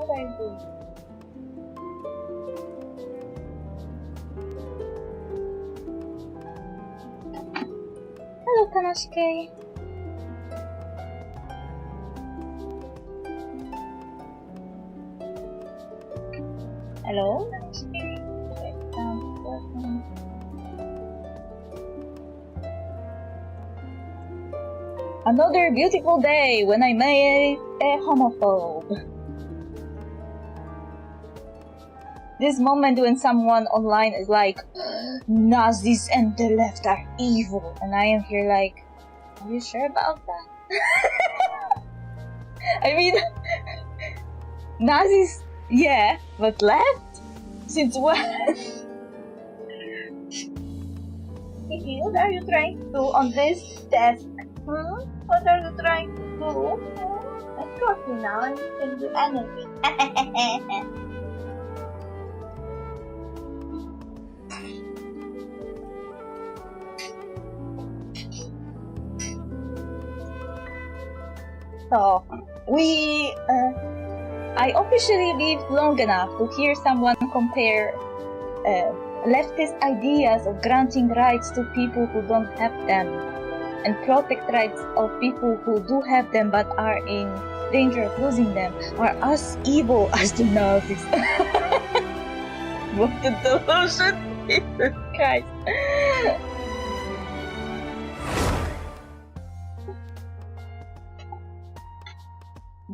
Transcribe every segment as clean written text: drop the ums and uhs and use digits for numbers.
what I do. Hello, Kanashike. Hello, Kanashike. Another beautiful day when I made a homophobe. This moment when someone online is like, Nazis and the left are evil, and I am here like, are you sure about that? I mean, Nazis, yeah, but left? Since when? Kiki, what are you trying to do on this desk? What are you trying to do? Trust me now, and you can do anything. So, I officially lived long enough to hear someone compare leftist ideas of granting rights to people who don't have them and protect rights of people who do have them but are in danger of losing them are as evil as the Nazis. What the delusion! Jesus Christ.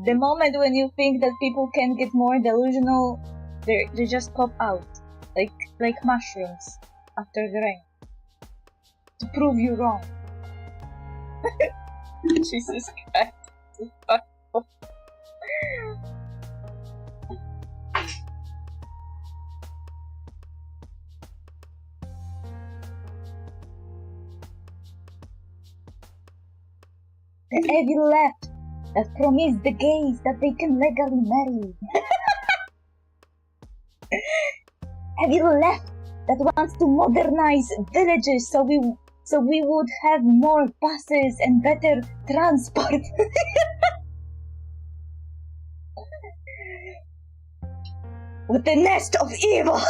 The moment when you think that people can get more delusional, they just pop out, like mushrooms after the rain, to prove you wrong. Jesus Christ. The evil left that promise the gays that they can legally marry. Evil left that wants to modernize villages so we would have more buses and better transport. With the nest of evil.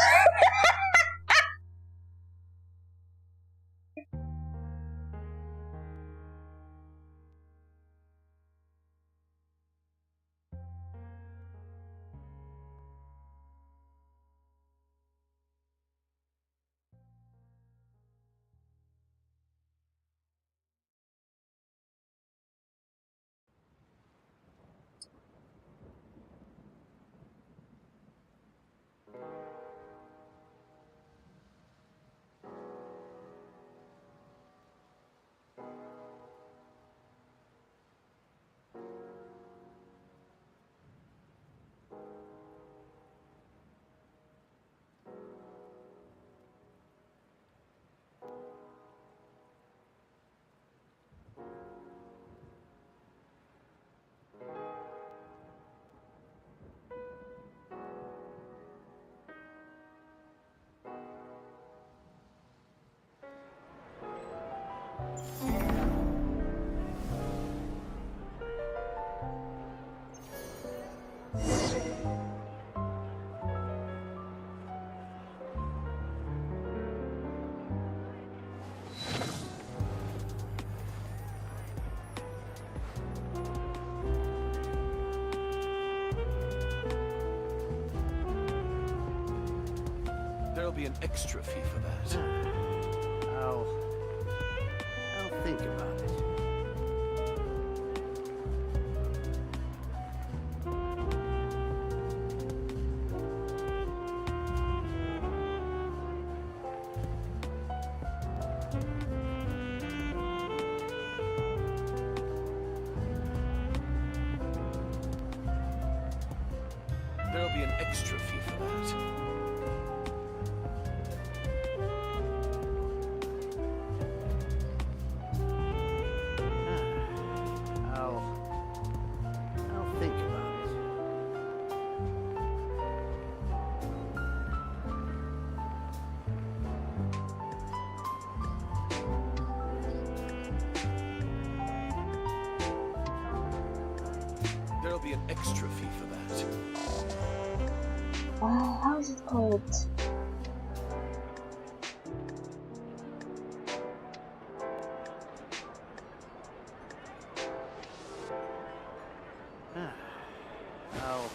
There'll be an extra fee for that. I'll think about it. There'll be an extra fee for that. I'll think about it. There'll be an extra fee for that. How is it called? I'll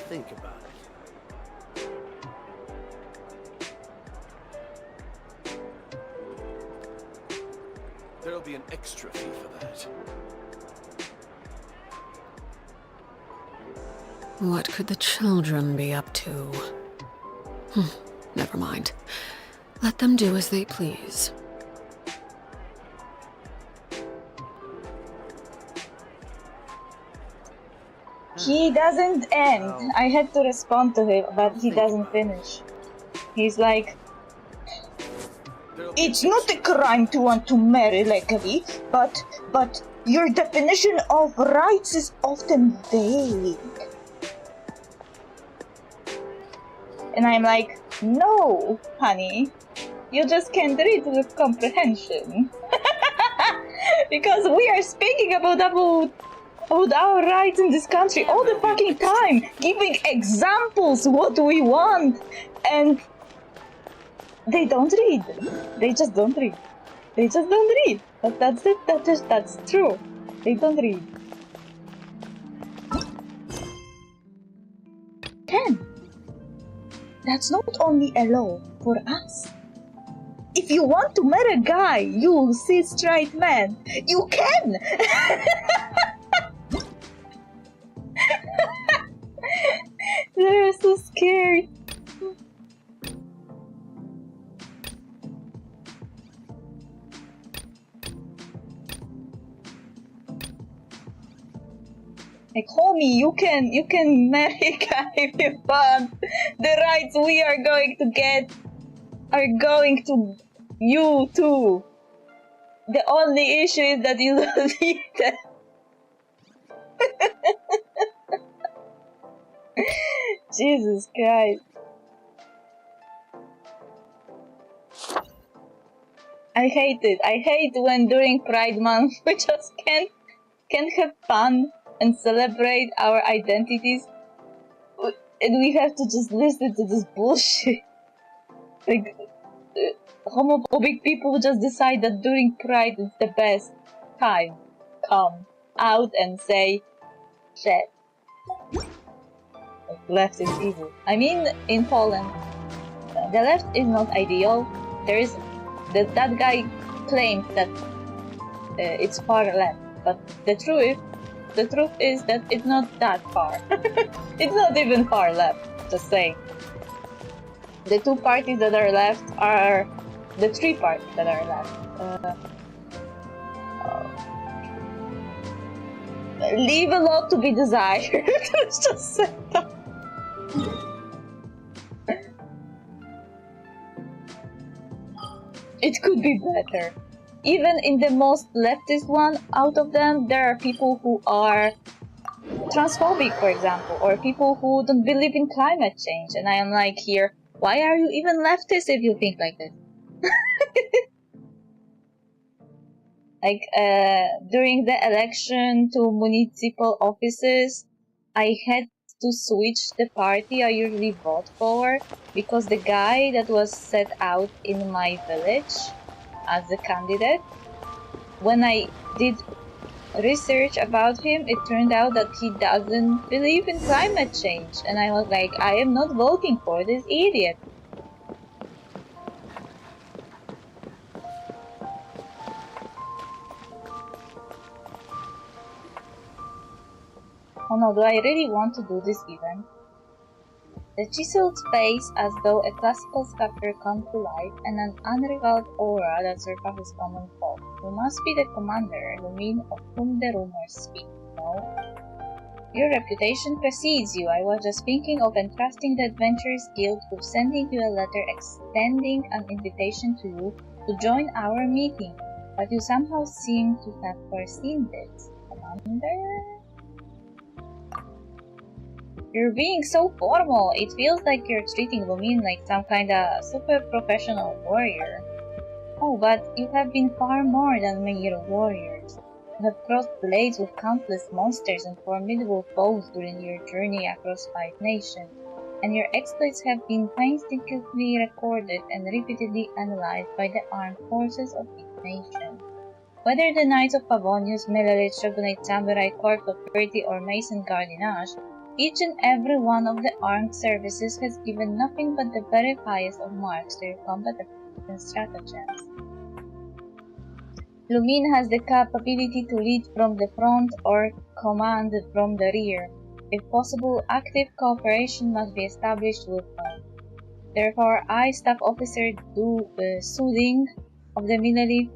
think about it. There'll be an extra fee for that. What could the children be up to? Never mind. Let them do as they please. He doesn't end. I had to respond to him, but he doesn't finish. He's like, it's not a crime to want to marry legally, but your definition of rights is often vague. And I'm like, no, honey, you just can't read with comprehension. Because we are speaking about our rights in this country all the fucking time, giving examples what we want, and they don't read. They just don't read. They just don't read. That's it. That's true. They don't read. 10. That's not only a law for us. If you want to marry a guy, you cis straight man, you can. They're so scared. Like, homie, you can marry a guy if you want. The rights we are going to get are going to you too. The only issue is that you don't need them. Jesus Christ. I hate it. I hate when during Pride Month we just can't have fun and celebrate our identities, and we have to just listen to this bullshit. Like, homophobic people just decide that during Pride is the best time. Come out and say shit. Like, left is evil. I mean, in Poland, the left is not ideal. There is that guy claimed that it's far left, but the truth is that it's not that far. It's not even far left, just saying. The two parties that are left are the three parties that are left. Leave a lot to be desired. Let's just say that. It could be better. Even in the most leftist one out of them, there are people who are transphobic, for example, or people who don't believe in climate change. And I am like, here, why are you even leftist if you think like this? Like, during the election to municipal offices, I had to switch the party I usually vote for, because the guy that was set out in my village as a candidate, when I did research about him, it turned out that he doesn't believe in climate change. And I was like, I am not voting for this idiot. Oh no, do I really want to do this event? The chiseled face as though a classical sculpture come to life, and an unrivaled aura that surpasses common folk. You must be the commander, Lumine, of whom the rumors speak, no? Your reputation precedes you. I was just thinking of entrusting the Adventurers Guild with sending you a letter extending an invitation to you to join our meeting, but you somehow seem to have foreseen this, Commander? You're being so formal. It feels like you're treating Lumine like some kinda super professional warrior. Oh, but you have been far more than mere warriors. You have crossed blades with countless monsters and formidable foes during your journey across 5 nations, and your exploits have been painstakingly recorded and repeatedly analyzed by the armed forces of each nation. Whether the Knights of Pavonius, Melalith, Shogunate Samurai, Court of Purity, or Mason Gardinage, each and every one of the armed services has given nothing but the very highest of marks to your combat abilities and stratagems. Lumine has the capability to lead from the front or command from the rear. If possible, active cooperation must be established with her. Therefore, I, Staff Officer Soothing of the Melalith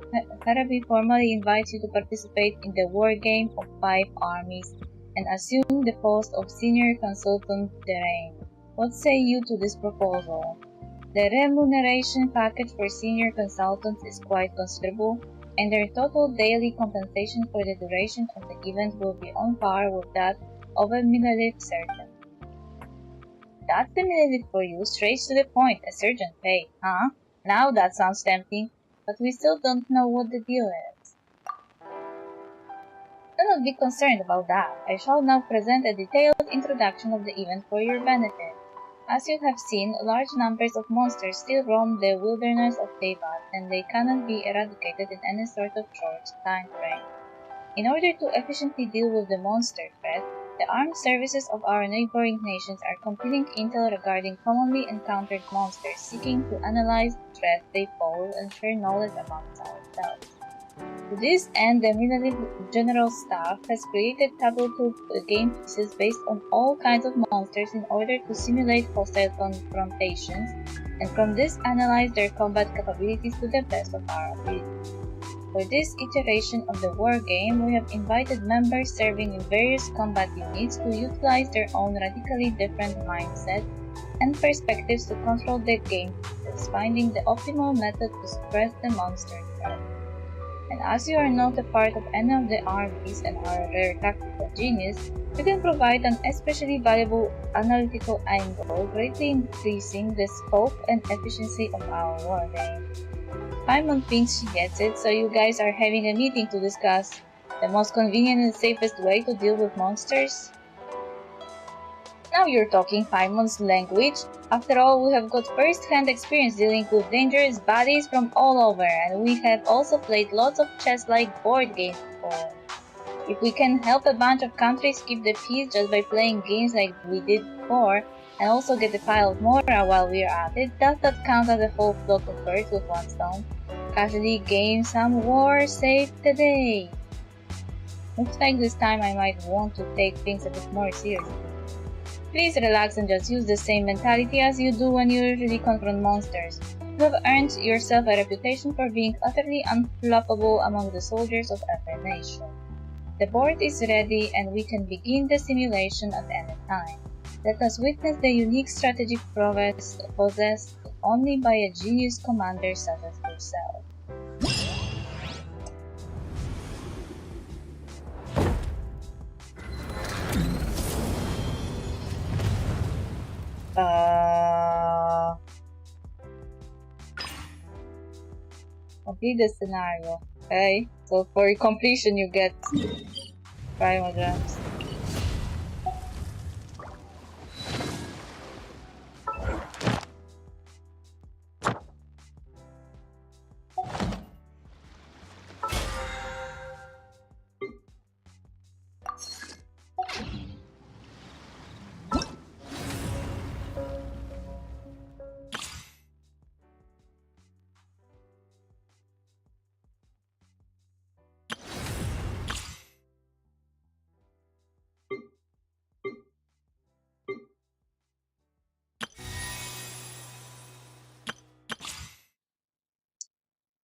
Therapy, formally invites you to participate in the war game of 5 armies and assume the post of Senior Consultant Terrain. What say you to this proposal? The remuneration package for senior consultants is quite considerable, and their total daily compensation for the duration of the event will be on par with that of a Melalith surgeon. That's the Melalith for you, straight to the point, a surgeon pay, huh? Now that sounds tempting, but we still don't know what the deal is. Do not be concerned about that. I shall now present a detailed introduction of the event for your benefit. As you have seen, large numbers of monsters still roam the wilderness of Teyvat, and they cannot be eradicated in any sort of short time frame. In order to efficiently deal with the monster threat, the armed services of our neighboring nations are compiling intel regarding commonly encountered monsters, seeking to analyze the threat they pose and share knowledge amongst ourselves. To this end, the Melalith General Staff has created tabletop game pieces based on all kinds of monsters in order to simulate hostile confrontations, and from this analyze their combat capabilities to the best of our ability. For this iteration of the war game, we have invited members serving in various combat units to utilize their own radically different mindsets and perspectives to control the game pieces, finding the optimal method to suppress the monster threat. And as you are not a part of any of the armies and are a rare tactical genius, you can provide an especially valuable analytical angle, greatly increasing the scope and efficiency of our war game. Paimon thinks she gets it, so you guys are having a meeting to discuss the most convenient and safest way to deal with monsters? Now you're talking Paimon's language. After all, we have got first-hand experience dealing with dangerous bodies from all over, and we have also played lots of chess-like board games before. If we can help a bunch of countries keep the peace just by playing games like we did before, and also get a pile of morale while we're at it, does that count as a whole flock of birds with one stone? Casually gain some war, save the day! Looks like this time I might want to take things a bit more seriously. Please relax and just use the same mentality as you do when you usually confront monsters. You have earned yourself a reputation for being utterly unflappable among the soldiers of every nation. The board is ready and we can begin the simulation at any time. Let us witness the unique strategic prowess possessed only by a genius commander such as yourself. Complete the scenario. Okay, so for completion you get primogems.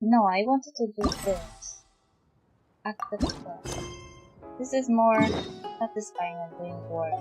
No, I wanted to do this. Active quest. This is more satisfying than doing work.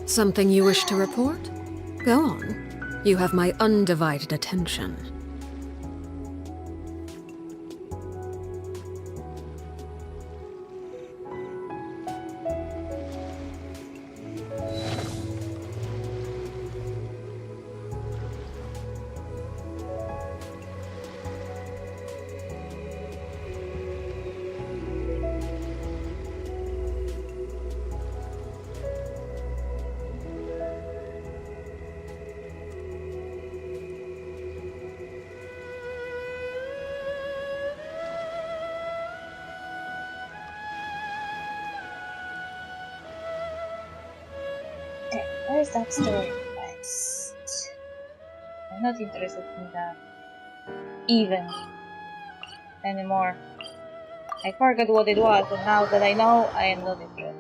Something you wish to report? Go on. You have my undivided attention. Where's that story next? I'm not interested in that even anymore. I forgot what it was, and now that I know, I am not interested.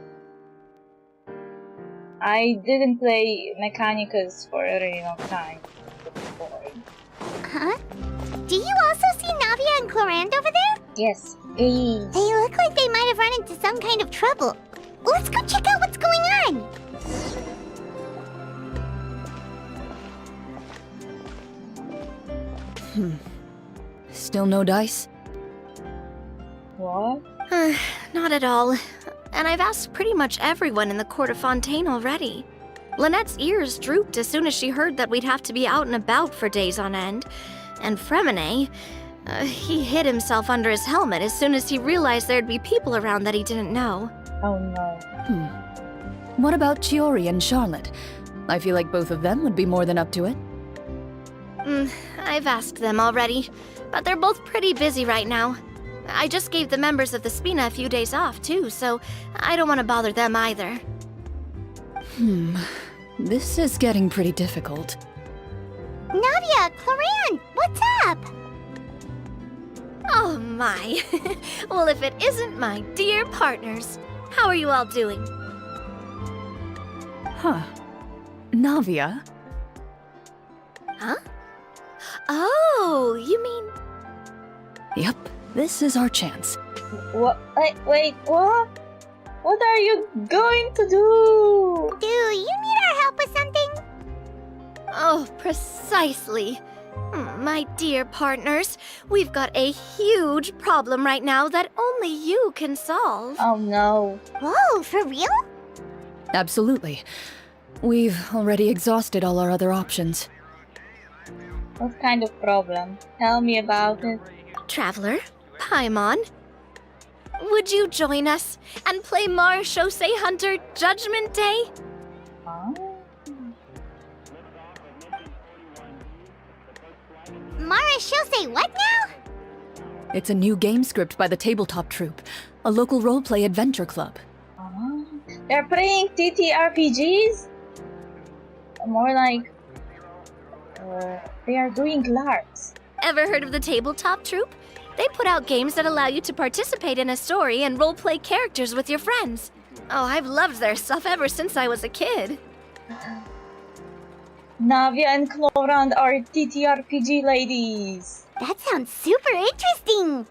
I didn't play Mechanicus for a really long time. It's boring. Huh? Do you also see Navia and Clorinde over there? Yes, please. They look like they might have run into some kind of trouble. Let's go check out what's going on! Still no dice? What? Not at all. And I've asked pretty much everyone in the court of Fontaine already. Lynette's ears drooped as soon as she heard that we'd have to be out and about for days on end. And Fremine, he hid himself under his helmet as soon as he realized there'd be people around that he didn't know. Oh no. What about Chiori and Charlotte? I feel like both of them would be more than up to it. I've asked them already, but they're both pretty busy right now. I just gave the members of the Spina a few days off, too, so I don't want to bother them either. This is getting pretty difficult. Navia, Clorinde, what's up? Oh my. Well, if it isn't my dear partners. How are you all doing? Huh. Navia? Huh? Oh, you mean... Yep, this is our chance. What? Wait, what? What are you going to do? Do you need our help with something? Oh, precisely. My dear partners, we've got a huge problem right now that only you can solve. Oh no. Whoa, for real? Absolutely. We've already exhausted all our other options. What kind of problem? Tell me about it. Traveler, Paimon, would you join us and play Marechaussee Hunter Judgment Day? Huh? Mara Shosei, what now? It's a new game script by the Tabletop Troupe, a local roleplay adventure club. They're playing TTRPGs? More like... they are doing LARPs. Ever heard of the Tabletop Troupe? They put out games that allow you to participate in a story and roleplay characters with your friends. Oh, I've loved their stuff ever since I was a kid. Navia and Clorinde are TTRPG ladies. That sounds super interesting.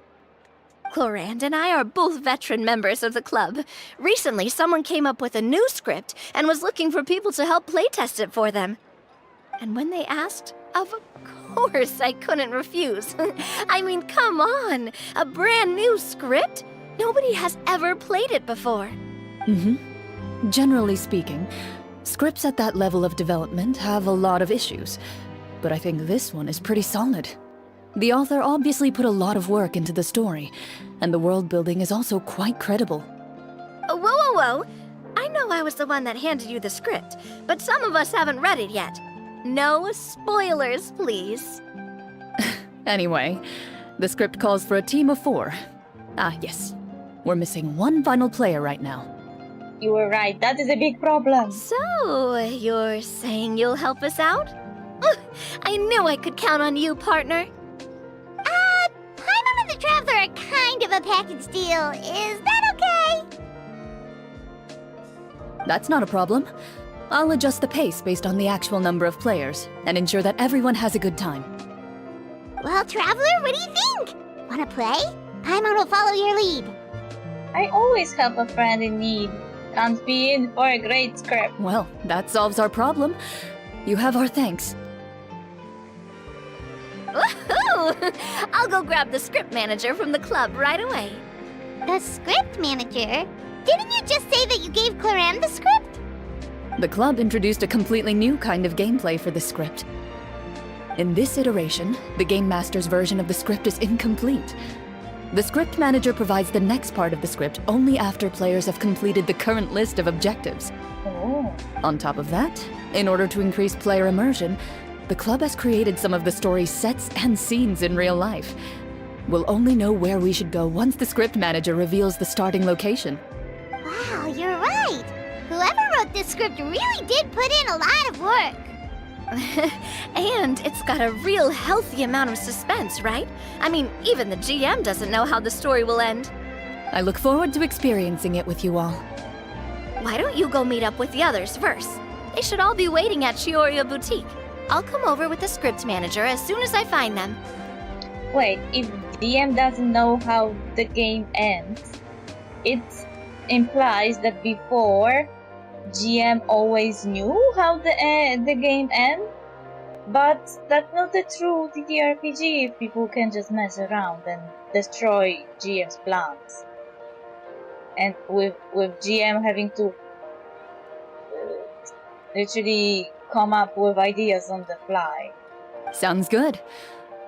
Clorinde and I are both veteran members of the club. Recently, someone came up with a new script and was looking for people to help playtest it for them. And when they asked, of course I couldn't refuse. I mean, come on! A brand new script? Nobody has ever played it before. Generally speaking, scripts at that level of development have a lot of issues, but I think this one is pretty solid. The author obviously put a lot of work into the story, and the world building is also quite credible. Whoa, whoa, whoa! I know I was the one that handed you the script, but some of us haven't read it yet. No spoilers, please. Anyway, the script calls for a team of 4. Ah, yes. We're missing one final player right now. You were right, that is a big problem. So, you're saying you'll help us out? I knew I could count on you, partner. Paimon and the Traveler are kind of a package deal. Is that okay? That's not a problem. I'll adjust the pace based on the actual number of players, and ensure that everyone has a good time. Well, Traveler, what do you think? Wanna play? Paimon will follow your lead. I always help a friend in need. Can't be in for a great script. Well, that solves our problem. You have our thanks. Woohoo! I'll go grab the script manager from the club right away. The script manager? Didn't you just say that you gave Clorinde the script? The club introduced a completely new kind of gameplay for the script. In this iteration, the Game Master's version of the script is incomplete. The script manager provides the next part of the script only after players have completed the current list of objectives. Oh. On top of that, in order to increase player immersion, the club has created some of the story's sets and scenes in real life. We'll only know where we should go once the script manager reveals the starting location. Wow, you're right. Whoever wrote this script really did put in a lot of work. And it's got a real healthy amount of suspense, right? I mean, even the GM doesn't know how the story will end. I look forward to experiencing it with you all. Why don't you go meet up with the others first? They should all be waiting at Chioria Boutique. I'll come over with the script manager as soon as I find them. Wait, if DM doesn't know how the game ends, it implies that before, GM always knew how the game ends? But that's not the true TTRPG if people can just mess around and destroy GM's plans. And with GM having to literally come up with ideas on the fly. Sounds good.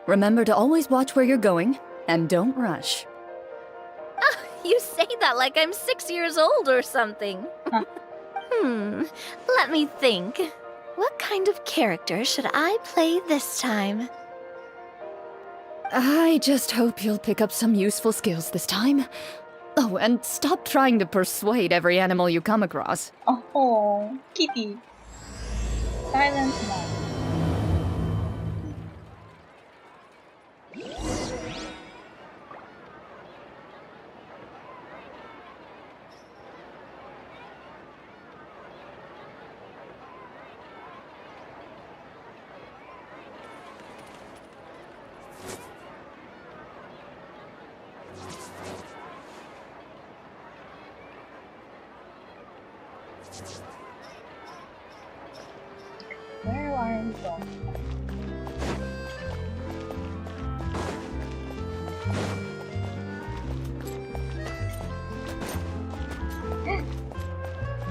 Remember to always watch where you're going, and don't rush. You say that like I'm 6 years old or something. Huh. Let me think. What kind of character should I play this time? I just hope you'll pick up some useful skills this time. Oh, and stop trying to persuade every animal you come across. Oh, kitty. Silent mom. Where are you going?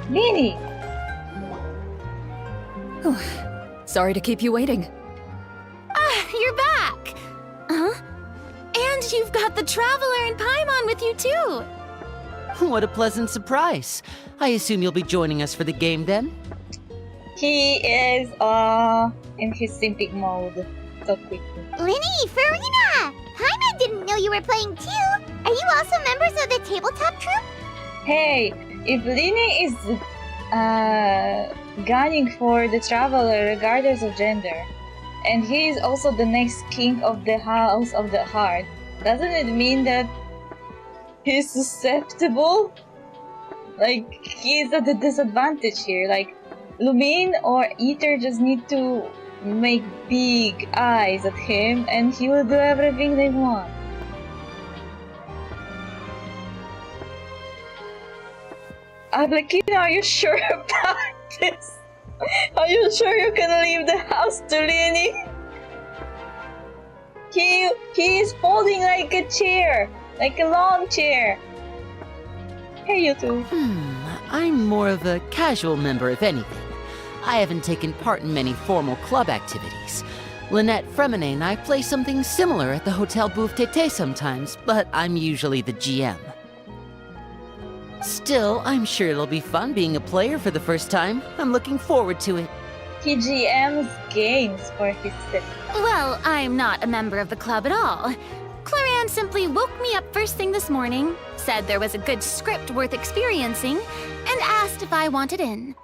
Lily! Sorry to keep you waiting. You're back! Huh? And you've got the Traveler and Paimon with you too! What a pleasant surprise. I assume you'll be joining us for the game then? He is in his simping mode. so quickly. Linny, Farina! Paimon didn't know you were playing too! Are you also members of the tabletop troupe? Hey, if Lini is gunning for the Traveler regardless of gender, and he is also the next king of the House of the Heart, doesn't it mean that he's susceptible? Like, he is at a disadvantage here. Like, Lumine or Ether just need to make big eyes at him and he will do everything they want. Arlecchino, are you sure about this? Are you sure you can leave the house to Lini? He is folding like a chair, like a lawn chair. Hey, you two. I'm more of a casual member, if anything. I haven't taken part in many formal club activities. Lynette, Fremine, and I play something similar at the Hotel Bouffe Tété sometimes, but I'm usually the GM. Still, I'm sure it'll be fun being a player for the first time. I'm looking forward to it. He GMs games for his city. Well, I'm not a member of the club at all. Clorinde simply woke me up first thing this morning, said there was a good script worth experiencing, and asked if I wanted in.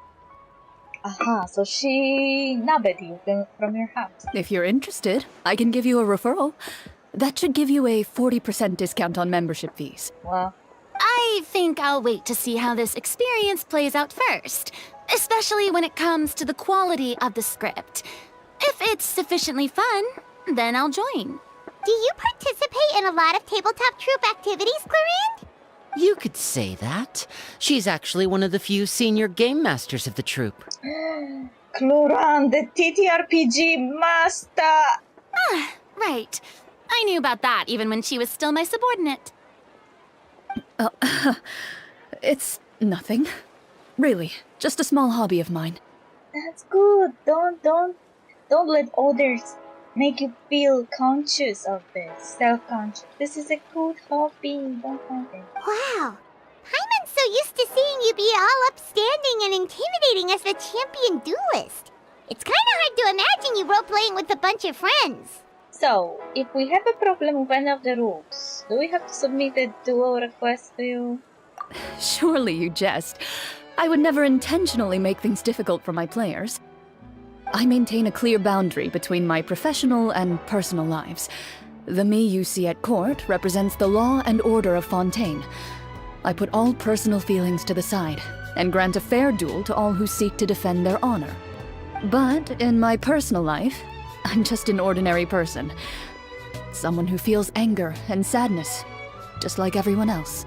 Aha, so she nabbed you from your house. If you're interested, I can give you a referral. That should give you a 40% discount on membership fees. Wow. I think I'll wait to see how this experience plays out first, especially when it comes to the quality of the script. If it's sufficiently fun, then I'll join. Do you participate in a lot of tabletop troupe activities, Clorinde? You could say that. She's actually one of the few senior game masters of the troupe. Clorinde, the TTRPG master! Right. I knew about that even when she was still my subordinate. It's nothing. Really, just a small hobby of mine. That's good. Don't let others make you feel conscious of this, self-conscious. This is a good hobby. Don't mind it. Wow. Paimon's so used to seeing you be all upstanding and intimidating as the champion duelist. It's kind of hard to imagine you role-playing with a bunch of friends. So, if we have a problem with any of the rules, do we have to submit a duel request to you? Surely you jest. I would never intentionally make things difficult for my players. I maintain a clear boundary between my professional and personal lives. The me you see at court represents the law and order of Fontaine. I put all personal feelings to the side and grant a fair duel to all who seek to defend their honor. But in my personal life, I'm just an ordinary person. Someone who feels anger and sadness, just like everyone else.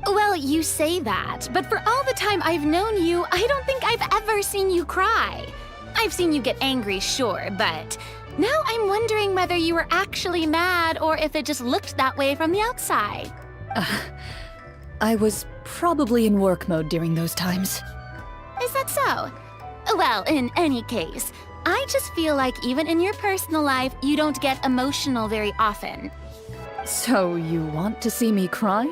Well, you say that, but for all the time I've known you, I don't think I've ever seen you cry. I've seen you get angry, sure, but now I'm wondering whether you were actually mad or if it just looked that way from the outside. I was probably in work mode during those times. Is that so? Well, in any case, I just feel like even in your personal life, you don't get emotional very often. So you want to see me cry?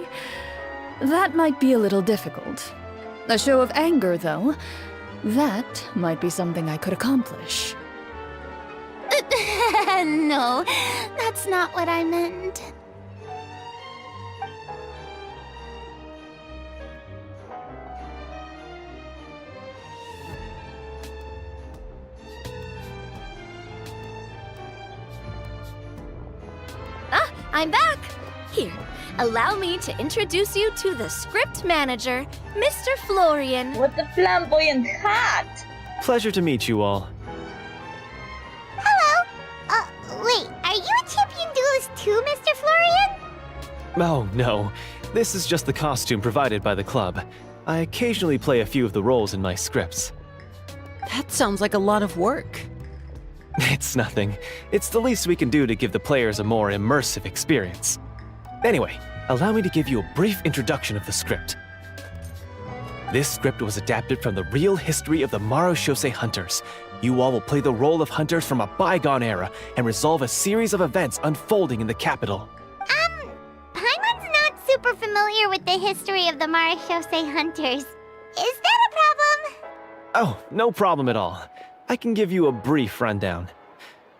That might be a little difficult. A show of anger, though, that might be something I could accomplish. No, that's not what I meant. I'm back! Here, allow me to introduce you to the script manager, Mr. Florian. What a flamboyant hat! Pleasure to meet you all. Hello. Wait, are you a champion duelist too, Mr. Florian? Oh, no. This is just the costume provided by the club. I occasionally play a few of the roles in my scripts. That sounds like a lot of work. It's nothing. It's the least we can do to give the players a more immersive experience. Anyway, allow me to give you a brief introduction of the script. This script was adapted from the real history of the Marechaussee Hunters. You all will play the role of hunters from a bygone era and resolve a series of events unfolding in the capital. Paimon's not super familiar with the history of the Marechaussee Hunters. Is that a problem? Oh, no problem at all. I can give you a brief rundown.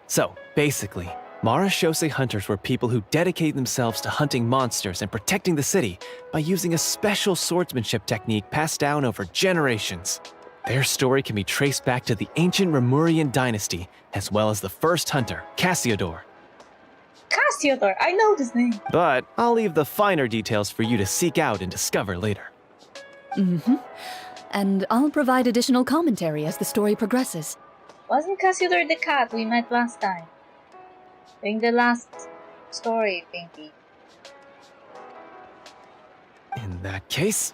So, basically, Marashose hunters were people who dedicated themselves to hunting monsters and protecting the city by using a special swordsmanship technique passed down over generations. Their story can be traced back to the ancient Remurian dynasty, as well as the first hunter, Cassiodor. Cassiodor, I know this name. But I'll leave the finer details for you to seek out and discover later. And I'll provide additional commentary as the story progresses. Wasn't Cassiodor the cat we met last time? During the last story thingy. In that case,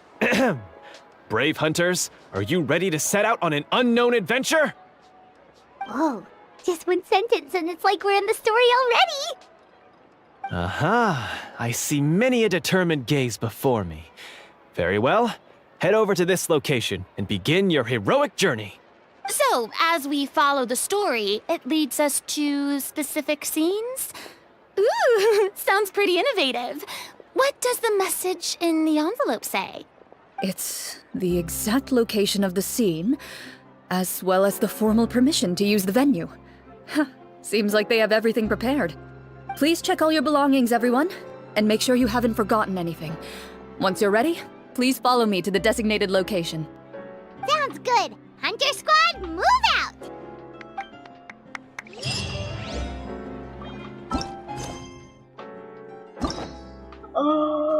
brave hunters, are you ready to set out on an unknown adventure? Whoa, just one sentence and it's like we're in the story already! Aha, I see many a determined gaze before me. Very well, head over to this location and begin your heroic journey. So, as we follow the story, it leads us to specific scenes? Ooh, sounds pretty innovative. What does the message in the envelope say? It's the exact location of the scene, as well as the formal permission to use the venue. Seems like they have everything prepared. Please check all your belongings, everyone, and make sure you haven't forgotten anything. Once you're ready, please follow me to the designated location. Sounds good! Hunter Squad, move out! Oh.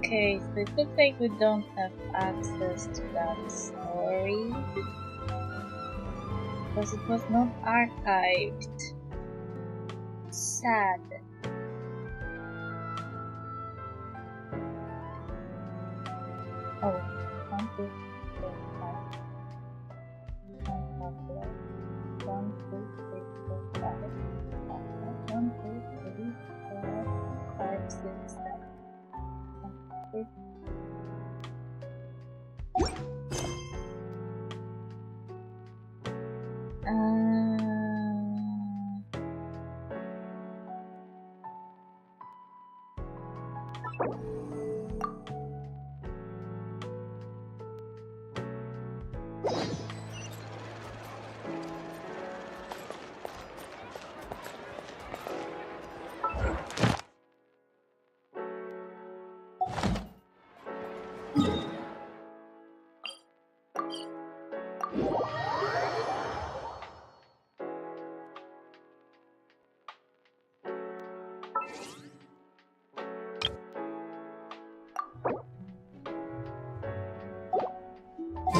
Okay, so it looks like we don't have access to that story because it was not archived. Sad. Oh, 1, 2, 3, 4, 5. 1, 2, 3, 4, 5. 1, 2, 3, 4, 5, 6, 7.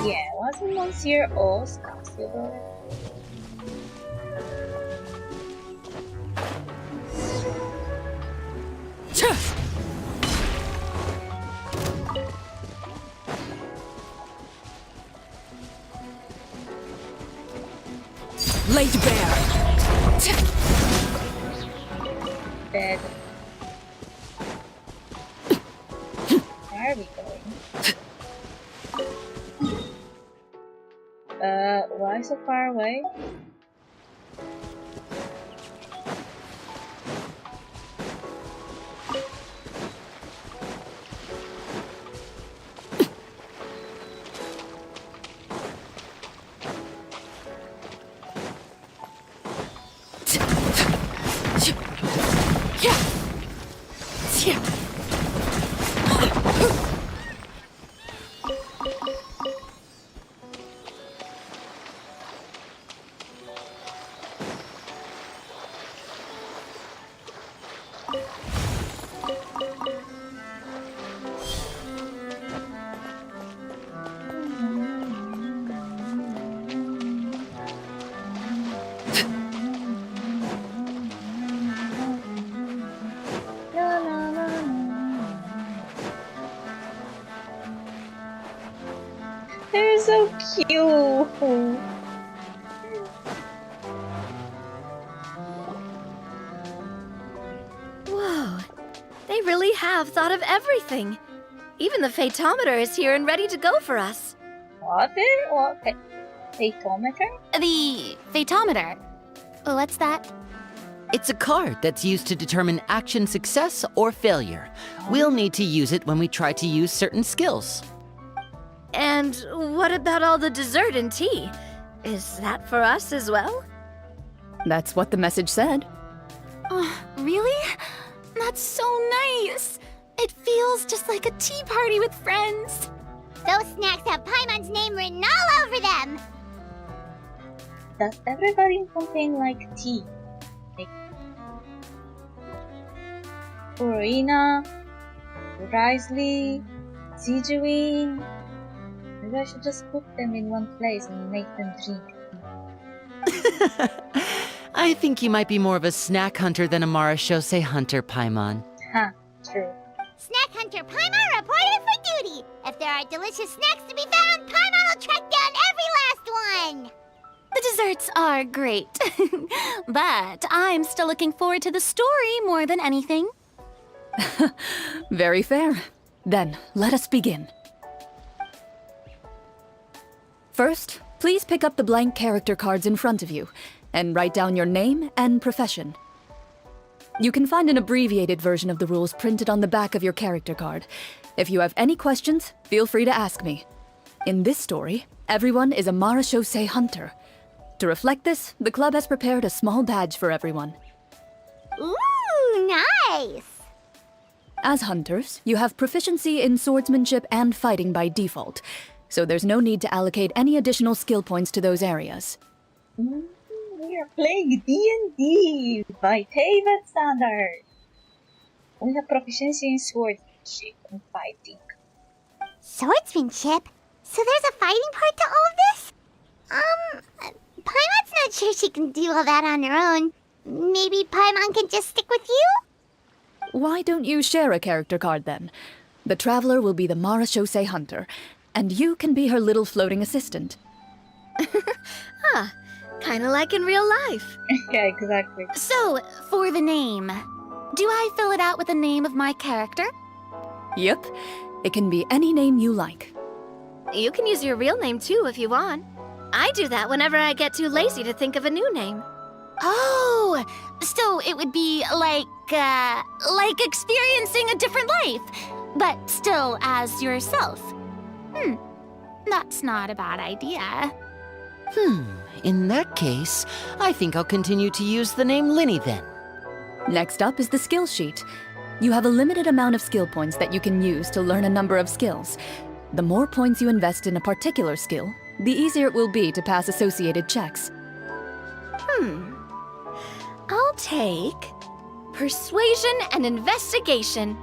Yeah, wasn't Monsieur Oz Cassiodor? Laid bare. Dead. Where are we going? Why so far away? cute. Whoa, they really have thought of everything. Even the Fatometer is here and ready to go for us. What? Fatometer? The Fatometer. What's that? It's a card that's used to determine action success or failure. We'll need to use it when we try to use certain skills. And what about all the dessert and tea? Is that for us as well? That's what the message said. Oh, really? That's so nice. It feels just like a tea party with friends. Those snacks have Paimon's name written all over them. Does everybody in Fontaine like tea? Like Florina, Risley, Zijuin. Maybe I should just put them in one place and make them drink. I think you might be more of a snack hunter than a Marachose hunter, Paimon. Ha, true. Snack Hunter Paimon reported for duty. If there are delicious snacks to be found, Paimon will track down every last one. The desserts are great. But I'm still looking forward to the story more than anything. Very fair. Then, let us begin. First, please pick up the blank character cards in front of you and write down your name and profession. You can find an abbreviated version of the rules printed on the back of your character card. If you have any questions, feel free to ask me. In this story, everyone is a Marachose hunter. To reflect this, the club has prepared a small badge for everyone. Ooh, nice. As hunters, you have proficiency in swordsmanship and fighting by default, so there's no need to allocate any additional skill points to those areas. We are playing D&D by Taven standard. We have proficiency in swordsmanship and fighting. Swordsmanship? So there's a fighting part to all of this? Paimon's not sure she can do all that on her own. Maybe Paimon can just stick with you? Why don't you share a character card then? The Traveler will be the Marachose hunter, and you can be her little floating assistant. Kinda like in real life. Yeah, exactly. So, for the name, do I fill it out with the name of my character? Yep, it can be any name you like. You can use your real name too if you want. I do that whenever I get too lazy to think of a new name. Oh, so it would be like experiencing a different life, but still as yourself. That's not a bad idea. In that case, I think I'll continue to use the name Linny then. Next up is the skill sheet. You have a limited amount of skill points that you can use to learn a number of skills. The more points you invest in a particular skill, the easier it will be to pass associated checks. I'll take Persuasion and Investigation.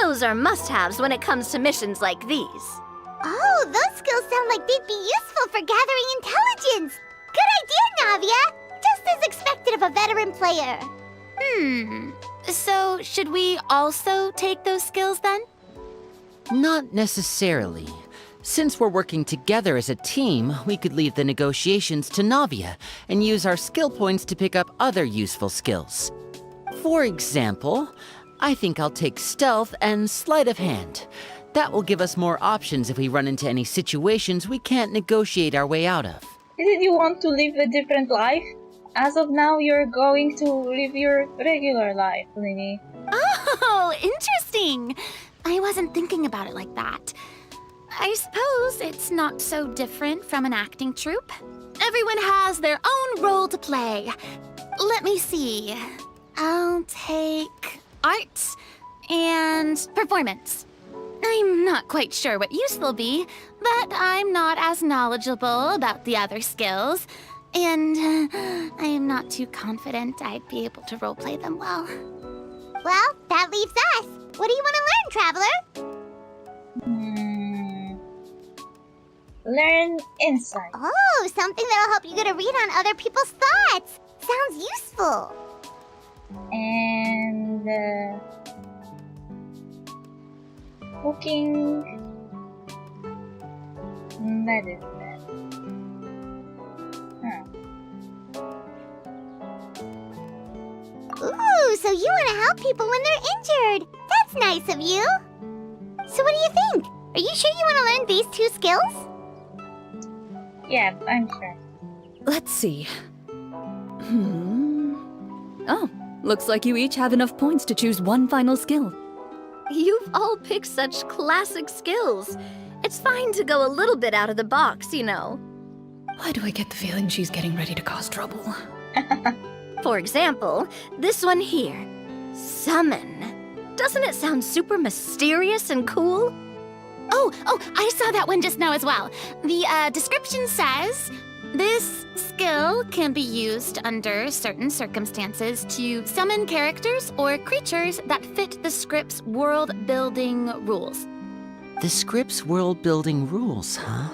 Those are must-haves when it comes to missions like these. Oh, those skills sound like they'd be useful for gathering intelligence. Good idea, Navia. Just as expected of a veteran player. So should we also take those skills then? Not necessarily. Since we're working together as a team, we could leave the negotiations to Navia and use our skill points to pick up other useful skills. For example, I think I'll take Stealth and Sleight of Hand. That will give us more options if we run into any situations we can't negotiate our way out of. Didn't you want to live a different life? As of now, you're going to live your regular life, Linny. Oh, interesting. I wasn't thinking about it like that. I suppose it's not so different from an acting troupe. Everyone has their own role to play. Let me see. I'll take arts and performance. I'm not quite sure what use they'll be, but I'm not as knowledgeable about the other skills, and I am not too confident I'd be able to roleplay them well. Well, that leaves us. What do you want to learn, Traveler? Learn insight. Oh, something that'll help you get a read on other people's thoughts. Sounds useful. And cooking medicine. so you want to help people when they're injured. That's nice of you. So what do you think? Are you sure you want to learn these 2 skills? Yeah, I'm sure. Let's see. Oh, looks like you each have enough points to choose one final skill. You've all picked such classic skills. It's fine to go a little bit out of the box, you know. Why do I get the feeling she's getting ready to cause trouble? For example, this one here. Summon. Doesn't it sound super mysterious and cool? Oh, I saw that one just now as well. The description says, this skill can be used under certain circumstances to summon characters or creatures that fit the script's world-building rules. The script's world-building rules, huh?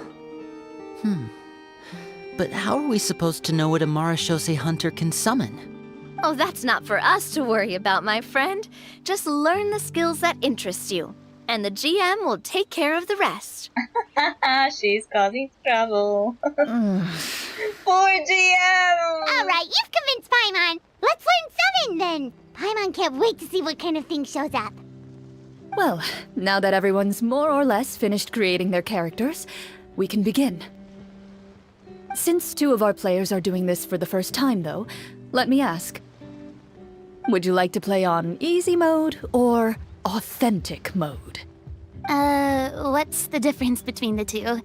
But how are we supposed to know what a Marashose hunter can summon? Oh, that's not for us to worry about, my friend. Just learn the skills that interest you, and the GM will take care of the rest. She's causing trouble. Poor GM! Alright, you've convinced Paimon. Let's learn Summon then. Paimon can't wait to see what kind of thing shows up. Well, now that everyone's more or less finished creating their characters, we can begin. Since 2 of our players are doing this for the first time, though, let me ask. Would you like to play on easy mode or authentic mode? What's the difference between the 2?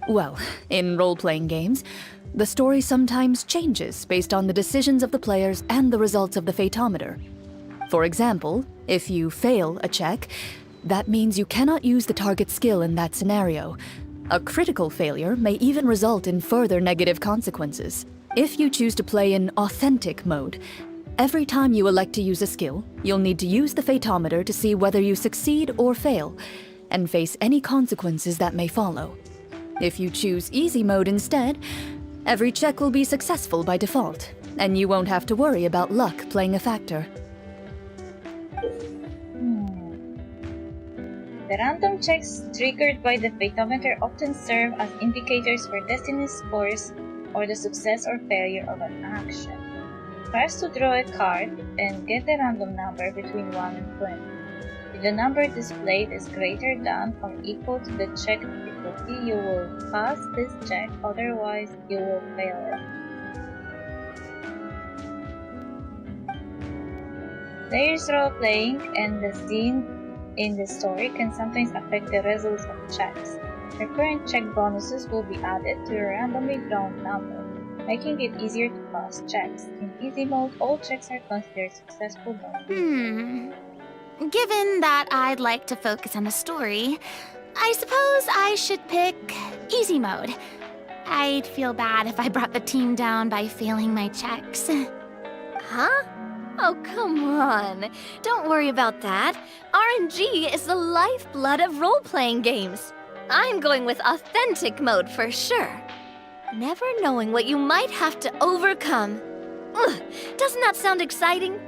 Well, in role-playing games, the story sometimes changes based on the decisions of the players and the results of the Fatometer. For example, if you fail a check, that means you cannot use the target skill in that scenario. A critical failure may even result in further negative consequences. If you choose to play in authentic mode, every time you elect to use a skill, you'll need to use the Fatometer to see whether you succeed or fail, and face any consequences that may follow. If you choose easy mode instead, every check will be successful by default, and you won't have to worry about luck playing a factor. The random checks triggered by the Fatometer often serve as indicators for destiny scores or the success or failure of an action. First, to draw a card and get the random number between 1 and 20. If the number displayed is greater than or equal to the check difficulty, you will pass this check, otherwise you will fail it. Players' role-playing and the scene in the story can sometimes affect the results of checks. Recurrent check bonuses will be added to a randomly drawn number, making it easier to pass checks. In easy mode, all checks are considered successful. Given that I'd like to focus on a story, I suppose I should pick easy mode. I'd feel bad if I brought the team down by failing my checks. Huh? Oh, come on. Don't worry about that. RNG is the lifeblood of role-playing games. I'm going with authentic mode for sure. Never knowing what you might have to overcome. Ugh, doesn't that sound exciting?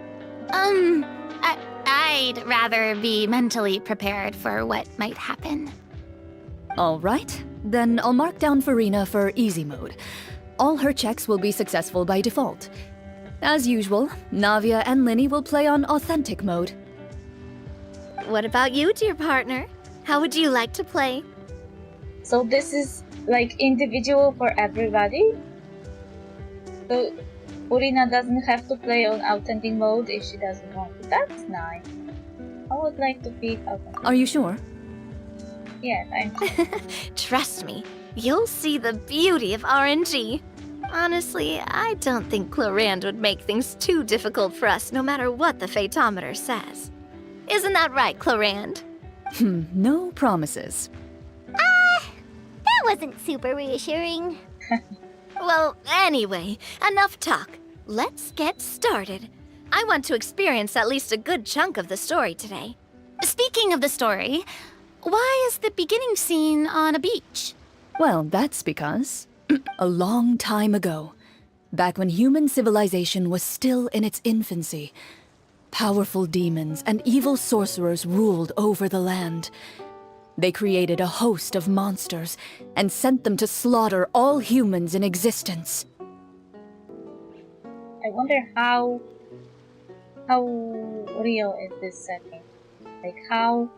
I'd rather be mentally prepared for what might happen. All right, then I'll mark down Farina for easy mode. All her checks will be successful by default. As usual, Navia and Linny will play on authentic mode. What about you, dear partner? How would you like to play? So this is like individual for everybody? So Urina doesn't have to play on authentic mode if she doesn't want to. That's nice. I would like to pick authentic. Are you sure? Yes, I'm sure. Trust me, you'll see the beauty of RNG. Honestly, I don't think Clorinde would make things too difficult for us no matter what the Fatometer says. Isn't that right, Clorinde? No promises. That wasn't super reassuring. Well, anyway, enough talk. Let's get started. I want to experience at least a good chunk of the story today. Speaking of the story, why is the beginning scene on a beach? Well, that's because a long time ago, back when human civilization was still in its infancy, powerful demons and evil sorcerers ruled over the land. They created a host of monsters and sent them to slaughter all humans in existence. I wonder how how real is this setting? Like how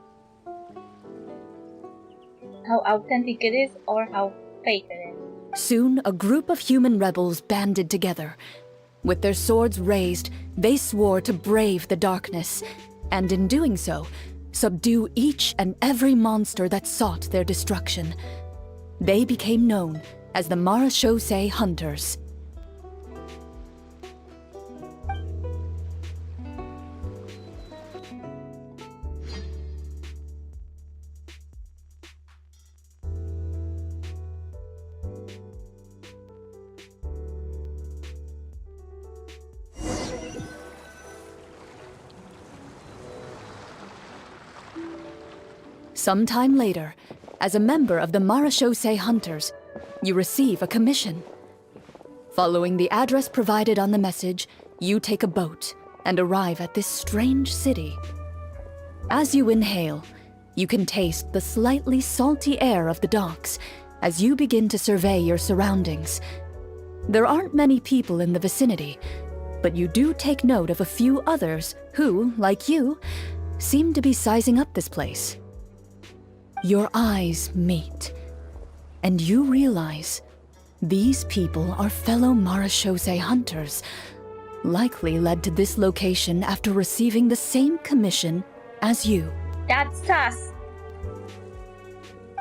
authentic it is or how fake it is. Soon, a group of human rebels banded together. With their swords raised, they swore to brave the darkness, and in doing so, subdue each and every monster that sought their destruction. They became known as the Marachose Hunters. Sometime later, as a member of the Marachose Hunters, you receive a commission. Following the address provided on the message, you take a boat and arrive at this strange city. As you inhale, you can taste the slightly salty air of the docks as you begin to survey your surroundings. There aren't many people in the vicinity, but you do take note of a few others who, like you, seem to be sizing up this place. Your eyes meet, and you realize these people are fellow Marachose hunters, likely led to this location after receiving the same commission as you. That's us.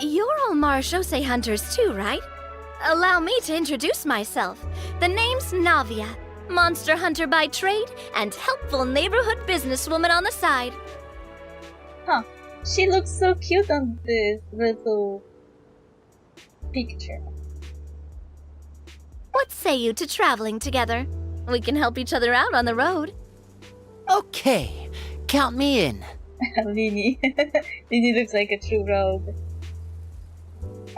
You're all Marachose hunters too, right? Allow me to introduce myself. The name's Navia, monster hunter by trade and helpful neighborhood businesswoman on the side. Huh. She looks so cute on this little picture. What say you to traveling together? We can help each other out on the road. Okay, count me in. Lini. Lini looks like a true rogue.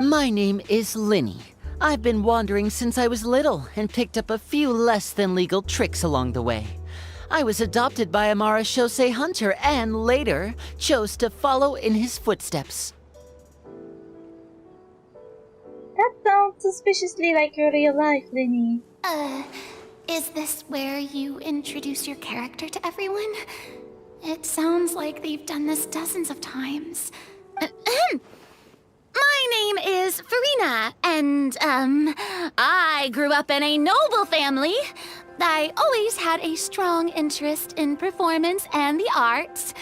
My name is Linny. I've been wandering since I was little and picked up a few less than legal tricks along the way. I was adopted by a Marachose hunter and later chose to follow in his footsteps. That sounds suspiciously like your real life, Linny. Is this where you introduce your character to everyone? It sounds like they've done this dozens of times. My name is Farina, and, I grew up in a noble family. I always had a strong interest in performance and the arts.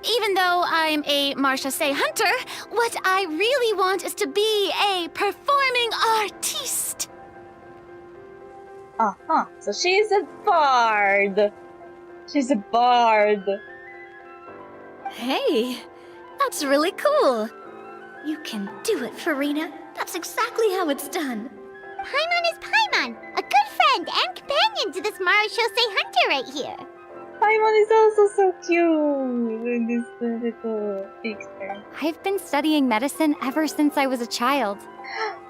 Even though I'm a Marachose hunter, what I really want is to be a performing artiste. Uh-huh. So she's a bard. She's a bard. Hey, that's really cool. You can do it, Farina. That's exactly how it's done. Paimon is Paimon, a good friend and companion to this Marachose hunter right here. Paimon is also so cute in this little picture. I've been studying medicine ever since I was a child.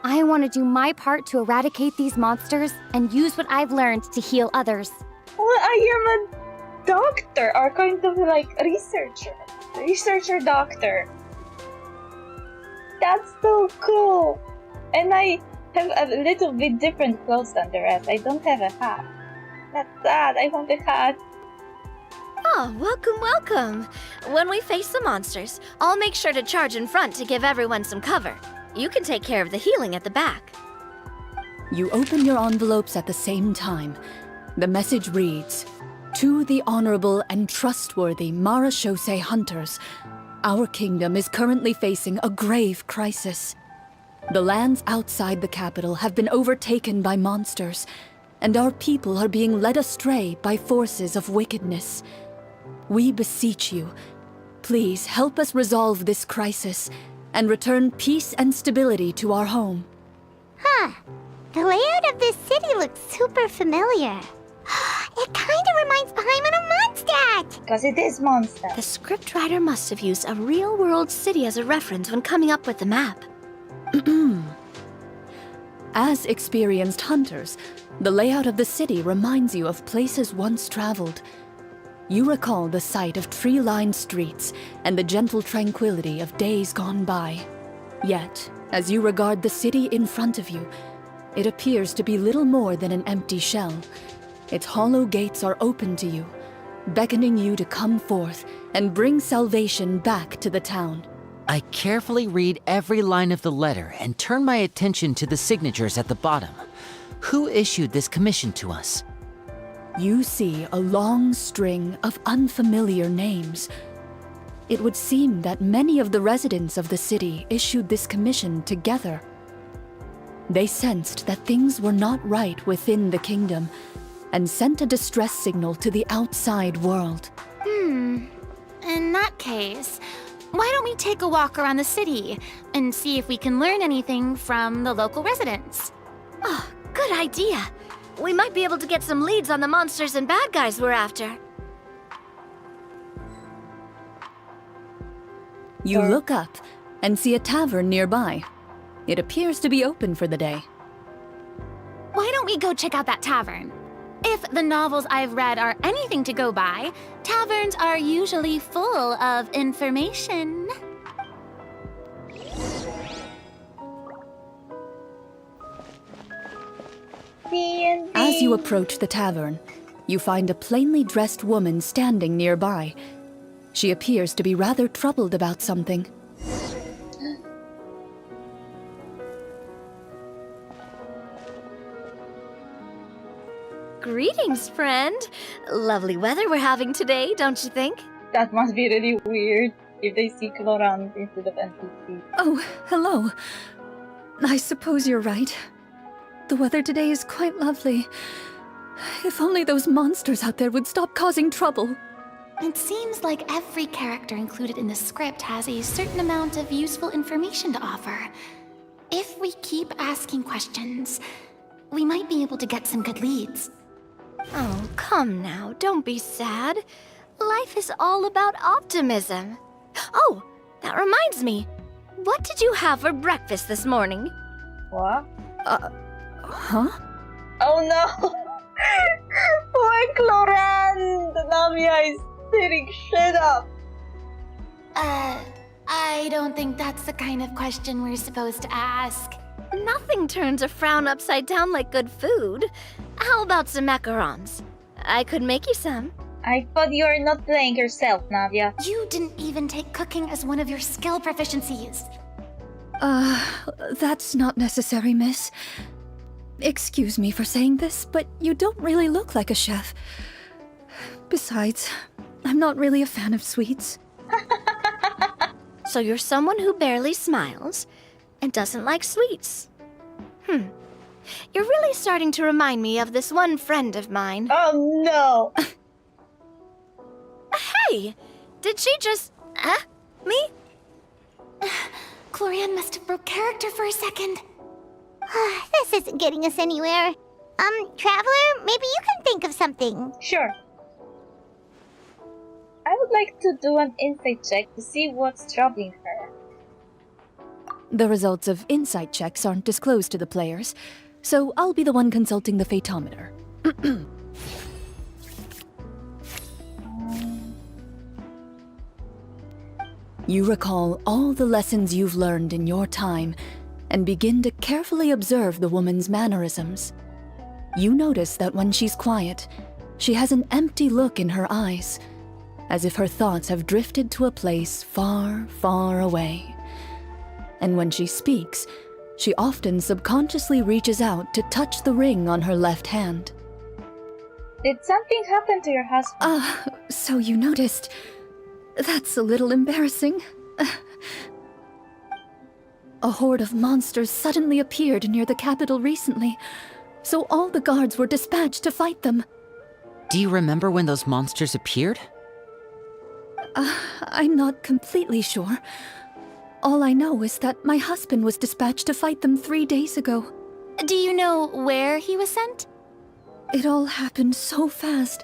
I want to do my part to eradicate these monsters and use what I've learned to heal others. Well, I am a doctor, or kind of like a researcher doctor. That's so cool. And I have a little bit different clothes than the rest. I don't have a hat. That's sad. I want a hat. Oh, welcome, welcome. When we face the monsters, I'll make sure to charge in front to give everyone some cover. You can take care of the healing at the back. You open your envelopes at the same time. The message reads, "To the honorable and trustworthy Marachose hunters, our kingdom is currently facing a grave crisis. The lands outside the capital have been overtaken by monsters, and our people are being led astray by forces of wickedness. We beseech you, please help us resolve this crisis and return peace and stability to our home." Huh. The layout of this city looks super familiar. It kind of reminds Paimon of Mondstadt! Because it is Mondstadt. The scriptwriter must have used a real-world city as a reference when coming up with the map. As experienced hunters, the layout of the city reminds you of places once traveled. You recall the sight of tree-lined streets and the gentle tranquility of days gone by. Yet, as you regard the city in front of you, it appears to be little more than an empty shell. Its hollow gates are open to you, beckoning you to come forth and bring salvation back to the town. I carefully read every line of the letter and turn my attention to the signatures at the bottom. Who issued this commission to us? You see a long string of unfamiliar names. It would seem that many of the residents of the city issued this commission together. They sensed that things were not right within the kingdom and sent a distress signal to the outside world. In that case, why don't we take a walk around the city and see if we can learn anything from the local residents? Oh, good idea. We might be able to get some leads on the monsters and bad guys we're after. You look up and see a tavern nearby. It appears to be open for the day. Why don't we go check out that tavern? If the novels I've read are anything to go by, taverns are usually full of information. As you approach the tavern, you find a plainly dressed woman standing nearby. She appears to be rather troubled about something. Greetings, friend. Lovely weather we're having today, don't you think? That must be really weird if they see Clorinde instead of NPC. Oh, hello. I suppose you're right. The weather today is quite lovely. If only those monsters out there would stop causing trouble. It seems like every character included in the script has a certain amount of useful information to offer. If we keep asking questions, we might be able to get some good leads. Oh, come now, don't be sad. Life is all about optimism. Oh, that reminds me. What did you have for breakfast this morning? What? Huh? Oh no! Poor Clorinde! Namia is sitting shit up. I don't think that's the kind of question we're supposed to ask. Nothing turns a frown upside down like good food. How about some macarons? I could make you some. I thought you were not playing yourself, Nadia. You didn't even take cooking as one of your skill proficiencies. That's not necessary, miss. Excuse me for saying this, but you don't really look like a chef. Besides, I'm not really a fan of sweets. So you're someone who barely smiles and doesn't like sweets. You're really starting to remind me of this one friend of mine. Oh no! Hey! Did she just... me? Clorinde must have broke character for a second. This isn't getting us anywhere. Traveler, maybe you can think of something. Sure. I would like to do an insight check to see what's troubling her. The results of insight checks aren't disclosed to the players, so I'll be the one consulting the fatometer. You recall all the lessons you've learned in your time and begin to carefully observe the woman's mannerisms. You notice that when she's quiet, she has an empty look in her eyes, as if her thoughts have drifted to a place far, far away. And when she speaks, she often subconsciously reaches out to touch the ring on her left hand. Did something happen to your husband? So you noticed. That's a little embarrassing. A horde of monsters suddenly appeared near the capital recently, so all the guards were dispatched to fight them. Do you remember when those monsters appeared? I'm not completely sure. All I know is that my husband was dispatched to fight them 3 days ago. Do you know where he was sent? It all happened so fast.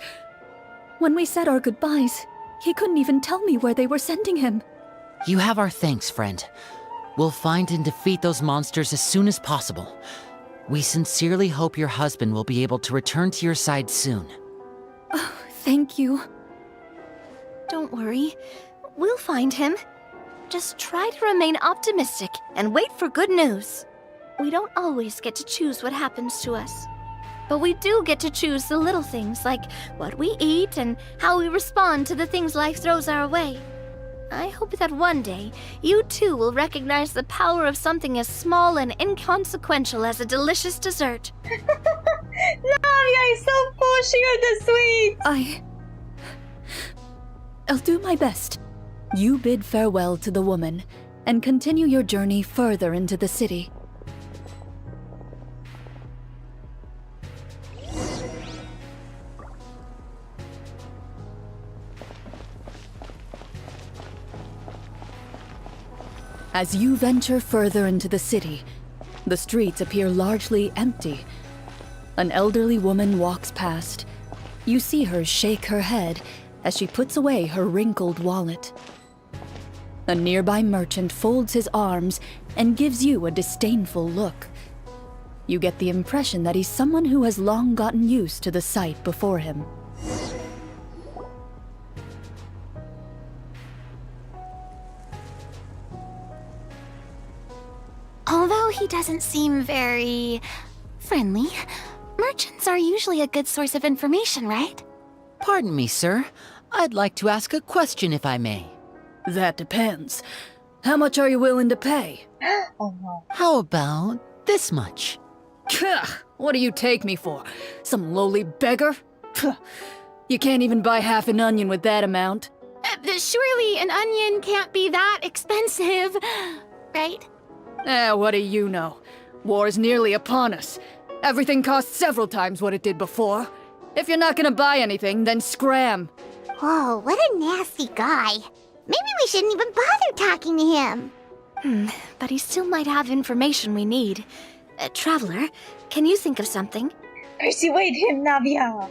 When we said our goodbyes, he couldn't even tell me where they were sending him. You have our thanks, friend. We'll find and defeat those monsters as soon as possible. We sincerely hope your husband will be able to return to your side soon. Oh, thank you. Don't worry. We'll find him. Just try to remain optimistic and wait for good news. We don't always get to choose what happens to us. But we do get to choose the little things, like what we eat and how we respond to the things life throws our way. I hope that one day, you too will recognize the power of something as small and inconsequential as a delicious dessert. Navia is so pushy with the sweets! I'll do my best. You bid farewell to the woman, and continue your journey further into the city. As you venture further into the city, the streets appear largely empty. An elderly woman walks past. You see her shake her head as she puts away her wrinkled wallet. A nearby merchant folds his arms and gives you a disdainful look. You get the impression that he's someone who has long gotten used to the sight before him. Although he doesn't seem very friendly, merchants are usually a good source of information, right? Pardon me, sir. I'd like to ask a question if I may. That depends. How much are you willing to pay? Oh no. How about this much? What do you take me for? Some lowly beggar? You can't even buy half an onion with that amount. Surely an onion can't be that expensive, right? What do you know? War's nearly upon us. Everything costs several times what it did before. If you're not gonna buy anything, then scram. Whoa, what a nasty guy. Maybe we shouldn't even bother talking to him. But he still might have information we need. Traveler, can you think of something? Persuade him, Navia!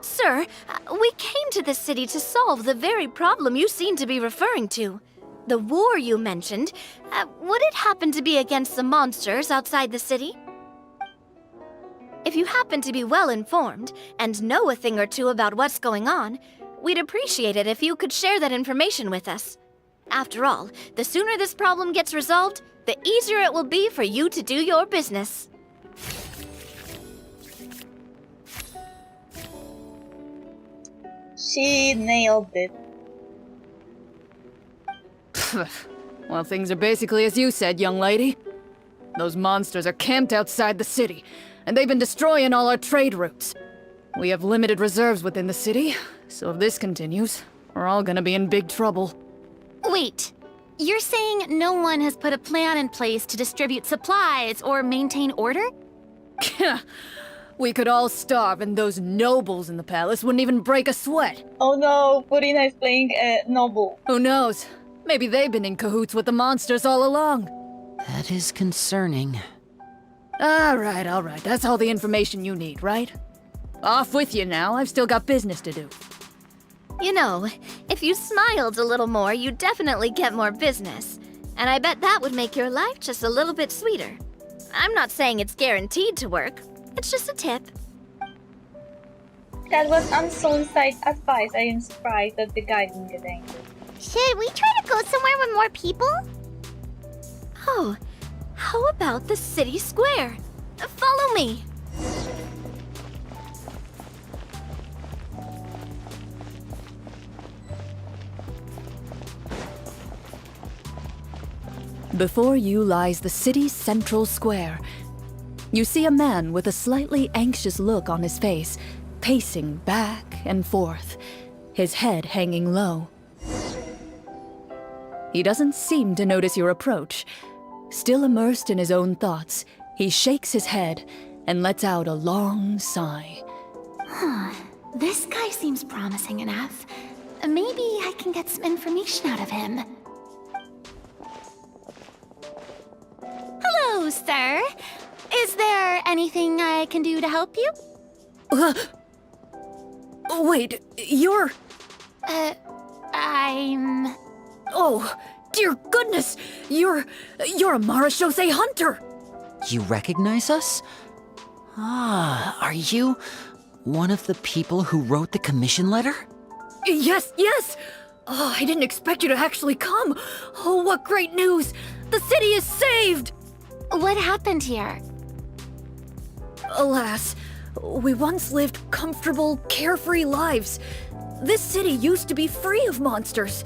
Sir, we came to this city to solve the very problem you seem to be referring to. The war you mentioned, would it happen to be against the monsters outside the city? If you happen to be well informed and know a thing or two about what's going on, we'd appreciate it if you could share that information with us. After all, the sooner this problem gets resolved, the easier it will be for you to do your business. She nailed it. Well, things are basically as you said, young lady. Those monsters are camped outside the city, and they've been destroying all our trade routes. We have limited reserves within the city, so if this continues, we're all gonna be in big trouble. Wait, you're saying no one has put a plan in place to distribute supplies or maintain order? We could all starve, and those nobles in the palace wouldn't even break a sweat. Oh no, Purina is playing a noble. Who knows? Maybe they've been in cahoots with the monsters all along. That is concerning. All right. That's all the information you need, right? Off with you now. I've still got business to do. You know, if you smiled a little more, you'd definitely get more business. And I bet that would make your life just a little bit sweeter. I'm not saying it's guaranteed to work. It's just a tip. That was unsown side advice. I am surprised that the guy didn't get angry. Should we try to go somewhere with more people? Oh, how about the city square? Follow me. Before you lies the city's central square. You see a man with a slightly anxious look on his face, pacing back and forth, his head hanging low. He doesn't seem to notice your approach. Still immersed in his own thoughts, he shakes his head and lets out a long sigh. This guy seems promising enough. Maybe I can get some information out of him. Hello, sir. Is there anything I can do to help you? Wait, you're... I'm... Oh, dear goodness! You're a Marashose hunter! You recognize us? Ah, are you one of the people who wrote the commission letter? Yes! Oh, I didn't expect you to actually come! Oh, what great news! The city is saved! What happened here? Alas, We once lived comfortable, carefree lives. This city used to be free of monsters.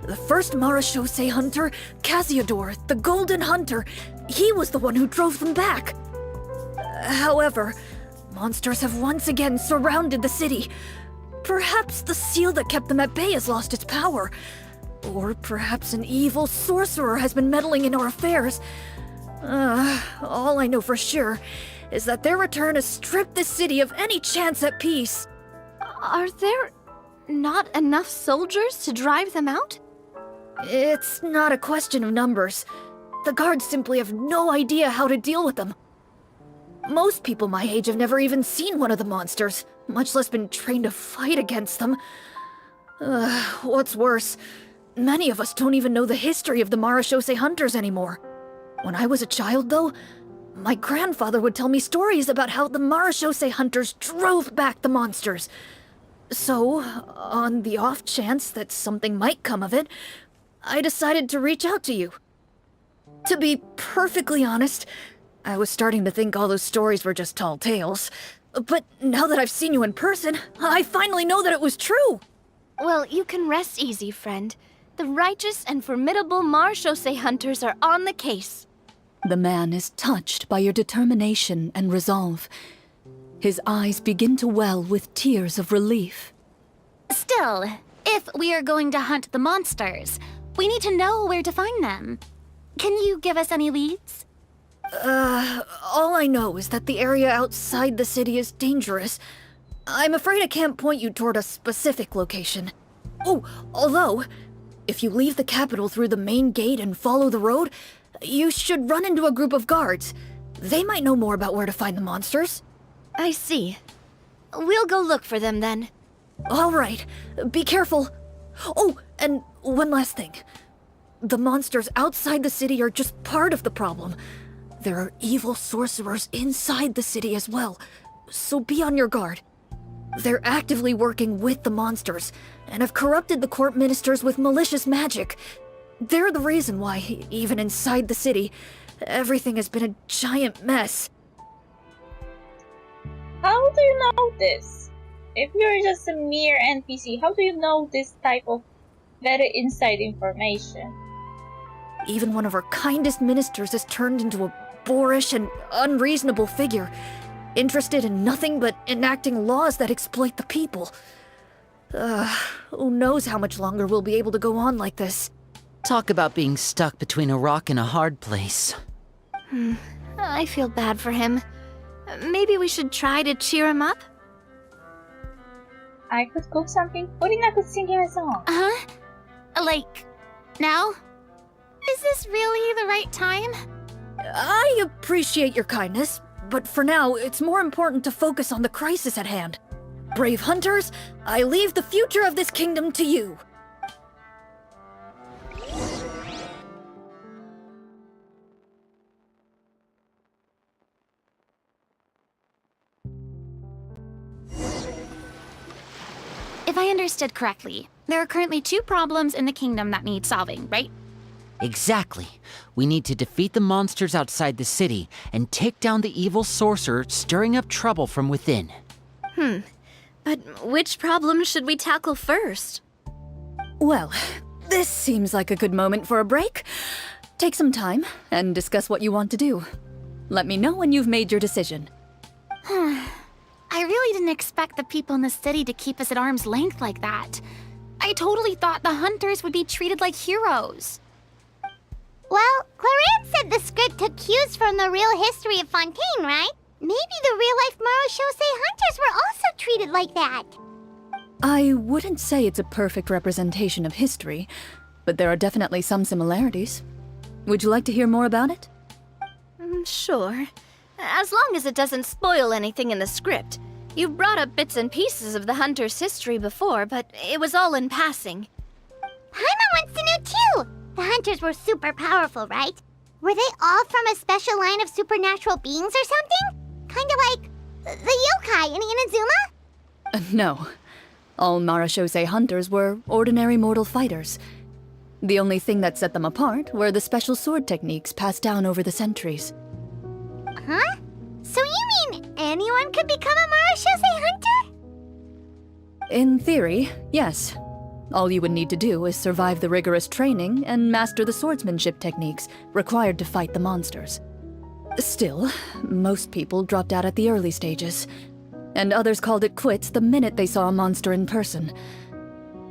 The first Marashose hunter, Casiodor, the Golden Hunter, he was the one who drove them back. However, monsters have once again surrounded the city. Perhaps the seal that kept them at bay has lost its power. Or perhaps an evil sorcerer has been meddling in our affairs. All I know for sure is that their return has stripped the city of any chance at peace. Are there not enough soldiers to drive them out? It's not a question of numbers. The guards simply have no idea how to deal with them. Most people my age have never even seen one of the monsters, much less been trained to fight against them. What's worse, many of us don't even know the history of the Marashose hunters anymore. When I was a child, though, my grandfather would tell me stories about how the Marashose hunters drove back the monsters. So, on the off chance that something might come of it, I decided to reach out to you. To be perfectly honest, I was starting to think all those stories were just tall tales. But now that I've seen you in person, I finally know that it was true! Well, you can rest easy, friend. The righteous and formidable Marashose hunters are on the case. The man is touched by your determination and resolve. His eyes begin to well with tears of relief. Still, if we are going to hunt the monsters, we need to know where to find them. Can you give us any leads? All I know is that the area outside the city is dangerous. I'm afraid I can't point you toward a specific location. Oh, although, if you leave the capital through the main gate and follow the road, you should run into a group of guards. They might know more about where to find the monsters. I see. We'll go look for them then. All right, be careful. Oh, and one last thing. The monsters outside the city are just part of the problem. There are evil sorcerers inside the city as well, so be on your guard. They're actively working with the monsters, and have corrupted the court ministers with malicious magic. They're the reason why, even inside the city, everything has been a giant mess. How do you know this? If you're just a mere NPC, how do you know this type of very inside information? Even one of our kindest ministers has turned into a boorish and unreasonable figure, interested in nothing but enacting laws that exploit the people. Who knows how much longer we'll be able to go on like this. Talk about being stuck between a rock and a hard place. I feel bad for him. Maybe we should try to cheer him up? I could cook something. Corina could sing him a song. Huh? Like, now? Is this really the right time? I appreciate your kindness, but for now, it's more important to focus on the crisis at hand. Brave hunters, I leave the future of this kingdom to you. If I understood correctly, there are currently 2 problems in the kingdom that need solving, right? Exactly. We need to defeat the monsters outside the city and take down the evil sorcerer stirring up trouble from within. But which problem should we tackle first? Well, this seems like a good moment for a break. Take some time and discuss what you want to do. Let me know when you've made your decision. I really didn't expect the people in the city to keep us at arm's length like that. I totally thought the hunters would be treated like heroes. Well, Clorinde said the script took cues from the real history of Fontaine, right? Maybe the real-life Marashose hunters were also treated like that. I wouldn't say it's a perfect representation of history, but there are definitely some similarities. Would you like to hear more about it? Sure. As long as it doesn't spoil anything in the script. You brought up bits and pieces of the hunter's history before, but it was all in passing. Paimon wants to know too! The hunters were super powerful, right? Were they all from a special line of supernatural beings or something? Kind of like the yokai in Inazuma? No. All Marashose hunters were ordinary mortal fighters. The only thing that set them apart were the special sword techniques passed down over the centuries. Huh? So you mean anyone could become a Marashose hunter? In theory, yes. All you would need to do is survive the rigorous training and master the swordsmanship techniques required to fight the monsters. Still, most people dropped out at the early stages, and others called it quits the minute they saw a monster in person.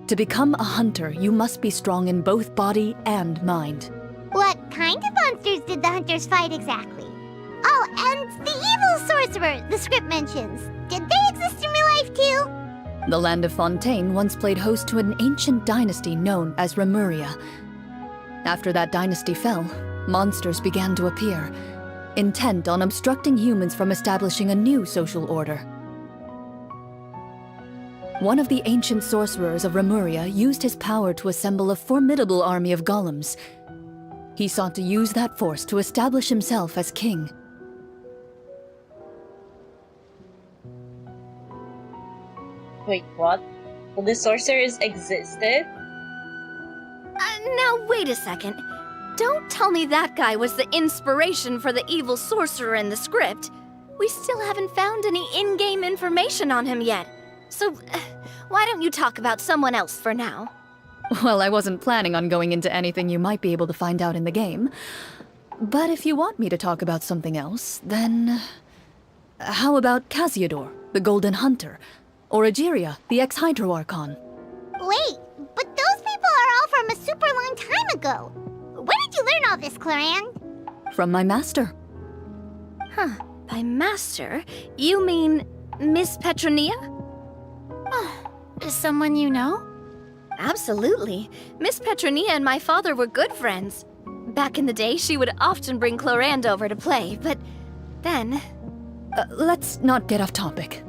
To become a hunter, you must be strong in both body and mind. What kind of monsters did the hunters fight exactly? Oh, and the evil sorcerer the script mentions. Did they exist in real life too? The land of Fontaine once played host to an ancient dynasty known as Remuria. After that dynasty fell, monsters began to appear, intent on obstructing humans from establishing a new social order. One of the ancient sorcerers of Remuria used his power to assemble a formidable army of golems. He sought to use that force to establish himself as king. Wait, what? So the sorcerers existed? Now wait a second. Don't tell me that guy was the inspiration for the evil sorcerer in the script. We still haven't found any in-game information on him yet. So, why don't you talk about someone else for now? Well, I wasn't planning on going into anything you might be able to find out in the game. But if you want me to talk about something else, then... How about Casiodor, the Golden Hunter? Or Egeria, the ex-Hydro Archon? Wait, but those people are all from a super long time ago. Where did you learn all this, Clorinde? From my master. Huh, by master, you mean Miss Petronia? Is someone you know? Absolutely. Miss Petronia and my father were good friends. Back in the day, she would often bring Clorinde over to play, but then... Let's not get off topic.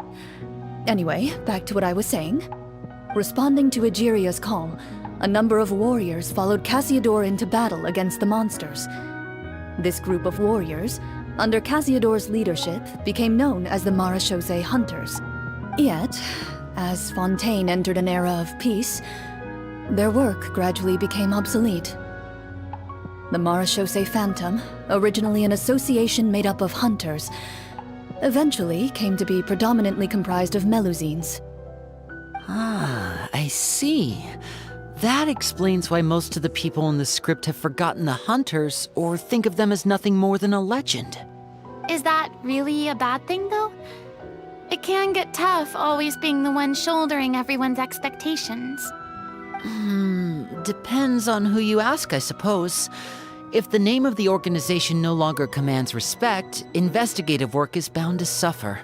Anyway, back to what I was saying. Responding to Egeria's call, a number of warriors followed Casiodor into battle against the monsters. This group of warriors, under Casiodor's leadership, became known as the Marashose Hunters. Yet, as Fontaine entered an era of peace, their work gradually became obsolete. The Marashose Phantom, originally an association made up of hunters, eventually came to be predominantly comprised of Melusines. Ah, I see. That explains why most of the people in the script have forgotten the hunters or think of them as nothing more than a legend. Is that really a bad thing, though? It can get tough always being the one shouldering everyone's expectations. Depends on who you ask, I suppose. If the name of the organization no longer commands respect, investigative work is bound to suffer.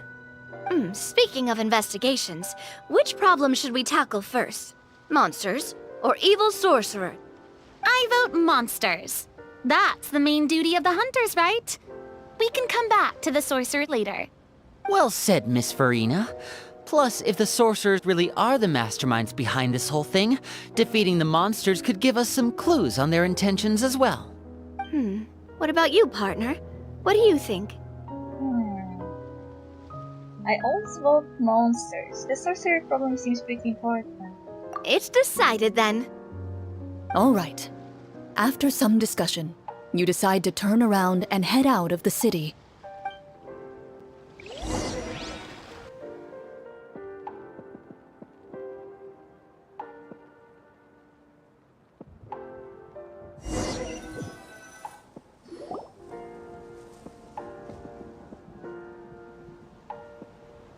Speaking of investigations, which problem should we tackle first? Monsters or evil sorcerer? I vote monsters. That's the main duty of the hunters, right? We can come back to the sorcerer later. Well said, Miss Farina. Plus, if the sorcerers really are the masterminds behind this whole thing, defeating the monsters could give us some clues on their intentions as well. What about you, partner? What do you think? I always vote monsters. The sorcerer problem seems pretty important. It's decided then. All right. After some discussion, you decide to turn around and head out of the city.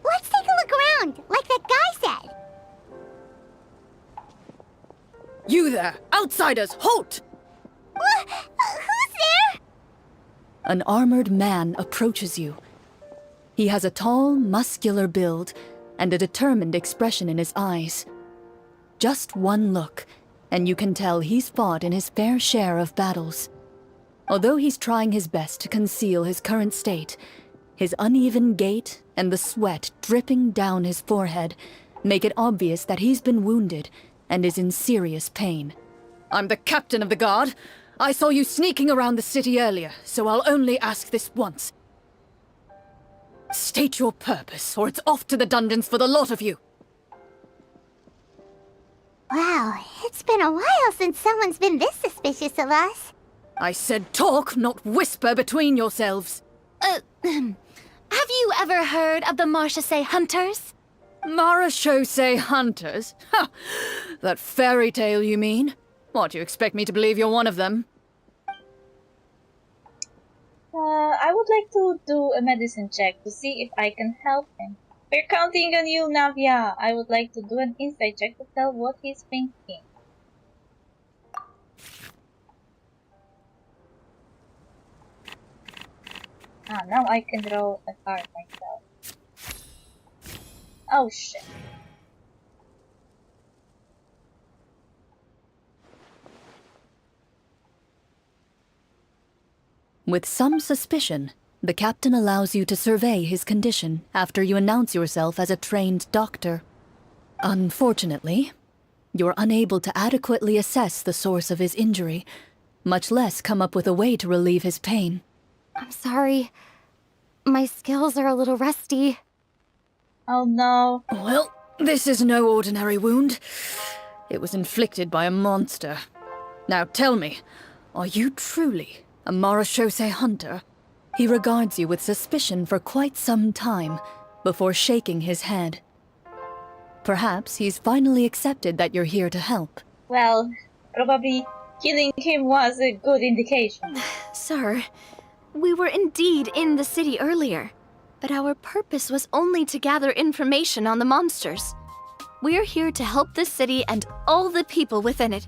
Let's take a look around, like that guy said. You there! Outsiders, halt! Who's there? An armored man approaches you. He has a tall, muscular build and a determined expression in his eyes. Just one look, and you can tell he's fought in his fair share of battles. Although he's trying his best to conceal his current state, his uneven gait and the sweat dripping down his forehead make it obvious that he's been wounded and is in serious pain. I'm the captain of the guard. I saw you sneaking around the city earlier, so I'll only ask this once. State your purpose, or it's off to the dungeons for the lot of you. Wow, it's been a while since someone's been this suspicious of us. I said talk, not whisper between yourselves. Have you ever heard of the Marchese Hunters? Marachose hunters? Ha! That fairy tale, you mean? What, do you expect me to believe you're one of them? I would like to do a medicine check to see if I can help him. We're counting on you, Navia. I would like to do an insight check to tell what he's thinking. Now I can roll a card myself. Oh shit. With some suspicion, the captain allows you to survey his condition after you announce yourself as a trained doctor. Unfortunately, you're unable to adequately assess the source of his injury, much less come up with a way to relieve his pain. I'm sorry. My skills are a little rusty. Oh no. Well, this is no ordinary wound. It was inflicted by a monster. Now tell me, are you truly a Marachose hunter? He regards you with suspicion for quite some time, before shaking his head. Perhaps he's finally accepted that you're here to help. Well, probably killing him was a good indication. Sir, we were indeed in the city earlier, but our purpose was only to gather information on the monsters. We're here to help the city and all the people within it.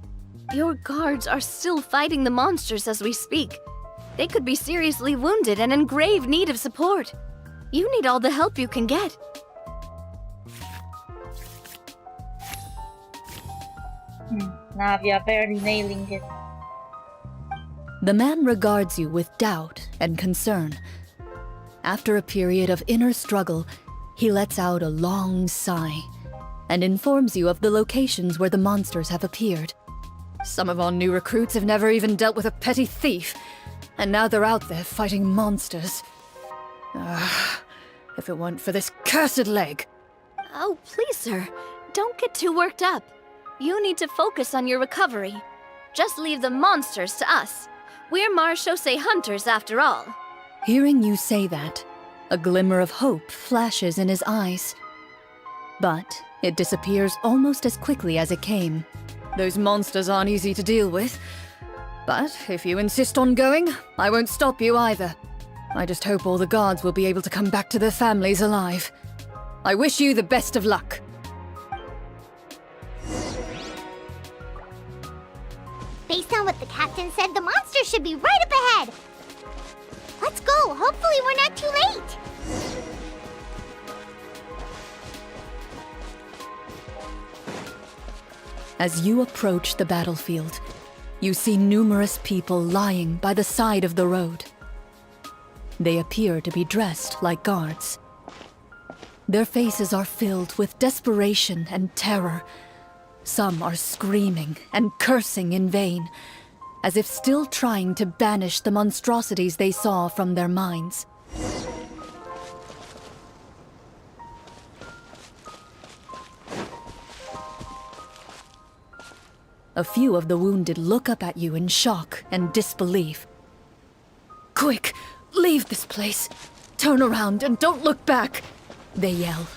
Your guards are still fighting the monsters as we speak. They could be seriously wounded and in grave need of support. You need all the help you can get. Navia barely nailing it. The man regards you with doubt and concern. After a period of inner struggle, he lets out a long sigh and informs you of the locations where the monsters have appeared. Some of our new recruits have never even dealt with a petty thief, and now they're out there fighting monsters. If it weren't for this cursed leg. Oh, please, sir. Don't get too worked up. You need to focus on your recovery. Just leave the monsters to us. We're Marachose hunters after all. Hearing you say that, a glimmer of hope flashes in his eyes. But it disappears almost as quickly as it came. Those monsters aren't easy to deal with. But if you insist on going, I won't stop you either. I just hope all the guards will be able to come back to their families alive. I wish you the best of luck. Based on what the captain said, the monster should be right up ahead. Let's go. Hopefully we're not too late. As you approach the battlefield, you see numerous people lying by the side of the road. They appear to be dressed like guards. Their faces are filled with desperation and terror. Some are screaming and cursing in vain, as if still trying to banish the monstrosities they saw from their minds. A few of the wounded look up at you in shock and disbelief. "Quick, leave this place! Turn around and don't look back!" they yell.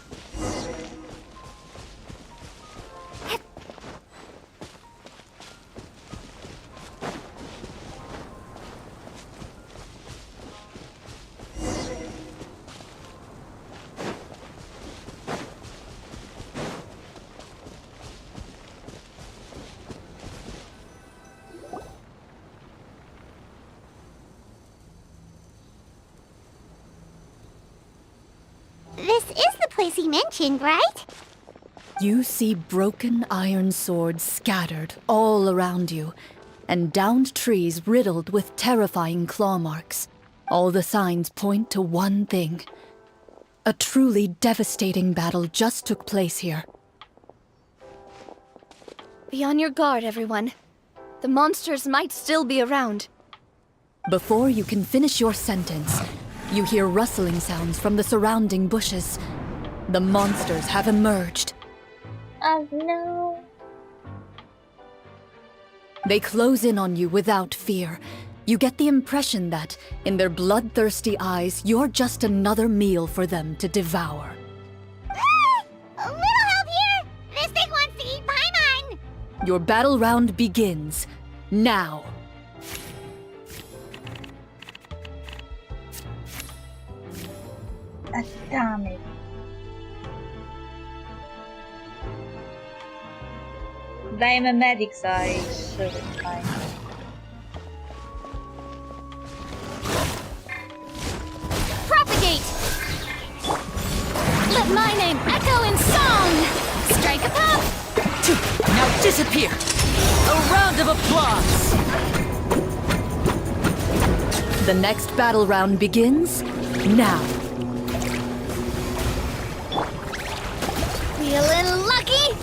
This is the place he mentioned, right? You see broken iron swords scattered all around you, and downed trees riddled with terrifying claw marks. All the signs point to one thing. A truly devastating battle just took place here. Be on your guard, everyone. The monsters might still be around. Before you can finish your sentence, you hear rustling sounds from the surrounding bushes. The monsters have emerged. Oh no. They close in on you without fear, You get the impression that, in their bloodthirsty eyes, you're just another meal for them to devour. A little help here! This thing wants to eat Paimon! Your battle round begins now. Ah, damn it. But I'm a medic, so I should be fine. Propagate! Let my name echo in song! Strike a pop! Now disappear! A round of applause! The next battle round begins now. Feeling lucky?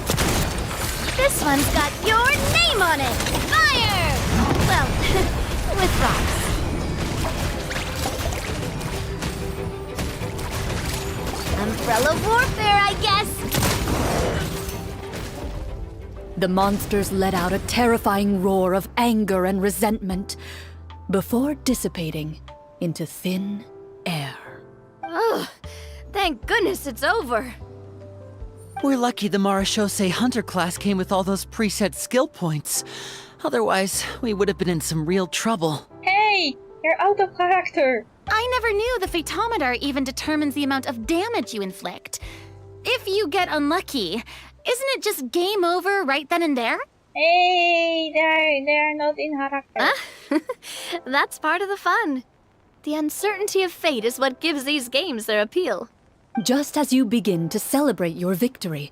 This one's got your name on it! Fire! Well, with rocks. Umbrella warfare, I guess! The monsters let out a terrifying roar of anger and resentment before dissipating into thin air. Ugh, thank goodness it's over. We're lucky the Marashose Hunter class came with all those preset skill points. Otherwise, we would have been in some real trouble. Hey! You're out of character! I never knew the Phytometer even determines the amount of damage you inflict. If you get unlucky, isn't it just game over right then and there? Hey! They're not in character. That's part of the fun. The uncertainty of fate is what gives these games their appeal. Just as you begin to celebrate your victory,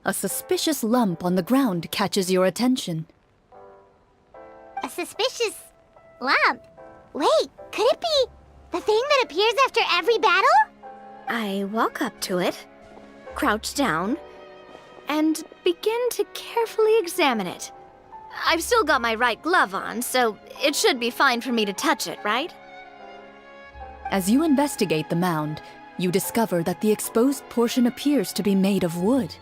a suspicious lump on the ground catches your attention. A suspicious lump? Wait, could it be the thing that appears after every battle? I walk up to it, crouch down, and begin to carefully examine it. I've still got my right glove on, so it should be fine for me to touch it, right? As you investigate the mound, you discover that the exposed portion appears to be made of wood.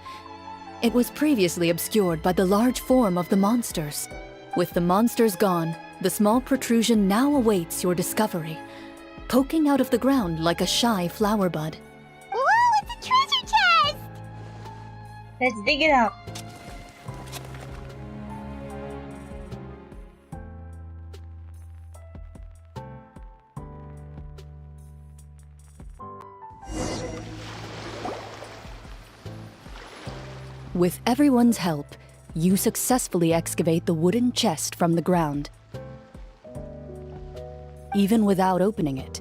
It was previously obscured by the large form of the monsters. With the monsters gone, the small protrusion now awaits your discovery, poking out of the ground like a shy flower bud. Whoa, it's a treasure chest! Let's dig it up. With everyone's help, you successfully excavate the wooden chest from the ground. Even without opening it,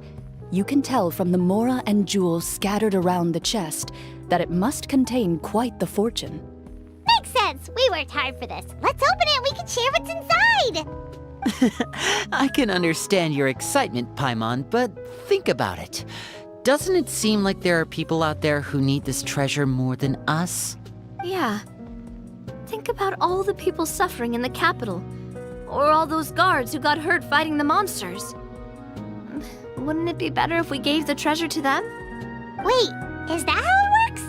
you can tell from the mora and jewels scattered around the chest that it must contain quite the fortune. Makes sense! We worked hard for this. Let's open it and we can share what's inside! I can understand your excitement, Paimon, but think about it. Doesn't it seem like there are people out there who need this treasure more than us? Yeah. Think about all the people suffering in the capital. Or all those guards who got hurt fighting the monsters. Wouldn't it be better if we gave the treasure to them? Wait, is that how it works?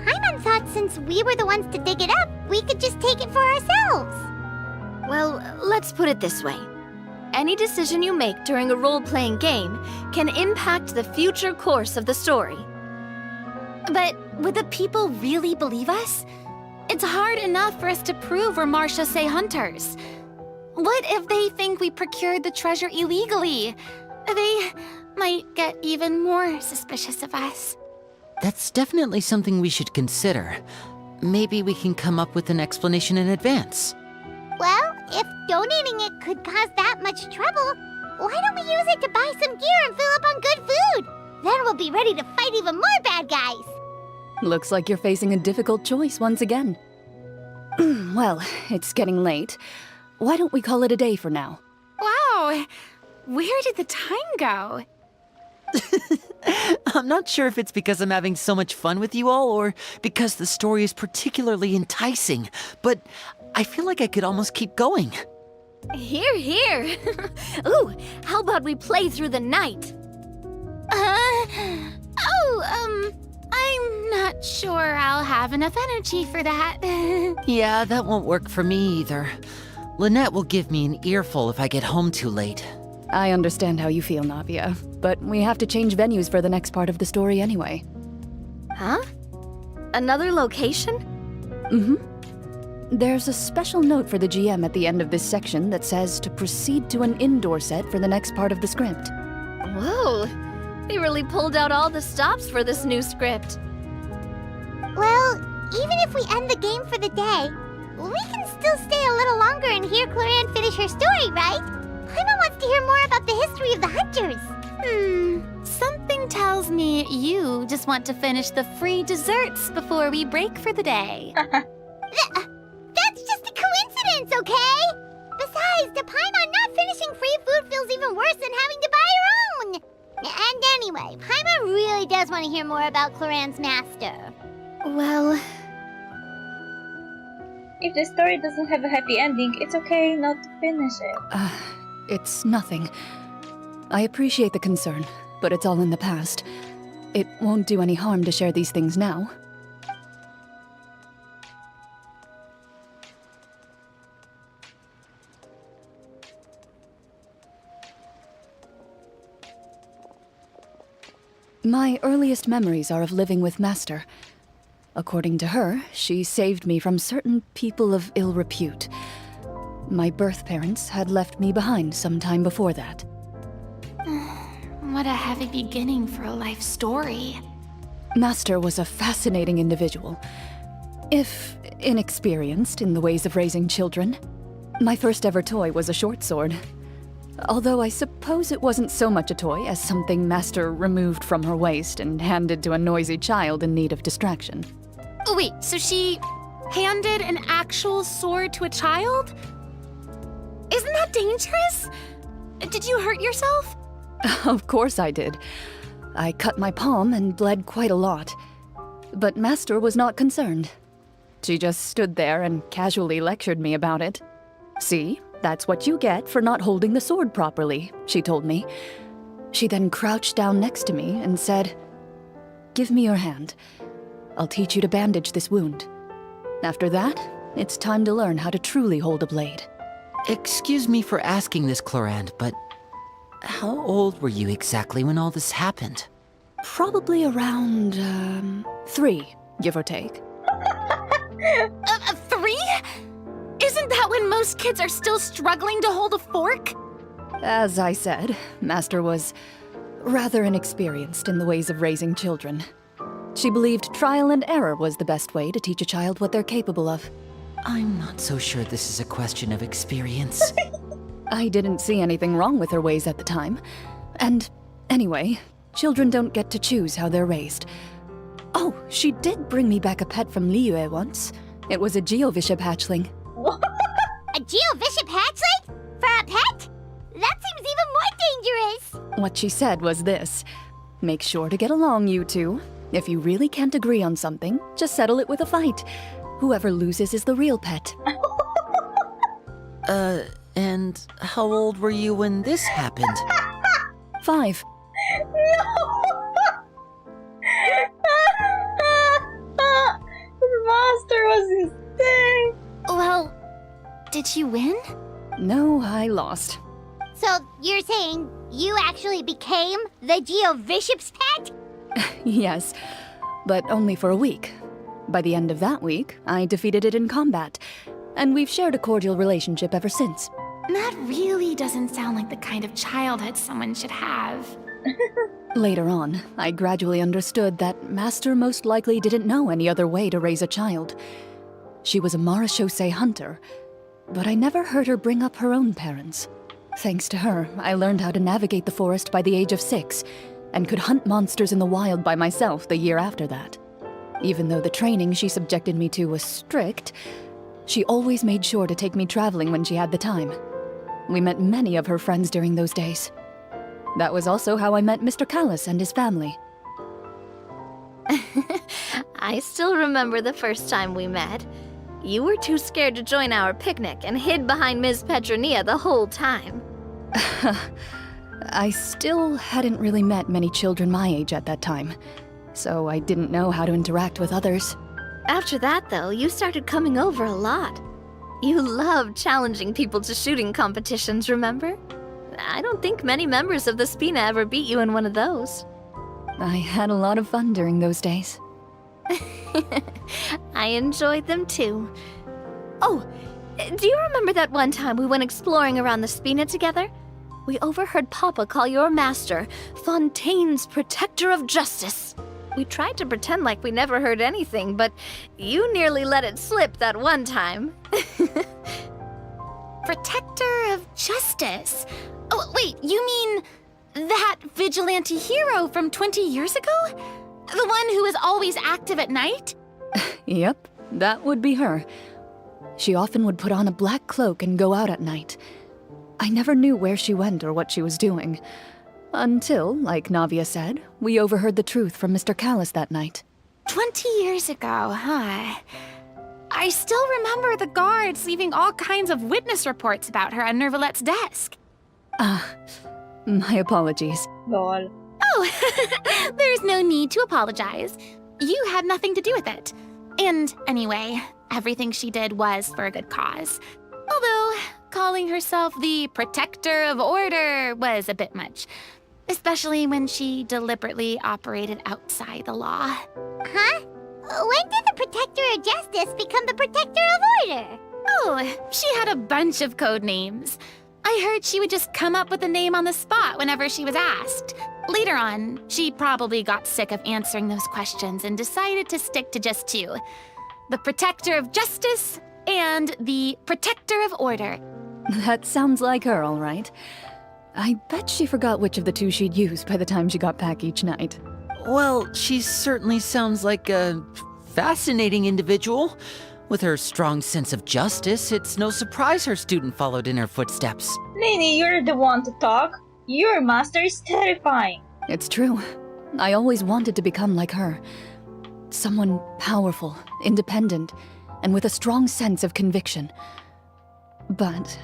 Paimon thought since we were the ones to dig it up, we could just take it for ourselves. Well, let's put it this way. Any decision you make during a role-playing game can impact the future course of the story. But would the people really believe us? It's hard enough for us to prove we're Marashose hunters. What if they think we procured the treasure illegally? They might get even more suspicious of us. That's definitely something we should consider. Maybe we can come up with an explanation in advance. Well, if donating it could cause that much trouble, why don't we use it to buy some gear and fill up on good food? Then we'll be ready to fight even more bad guys. Looks like you're facing a difficult choice once again. Well, it's getting late. Why don't we call it a day for now? Wow! Where did the time go? I'm not sure if it's because I'm having so much fun with you all or because the story is particularly enticing, but I feel like I could almost keep going. Here, here! Ooh, how about we play through the night? I'm not sure I'll have enough energy for that. Yeah, that won't work for me either. Lynette will give me an earful if I get home too late. I understand how you feel, Navia, but we have to change venues for the next part of the story anyway. Huh? Another location? Mm-hmm. There's a special note for the GM at the end of this section that says to proceed to an indoor set for the next part of the script. Whoa! They really pulled out all the stops for this new script. Well, even if we end the game for the day, we can still stay a little longer and hear Clorinde finish her story, right? Paimon wants to hear more about the history of the Hunters. Something tells me you just want to finish the free desserts before we break for the day. That's just a coincidence, okay? Besides, to Paimon, not finishing free food feels even worse than having to buy her own. And anyway, Paimon really does want to hear more about Clorinde's master. Well, If the story doesn't have a happy ending, it's okay not to finish it. It's nothing. I appreciate the concern, but it's all in the past. It won't do any harm to share these things now. My earliest memories are of living with Master. According to her, she saved me from certain people of ill repute. My birth parents had left me behind some time before that. What a heavy beginning for a life story. Master was a fascinating individual, if inexperienced in the ways of raising children. My first ever toy was a short sword. Although I suppose it wasn't so much a toy as something Master removed from her waist and handed to a noisy child in need of distraction. Oh, wait, so she handed an actual sword to a child? Isn't that dangerous? Did you hurt yourself? Of course I did. I cut my palm and bled quite a lot. But Master was not concerned. She just stood there and casually lectured me about it. See, that's what you get for not holding the sword properly, she told me. She then crouched down next to me and said, "Give me your hand. I'll teach you to bandage this wound. After that, it's time to learn how to truly hold a blade." Excuse me for asking this, Clorinde, but how old were you exactly when all this happened? Probably around, 3, give or take. 3? Isn't that when most kids are still struggling to hold a fork? As I said, Master was rather inexperienced in the ways of raising children. She believed trial and error was the best way to teach a child what they're capable of. I'm not so sure this is a question of experience. I didn't see anything wrong with her ways at the time. And anyway, children don't get to choose how they're raised. Oh, she did bring me back a pet from Liyue once. It was a Geovishap hatchling. A Geovishap hatchling? For a pet? That seems even more dangerous. What she said was this: make sure to get along, you two. If you really can't agree on something, just settle it with a fight. Whoever loses is the real pet. And how old were you when this happened? 5. The master was insane. Well, did you win? No, I lost. So you're saying you actually became the Geovishap's pet? Yes, but only for a week. By the end of that week, I defeated it in combat, and we've shared a cordial relationship ever since. That really doesn't sound like the kind of childhood someone should have. Later on, I gradually understood that Master most likely didn't know any other way to raise a child. She was a marechaussee hunter, but I never heard her bring up her own parents. Thanks to her, I learned how to navigate the forest by the age of 6, and could hunt monsters in the wild by myself the year after that. Even though the training she subjected me to was strict, she always made sure to take me traveling when she had the time. We met many of her friends during those days. That was also how I met Mr. Callis and his family. I still remember the first time we met. You were too scared to join our picnic and hid behind Ms. Petronia the whole time. I still hadn't really met many children my age at that time, so I didn't know how to interact with others. After that, though, you started coming over a lot. You loved challenging people to shooting competitions, remember? I don't think many members of the Spina ever beat you in one of those. I had a lot of fun during those days. I enjoyed them too. Oh, do you remember that one time we went exploring around the Spina together? We overheard Papa call your master Fontaine's Protector of Justice. We tried to pretend like we never heard anything, but you nearly let it slip that one time. Protector of Justice? Oh, wait, you mean that vigilante hero from 20 years ago? The one who is always active at night? Yep, that would be her. She often would put on a black cloak and go out at night. I never knew where she went or what she was doing. Until, like Navia said, we overheard the truth from Mr. Callis that night. 20 years ago, huh? I still remember the guards leaving all kinds of witness reports about her on Nervalette's desk. My apologies. Lol. Oh, there's no need to apologize. You had nothing to do with it. And anyway, everything she did was for a good cause. Although, calling herself the Protector of Order was a bit much. Especially when she deliberately operated outside the law. Huh? When did the Protector of Justice become the Protector of Order? Oh, she had a bunch of code names. I heard she would just come up with a name on the spot whenever she was asked. Later on, she probably got sick of answering those questions and decided to stick to just two. The Protector of Justice and the Protector of Order. That sounds like her, all right. I bet she forgot which of the two she'd use by the time she got back each night. Well, she certainly sounds like a fascinating individual. With her strong sense of justice, it's no surprise her student followed in her footsteps. Nini, you're the one to talk. Your master is terrifying. It's true. I always wanted to become like her. Someone powerful, independent, and with a strong sense of conviction. But...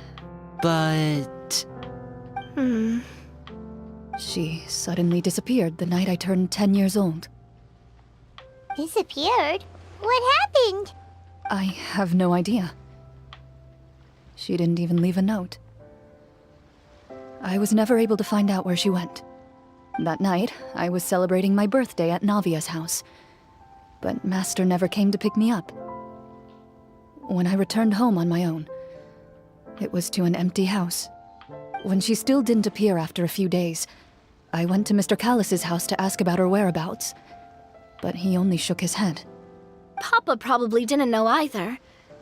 She suddenly disappeared the night I turned 10 years old. Disappeared? What happened? I have no idea. She didn't even leave a note. I was never able to find out where she went. That night, I was celebrating my birthday at Navia's house. But Master never came to pick me up. When I returned home on my own, it was to an empty house. When she still didn't appear after a few days, I went to Mr. Callis's house to ask about her whereabouts. But he only shook his head. Papa probably didn't know either.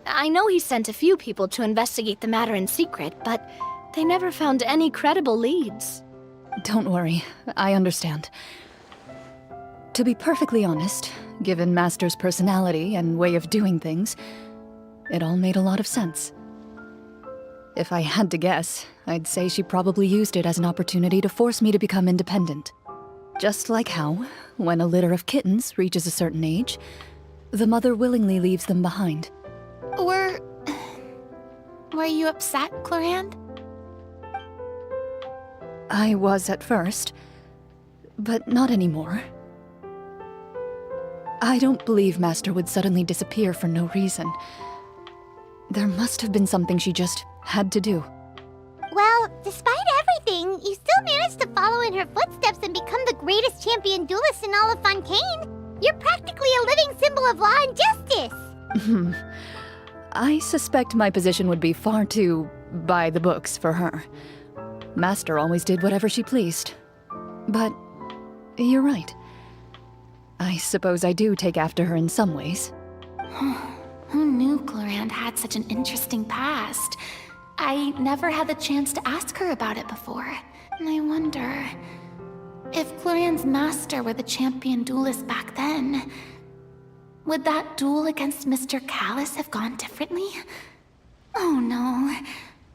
I know he sent a few people to investigate the matter in secret, but they never found any credible leads. Don't worry, I understand. To be perfectly honest, given Master's personality and way of doing things, it all made a lot of sense. If I had to guess, I'd say she probably used it as an opportunity to force me to become independent. Just like how, when a litter of kittens reaches a certain age, the mother willingly leaves them behind. Were you upset, Clorinde? I was at first, but not anymore. I don't believe Master would suddenly disappear for no reason. There must have been something she just had to do. Well, despite everything, you still managed to follow in her footsteps and become the greatest champion duelist in all of Fontaine. You're practically a living symbol of law and justice. I suspect my position would be far too by the books for her. Master always did whatever she pleased. But you're right. I suppose I do take after her in some ways. Who knew Clorinde had such an interesting past? I never had the chance to ask her about it before. And I wonder... if Clorinde's master were the champion duelist back then, would that duel against Mr. Callis have gone differently? Oh no.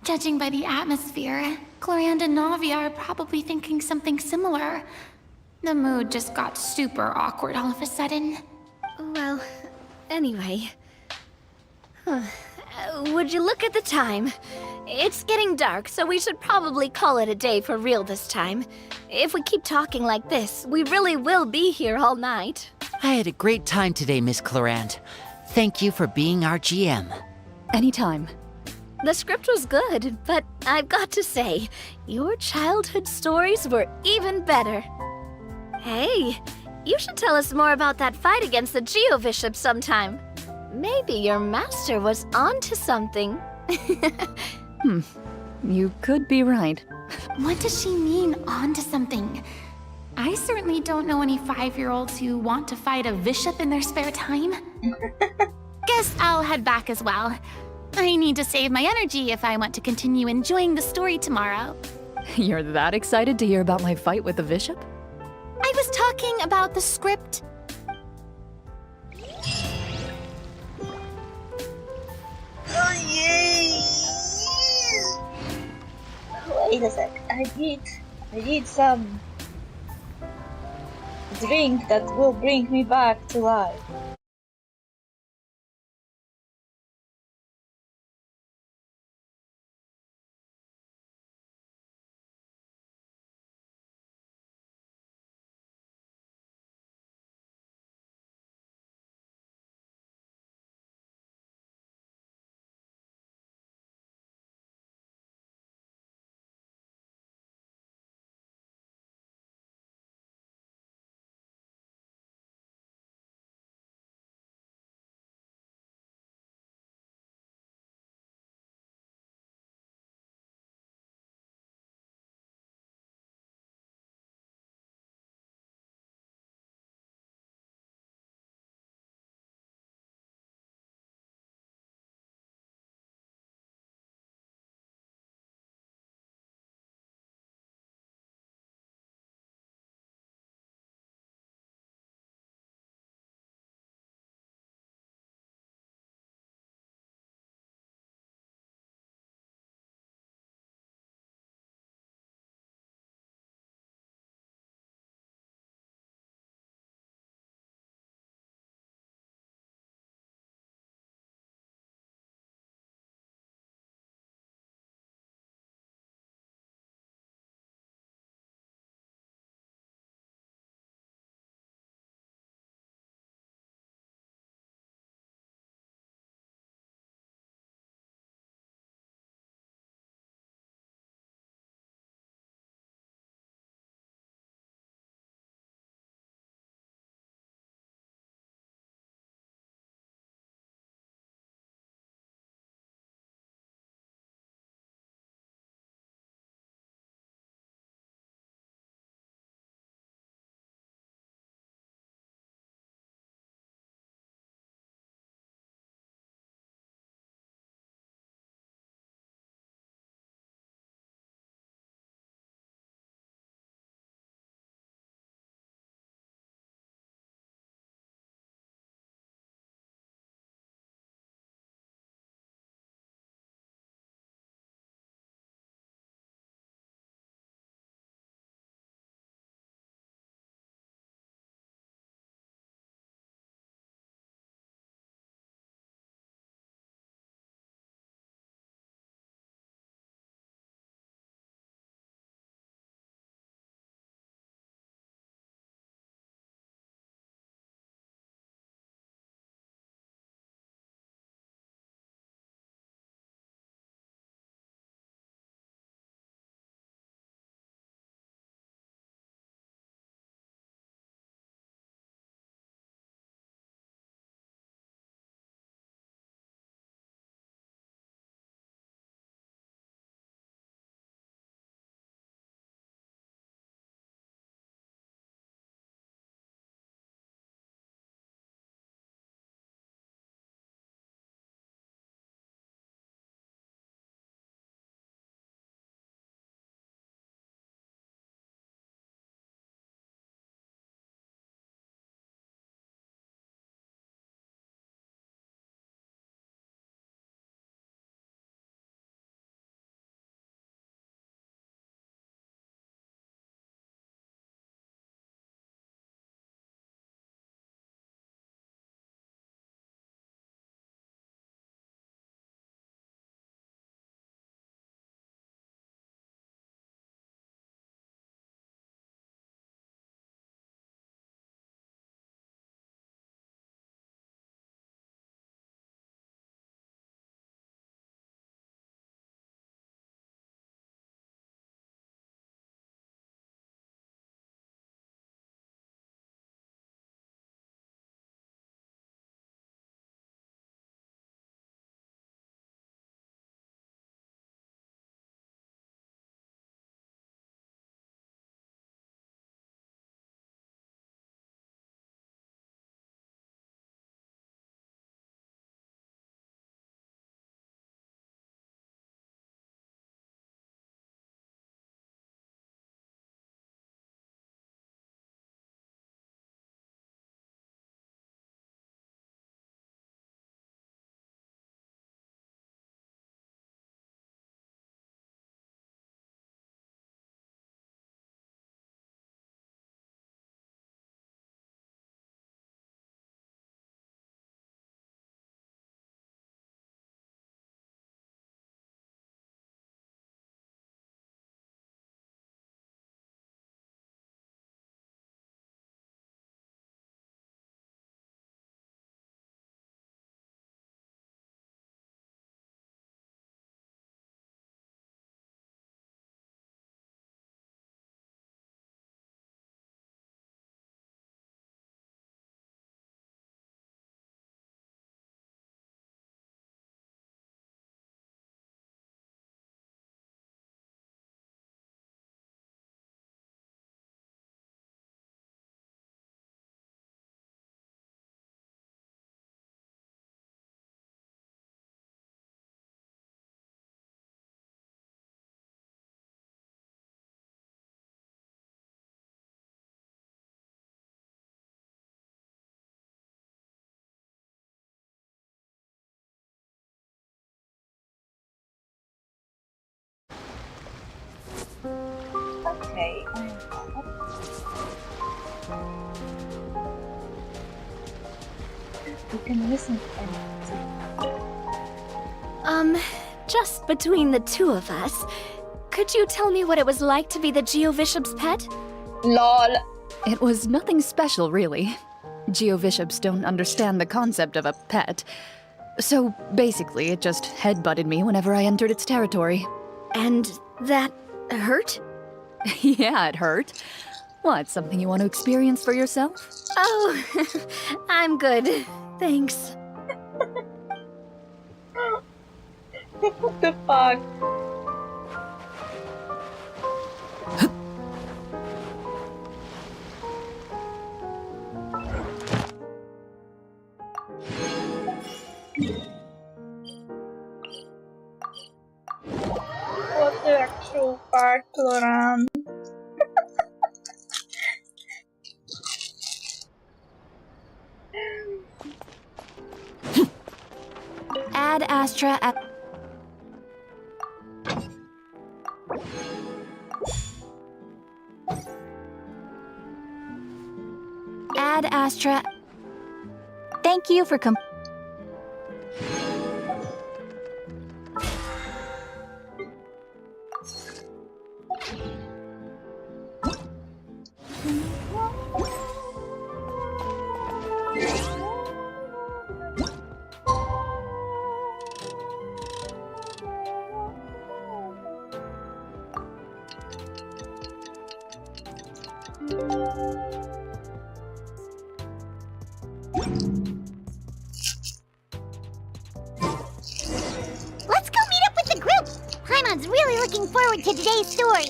Judging by the atmosphere, Clorinde and Navia are probably thinking something similar. The mood just got super awkward all of a sudden. Well, anyway... would you look at the time? It's getting dark, so we should probably call it a day for real this time. If we keep talking like this, we really will be here all night. I had a great time today, Miss Clorinde. Thank you for being our GM. Anytime. The script was good, but I've got to say, your childhood stories were even better. Hey, you should tell us more about that fight against the Geo-Bishop sometime. Maybe your master was onto something. You could be right. What does she mean, onto something? I certainly don't know any 5-year-olds who want to fight a bishop in their spare time. Guess I'll head back as well. I need to save my energy if I want to continue enjoying the story tomorrow. You're that excited to hear about my fight with the bishop? I was talking about the script. Oh, yay! Wait a sec. I need some drink that will bring me back to life. Okay. You can listen to anything. Just between the two of us, could you tell me what it was like to be the Geovishop's pet? LOL. It was nothing special, really. Geovishops don't understand the concept of a pet. So basically, it just headbutted me whenever I entered its territory. And that hurt? Yeah, it hurt. What, something you want to experience for yourself? Oh, I'm good. Thanks. What the fuck? What the actual fuck, Clorinde? Ad Astra at. Ad Astra. Thank you for Let's go meet up with the group! Paimon's really looking forward to today's story.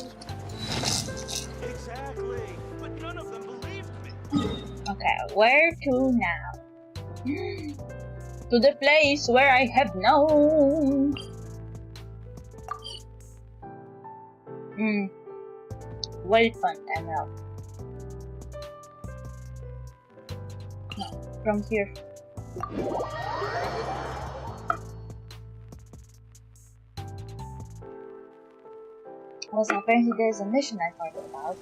Exactly. But none of them believed me. Okay, where to now? To the place where I have known. Well fun, ML. No, from here. Also, apparently there's a mission I forgot about.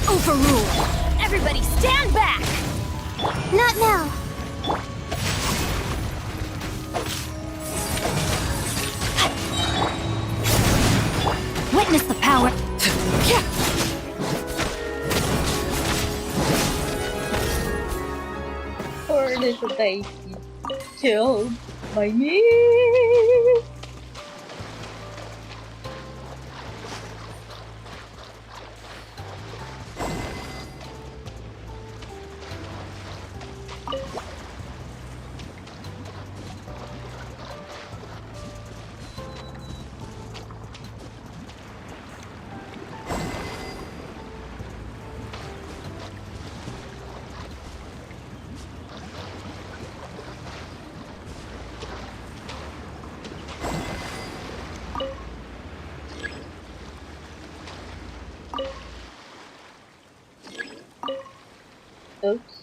Overruled! Everybody stand back! Not now. Witness the power. Poor little Daisy, killed by me. Oops.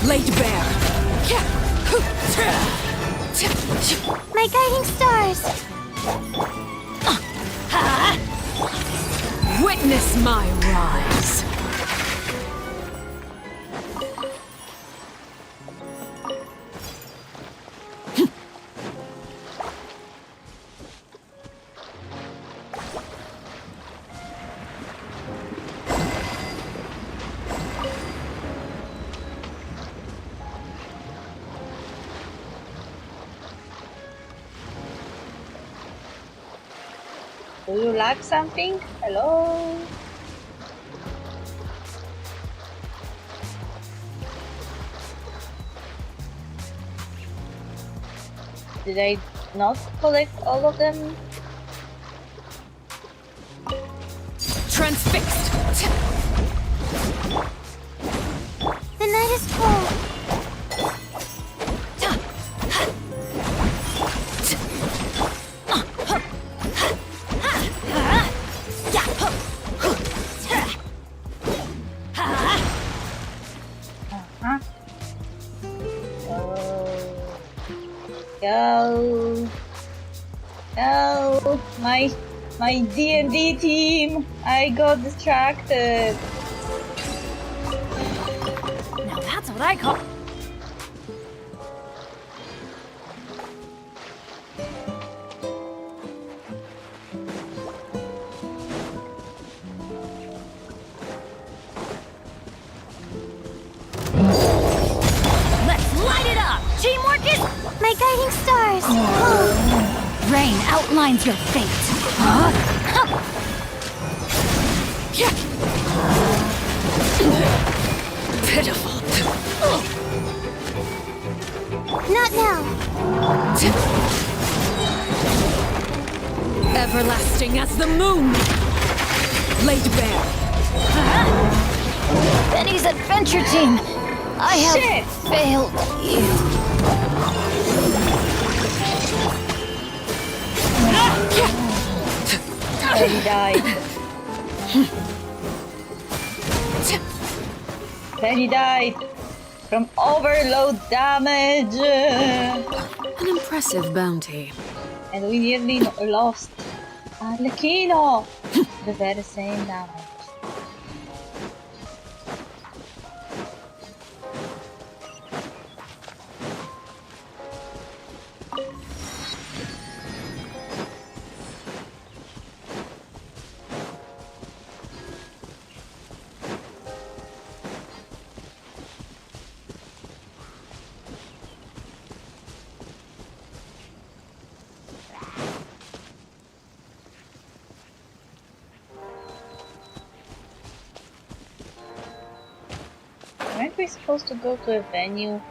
Laid bare. My guiding stars. Witness my rise. Do you like something? Hello? Did I not collect all of them? Transfixed! The night is cold. Go. No, my D&D team. I got distracted. Now that's what I call... Let's light it up! Teamwork is... My guiding stars. Rain outlines your fate. Pitiful. Not now. Everlasting as the moon. Laid bare. Benny's adventure team. I have failed you. Benny died. Benny died from overload damage. An impressive bounty. And we nearly lost Arlecchino. The very same damage. Aren't we supposed to go to a venue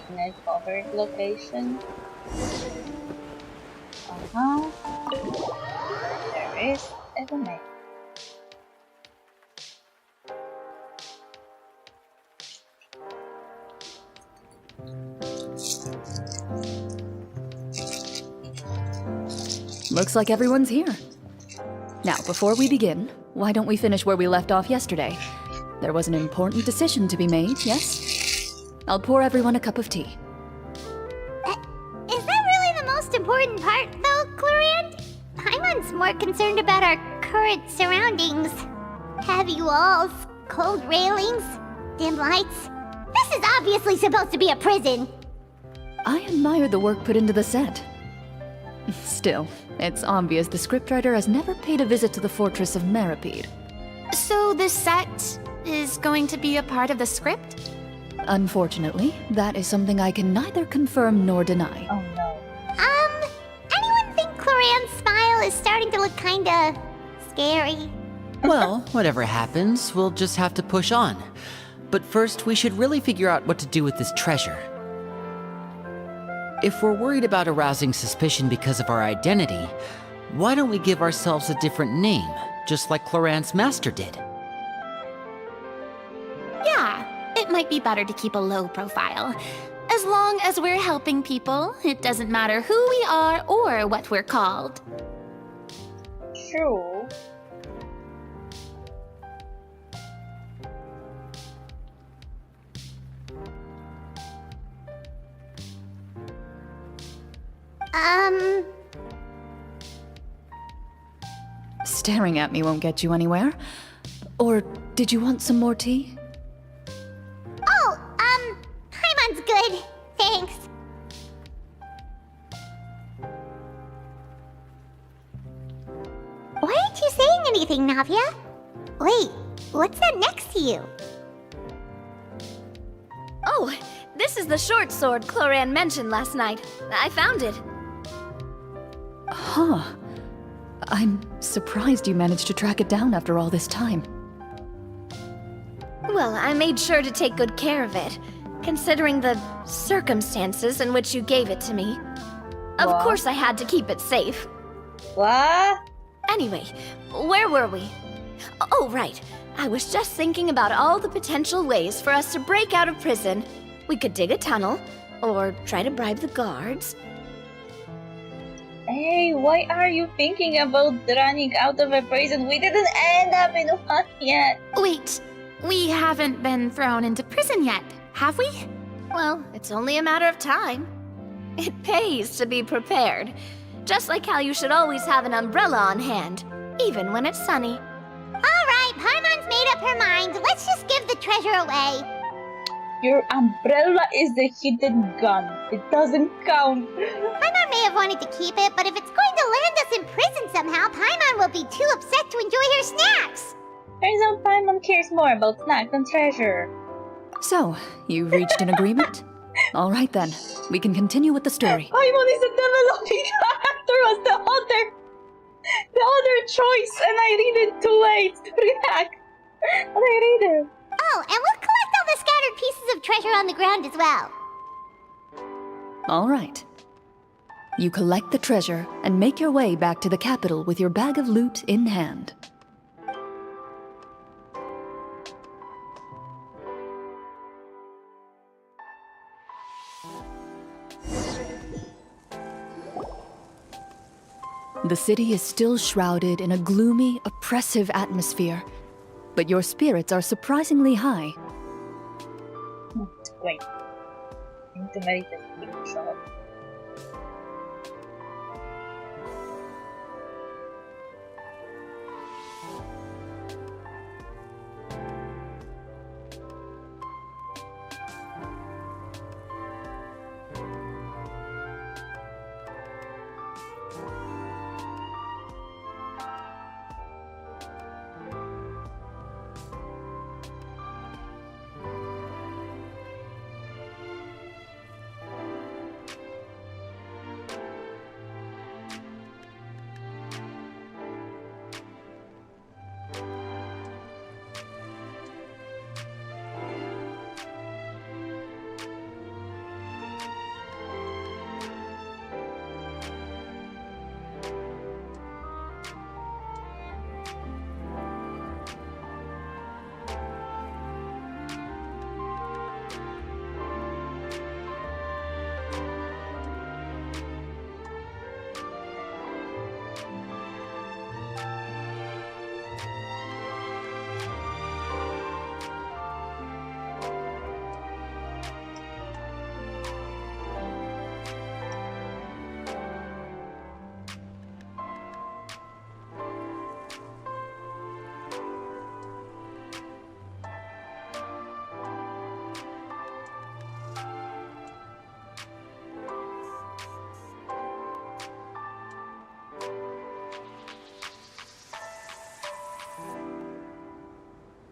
in a covered location? There is a domain. Looks like everyone's here. Now, before we begin, why don't we finish where we left off yesterday? There was an important decision to be made, yes? I'll pour everyone a cup of tea. Is that really the most important part, though, Clorinde? Paimon's more concerned about our current surroundings. Heavy walls, cold railings, dim lights. This is obviously supposed to be a prison. I admire the work put into the set. Still, it's obvious the scriptwriter has never paid a visit to the fortress of Meripede. So this set is going to be a part of the script? Unfortunately, that is something I can neither confirm nor deny. Oh no. Anyone think Clorinde's smile is starting to look kinda scary? Well, whatever happens, we'll just have to push on. But first, we should really figure out what to do with this treasure. If we're worried about arousing suspicion because of our identity, why don't we give ourselves a different name, just like Clorinde's master did? Yeah, it might be better to keep a low profile. As long as we're helping people, it doesn't matter who we are or what we're called. True. Staring at me won't get you anywhere. Or did you want some more tea? Oh, Paimon's good. Thanks. Why aren't you saying anything, Navia? Wait, what's that next to you? Oh, this is the short sword Clorinde mentioned last night. I found it. Huh. I'm surprised you managed to track it down after all this time. Well, I made sure to take good care of it. considering the circumstances in which you gave it to me. Of What? course I had to keep it safe. What? Anyway, where were we? Oh, right. I was just thinking about all the potential ways for us to break out of prison. We could dig a tunnel, or try to bribe the guards. Hey, why are you thinking about running out of a prison? We didn't end up in one yet. Wait, we haven't been thrown into prison yet, have we? Well, it's only a matter of time. It pays to be prepared. Just like how you should always have an umbrella on hand, even when it's sunny. Alright, Paimon's made up her mind. Let's just give the treasure away. Your umbrella is the hidden gun. It doesn't count. Paimon may have wanted to keep it, but if it's going to land us in prison somehow, Paimon will be too upset to enjoy her snacks. Turns out Paimon cares more about snacks than treasure. So, you've reached an agreement? All right then, we can continue with the story. Paimon is a developing character was the other choice, and I read it too late to react. But I read it. Oh, and we'll collect all the scattered pieces of treasure on the ground as well. All right. You collect the treasure and make your way back to the capital with your bag of loot in hand. The city is still shrouded in a gloomy, oppressive atmosphere, but your spirits are surprisingly high. Wait. I need to meditate a shot.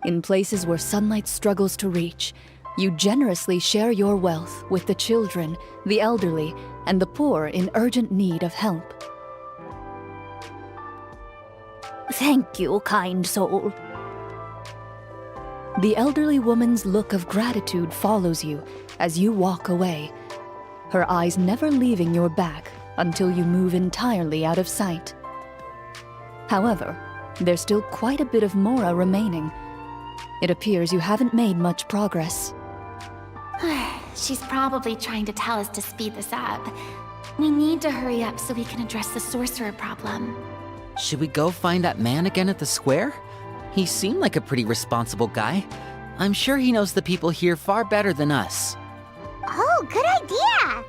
In places where sunlight struggles to reach, you generously share your wealth with the children, the elderly, and the poor in urgent need of help. Thank you, kind soul. The elderly woman's look of gratitude follows you as you walk away, her eyes never leaving your back until you move entirely out of sight. However, there's still quite a bit of Mora remaining. It appears you haven't made much progress. She's probably trying to tell us to speed this up. We need to hurry up so we can address the sorcerer problem. Should we go find that man again at the square? He seemed like a pretty responsible guy. I'm sure he knows the people here far better than us. Oh, good idea!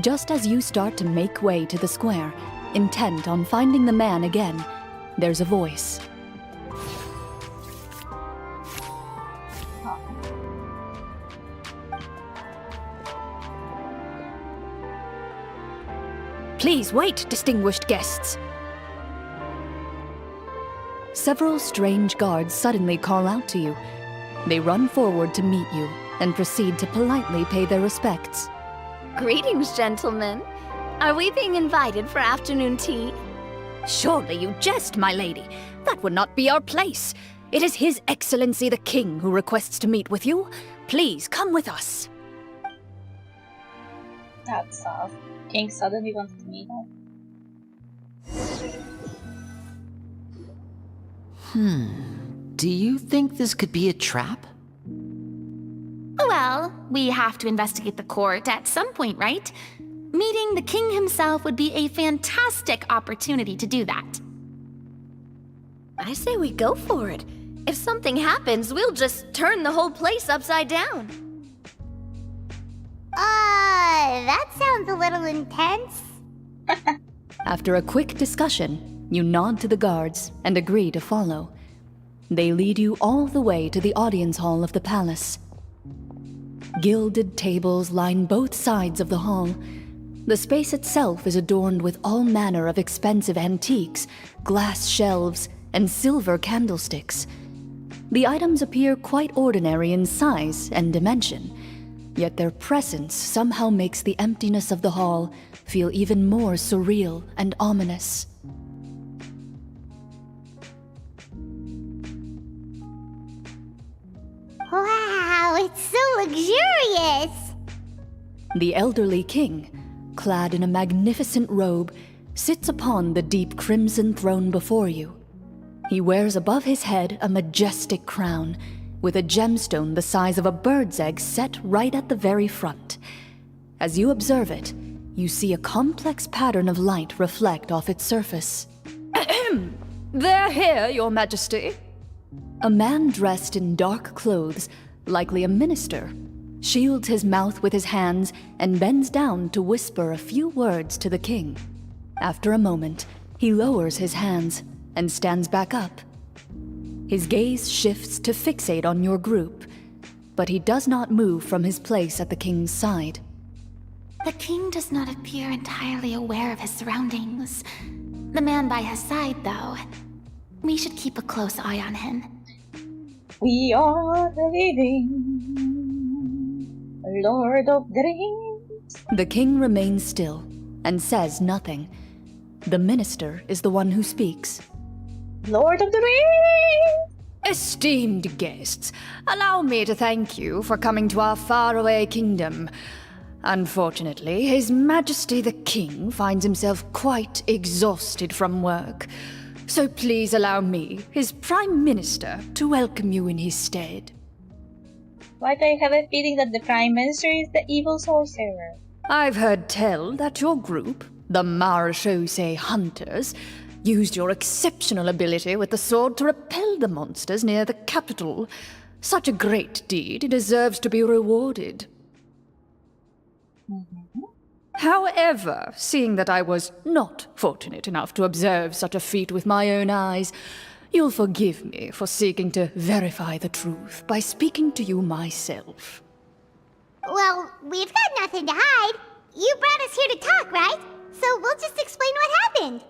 Just as you start to make way to the square, intent on finding the man again, there's a voice. Please wait, distinguished guests. Several strange guards suddenly call out to you. They run forward to meet you and proceed to politely pay their respects. Greetings, gentlemen. Are we being invited for afternoon tea? Surely you jest, my lady. That would not be our place. It is His Excellency the King who requests to meet with you. Please come with us. That's soft. King suddenly wants to meet us. Do you think this could be a trap? Well, we have to investigate the court at some point, right? Meeting the king himself would be a fantastic opportunity to do that. I say we go for it. If something happens, we'll just turn the whole place upside down. That sounds a little intense. After a quick discussion, you nod to the guards and agree to follow. They lead you all the way to the audience hall of the palace. Gilded tables line both sides of the hall. The space itself is adorned with all manner of expensive antiques, glass shelves, and silver candlesticks. The items appear quite ordinary in size and dimension, yet their presence somehow makes the emptiness of the hall feel even more surreal and ominous. Wow, it's so luxurious! The elderly king, clad in a magnificent robe, sits upon the deep crimson throne before you. He wears above his head a majestic crown, with a gemstone the size of a bird's egg set right at the very front. As you observe it, you see a complex pattern of light reflect off its surface. They're here, Your Majesty. A man dressed in dark clothes, likely a minister, shields his mouth with his hands and bends down to whisper a few words to the king. After a moment, he lowers his hands and stands back up. His gaze shifts to fixate on your group, but he does not move from his place at the king's side. The king does not appear entirely aware of his surroundings. The man by his side, though. We should keep a close eye on him. We are the living Lord of the Rings. The king remains still and says nothing. The minister is the one who speaks. Lord of the Rings! Esteemed guests, allow me to thank you for coming to our faraway kingdom. Unfortunately, His Majesty the King finds himself quite exhausted from work. So please allow me, his Prime Minister, to welcome you in his stead. Why do I have a feeling that the Prime Minister is the evil sorcerer? I've heard tell that your group, the Marechaussee Hunters, used your exceptional ability with the sword to repel the monsters near the capital. Such a great deed deserves to be rewarded. However, seeing that I was not fortunate enough to observe such a feat with my own eyes, you'll forgive me for seeking to verify the truth by speaking to you myself. Well, we've got nothing to hide. You brought us here to talk, right? So we'll just explain what happened.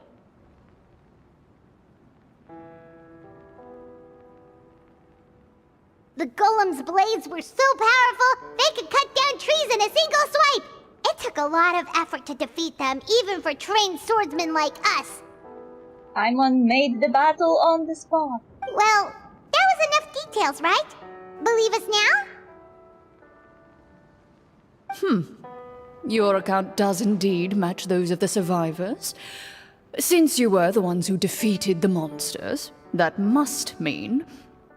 The golem's blades were so powerful, they could cut down trees in a single swipe! It took a lot of effort to defeat them, even for trained swordsmen like us. Paimon made the battle on the spot. Well, there was enough details, right? Believe us now? Your account does indeed match those of the survivors. Since you were the ones who defeated the monsters, that must mean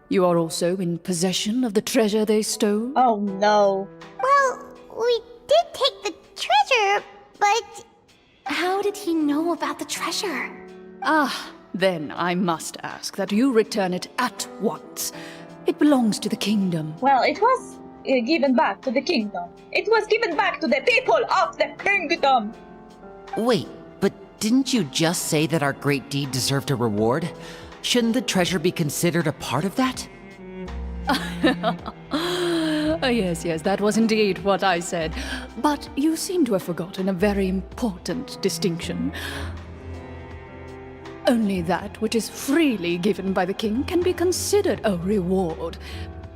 you are also in possession of the treasure they stole? Oh no. Well, we did take the treasure, but... How did he know about the treasure? Then I must ask that you return it at once. It belongs to the kingdom. Well, it was given back to the kingdom. It was given back to the people of the kingdom. Wait, but didn't you just say that our great deed deserved a reward? Shouldn't the treasure be considered a part of that? Yes, that was indeed what I said. But you seem to have forgotten a very important distinction. Only that which is freely given by the king can be considered a reward.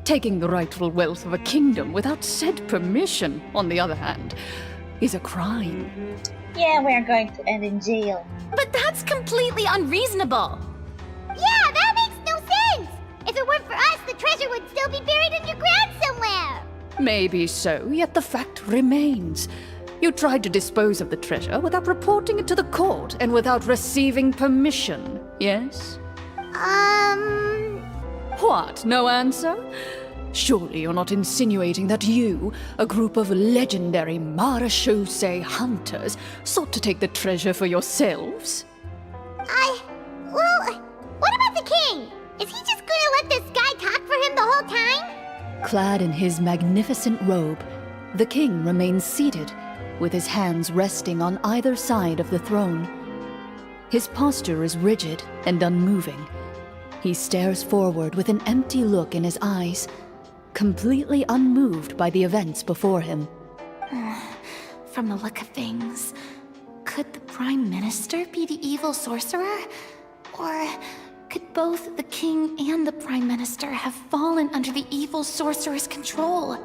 Taking the rightful wealth of a kingdom without said permission, on the other hand, is a crime. Yeah, we're going to end in jail. But that's completely unreasonable. Yeah, that makes no sense! If it treasure would still be buried underground somewhere. Maybe so, yet the fact remains. You tried to dispose of the treasure without reporting it to the court and without receiving permission, yes? What, no answer? Surely you're not insinuating that you, a group of legendary marechaussee hunters, sought to take the treasure for yourselves? Well, what about the king? Is he just gonna let this guy talk for him the whole time? Clad in his magnificent robe, the king remains seated, with his hands resting on either side of the throne. His posture is rigid and unmoving. He stares forward with an empty look in his eyes, completely unmoved by the events before him. From the look of things, could the Prime Minister be the evil sorcerer? Or could both the King and the Prime Minister have fallen under the evil sorcerer's control?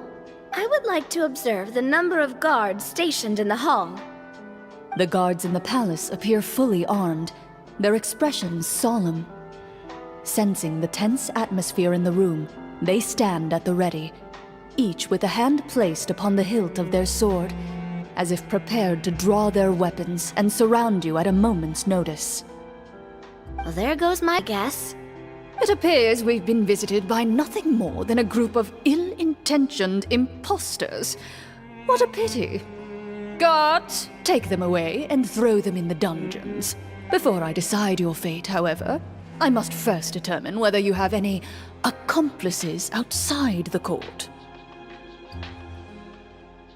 I would like to observe the number of guards stationed in the hall. The guards in the palace appear fully armed, their expressions solemn. Sensing the tense atmosphere in the room, they stand at the ready, each with a hand placed upon the hilt of their sword, as if prepared to draw their weapons and surround you at a moment's notice. Well, there goes my guess. It appears we've been visited by nothing more than a group of ill-intentioned imposters. What a pity. Guards, take them away and throw them in the dungeons. Before I decide your fate, however, I must first determine whether you have any accomplices outside the court.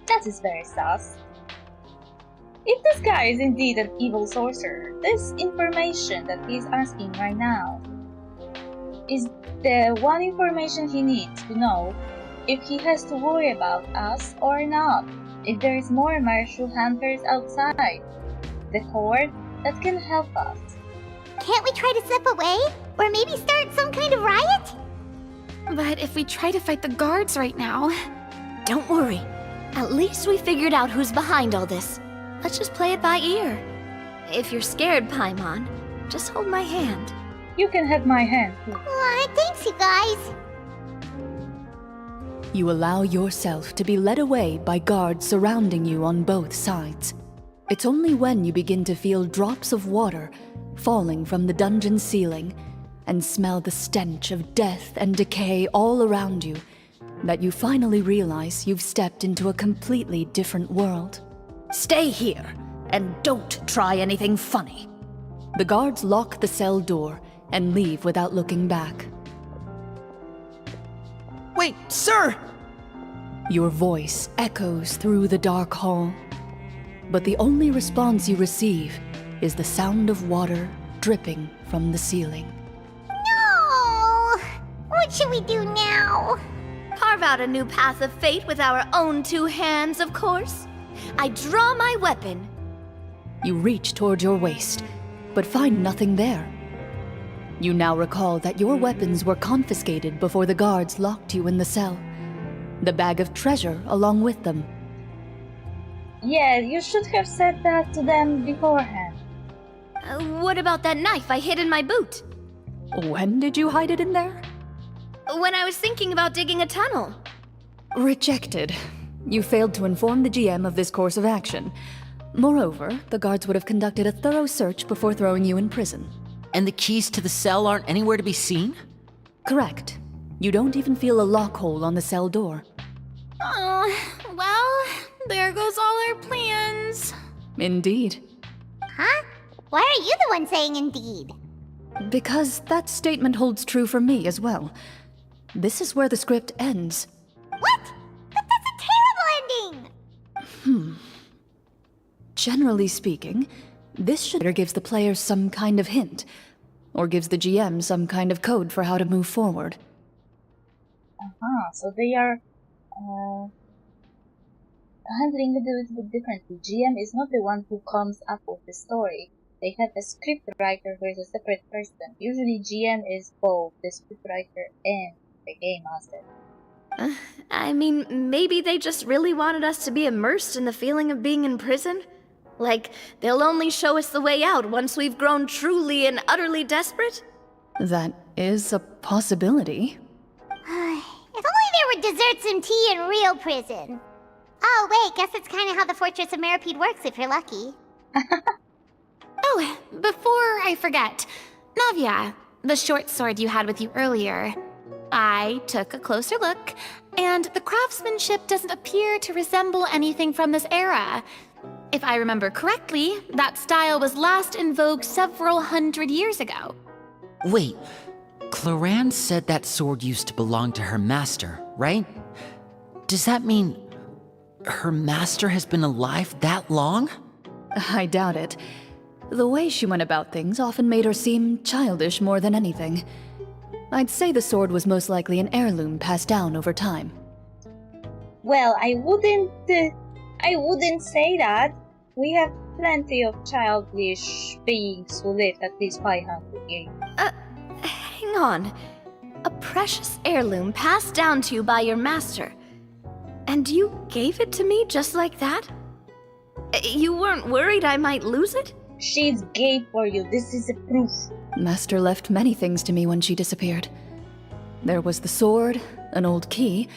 That is very sus. If this guy is indeed an evil sorcerer, this information that he is asking right now is the one information he needs to know if he has to worry about us or not. If there is more martial hunters outside the court that can help us. Can't we try to slip away? Or maybe start some kind of riot? But if we try to fight the guards right now... Don't worry. At least we figured out who's behind all this. Let's just play it by ear. If you're scared, Paimon, just hold my hand. You can have my hand too. Aw, thanks, you guys. You allow yourself to be led away by guards surrounding you on both sides. It's only when you begin to feel drops of water falling from the dungeon ceiling and smell the stench of death and decay all around you that you finally realize you've stepped into a completely different world. Stay here, and don't try anything funny. The guards lock the cell door and leave without looking back. Wait, sir! Your voice echoes through the dark hall, but the only response you receive is the sound of water dripping from the ceiling. No! What should we do now? Carve out a new path of fate with our own two hands, of course. I draw my weapon. You reach toward your waist, but find nothing there. You now recall that your weapons were confiscated before the guards locked you in the cell. The bag of treasure along with them. Yeah, you should have said that to them beforehand. What about that knife I hid in my boot? When did you hide it in there? When I was thinking about digging a tunnel. Rejected. You failed to inform the GM of this course of action. Moreover, the guards would have conducted a thorough search before throwing you in prison. And the keys to the cell aren't anywhere to be seen? Correct. You don't even feel a lock hole on the cell door. Oh, well, there goes all our plans. Indeed. Huh? Why are you the one saying indeed? Because that statement holds true for me as well. This is where the script ends. What? But that's a terrible ending! Generally speaking, this should gives the players some kind of hint, or gives the GM some kind of code for how to move forward. So they are handling it a little bit differently. GM is not the one who comes up with the story. They have a script writer who is a separate person. Usually GM is both the script writer and the game master. I mean, maybe they just really wanted us to be immersed in the feeling of being in prison? Like, they'll only show us the way out once we've grown truly and utterly desperate? That is a possibility. If only there were desserts and tea in real prison. Oh, wait, guess it's kind of how the Fortress of Meripede works if you're lucky. Oh, before I forget, Navia, the short sword you had with you earlier. I took a closer look, and the craftsmanship doesn't appear to resemble anything from this era. If I remember correctly, that style was last in vogue several hundred years ago. Wait, Clorinde said that sword used to belong to her master, right? Does that mean her master has been alive that long? I doubt it. The way she went about things often made her seem childish more than anything. I'd say the sword was most likely an heirloom passed down over time. Well, I wouldn't say that. We have plenty of childish beings who lived at least 500 years. Hang on. A precious heirloom passed down to you by your master. And you gave it to me just like that? You weren't worried I might lose it? She's gay for you. This is a proof. Master left many things to me when she disappeared. There was the sword, an old key,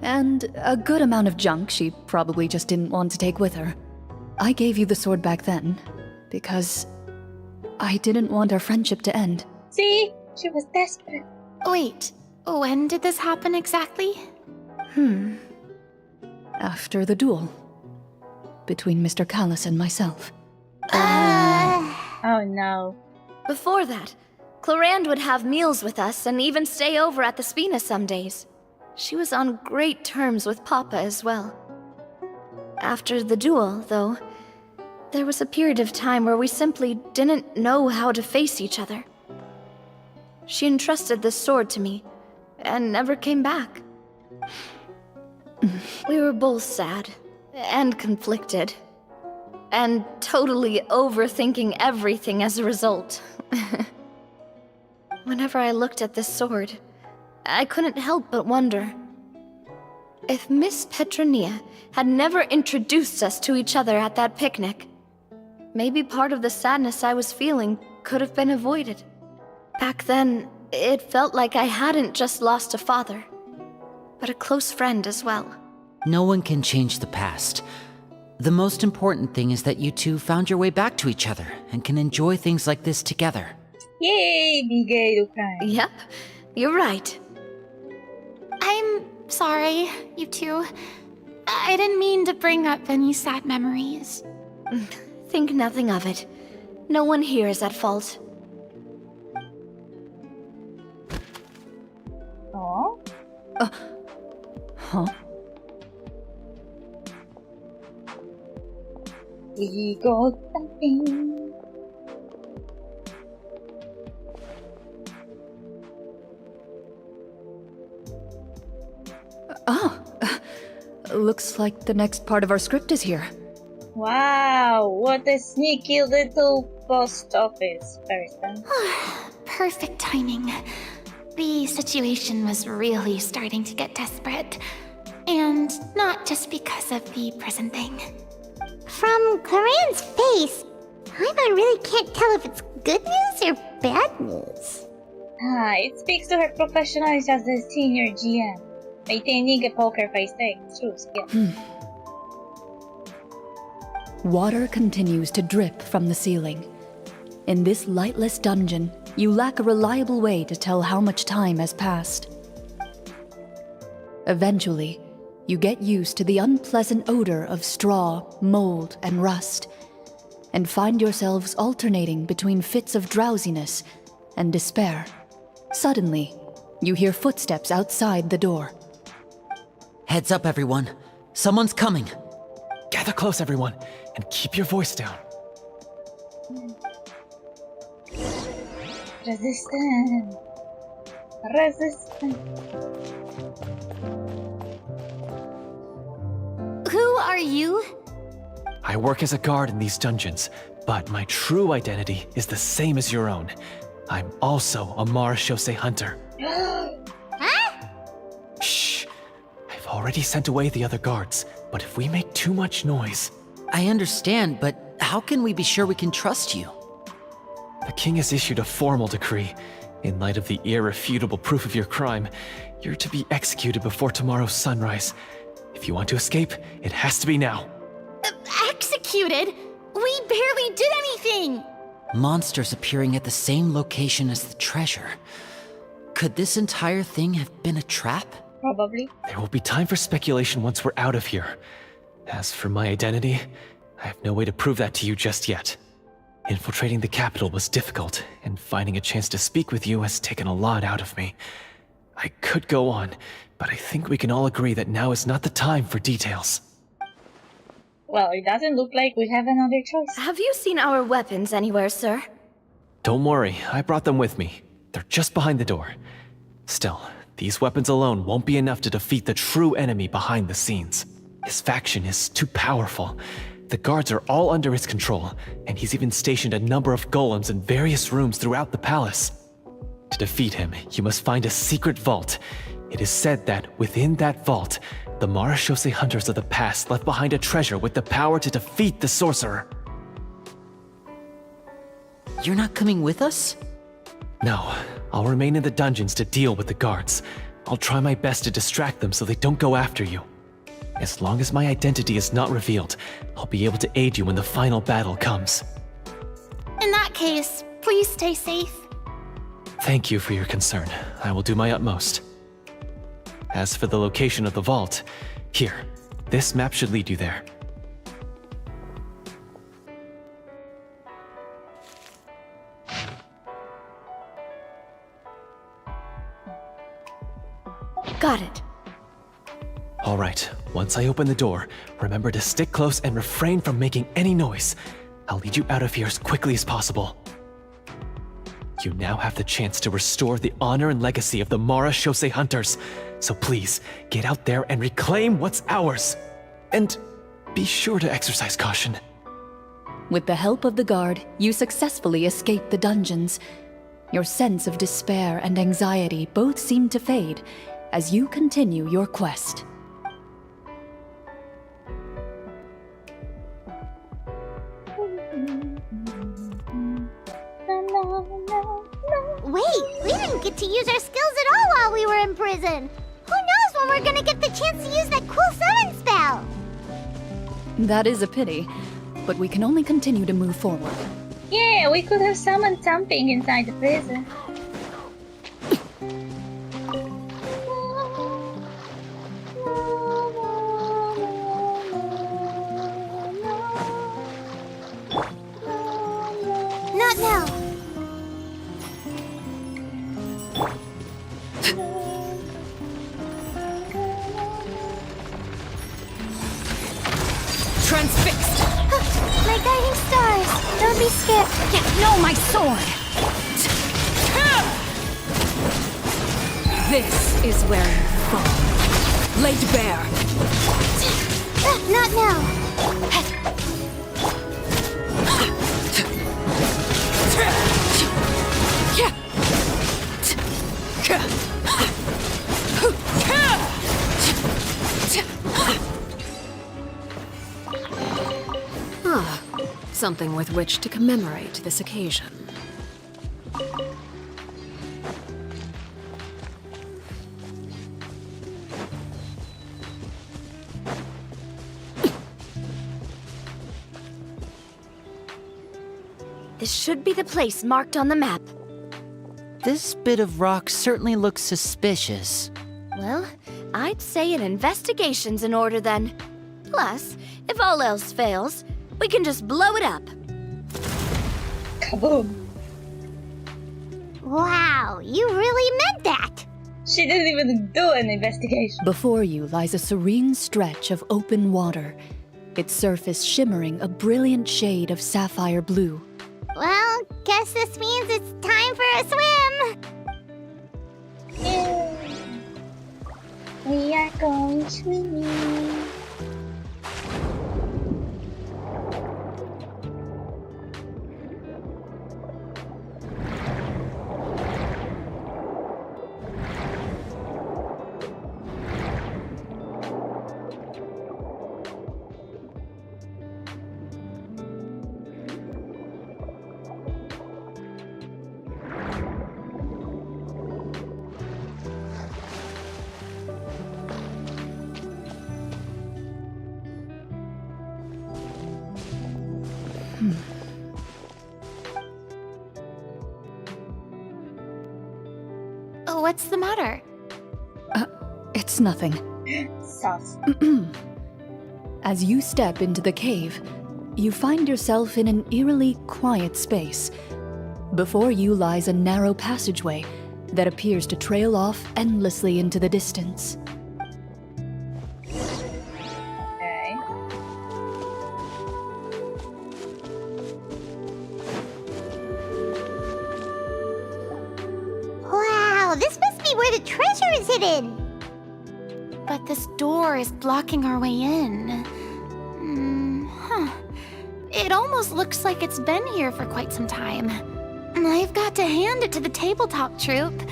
and a good amount of junk she probably just didn't want to take with her. I gave you the sword back then, because I didn't want our friendship to end. See? She was desperate. Wait, when did this happen exactly? After the duel. Between Mr. Callis and myself. Oh no. Before that, Clorinde would have meals with us and even stay over at the Spina some days. She was on great terms with Papa as well. After the duel, though, there was a period of time where we simply didn't know how to face each other. She entrusted this sword to me, and never came back. We were both sad, and conflicted, and totally overthinking everything as a result. Whenever I looked at this sword, I couldn't help but wonder if Miss Petronia had never introduced us to each other at that picnic. Maybe part of the sadness I was feeling could have been avoided. Back then, it felt like I hadn't just lost a father, but a close friend as well. No one can change the past. The most important thing is that you two found your way back to each other and can enjoy things like this together. Yay, be gay to cry. Yep, you're right. I'm sorry, you two. I didn't mean to bring up any sad memories. Think nothing of it. No one here is at fault. Oh? Huh? We got something. Looks like the next part of our script is here. Wow, what a sneaky little post office person. Perfect timing. The situation was really starting to get desperate. And not just because of the prison thing. From Clorinde's face, I really can't tell if it's good news or bad news. It speaks to her professionalism as a senior GM. Maintaining a poker face takes true skill. Water continues to drip from the ceiling. In this lightless dungeon, you lack a reliable way to tell how much time has passed. Eventually, you get used to the unpleasant odor of straw, mold, and rust, and find yourselves alternating between fits of drowsiness and despair. Suddenly, you hear footsteps outside the door. Heads up, everyone. Someone's coming. Gather close, everyone, and keep your voice down. Resistance. Resistance. Who are you? I work as a guard in these dungeons, but my true identity is the same as your own. I'm also a Marechaussee hunter. Shh! I've already sent away the other guards, but if we make too much noise... I understand, but how can we be sure we can trust you? The king has issued a formal decree. In light of the irrefutable proof of your crime, you're to be executed before tomorrow's sunrise. If you want to escape, it has to be now. Executed? We barely did anything! Monsters appearing at the same location as the treasure. Could this entire thing have been a trap? Probably. There will be time for speculation once we're out of here. As for my identity, I have no way to prove that to you just yet. Infiltrating the capital was difficult, and finding a chance to speak with you has taken a lot out of me. I could go on, but I think we can all agree that now is not the time for details. Well, it doesn't look like we have another choice. Have you seen our weapons anywhere, sir? Don't worry, I brought them with me. They're just behind the door. Still, these weapons alone won't be enough to defeat the true enemy behind the scenes. His faction is too powerful. The guards are all under his control, and he's even stationed a number of golems in various rooms throughout the palace. To defeat him, you must find a secret vault. It is said that within that vault, the Marashose hunters of the past left behind a treasure with the power to defeat the sorcerer. You're not coming with us? No, I'll remain in the dungeons to deal with the guards. I'll try my best to distract them so they don't go after you. As long as my identity is not revealed, I'll be able to aid you when the final battle comes. In that case, please stay safe. Thank you for your concern. I will do my utmost. As for the location of the vault, here, this map should lead you there. Got it. All right, once I open the door, remember to stick close and refrain from making any noise. I'll lead you out of here as quickly as possible. You now have the chance to restore the honor and legacy of the Marashose hunters. So please, get out there and reclaim what's ours. And be sure to exercise caution. With the help of the guard, you successfully escape the dungeons. Your sense of despair and anxiety both seem to fade as you continue your quest. Wait, we didn't get to use our skills at all while we were in prison. Who knows when we're gonna get the chance to use that cool summon spell? That is a pity, but we can only continue to move forward. Yeah, we could have summoned something inside the prison. Not now. Transfixed! My guiding stars. Don't be scared. No, my sword! This is where you fall. Laid bare. Not now. Ah, something with which to commemorate this occasion. This should be the place marked on the map. This bit of rock certainly looks suspicious. Well, I'd say an investigation's in order then. Plus, if all else fails, we can just blow it up. Kaboom! Wow, you really meant that. She didn't even do an investigation. Before you lies a serene stretch of open water, its surface shimmering a brilliant shade of sapphire blue. Well, guess this means it's time for a swim. Yeah. We are going swimming. What's the matter? It's nothing. Sus. As you step into the cave, you find yourself in an eerily quiet space. Before you lies a narrow passageway that appears to trail off endlessly into the distance. Okay. Wow, this must be where the treasure is hidden. But this door is blocking our way in. It almost looks like it's been here for quite some time. I've got to hand it to the tabletop troupe.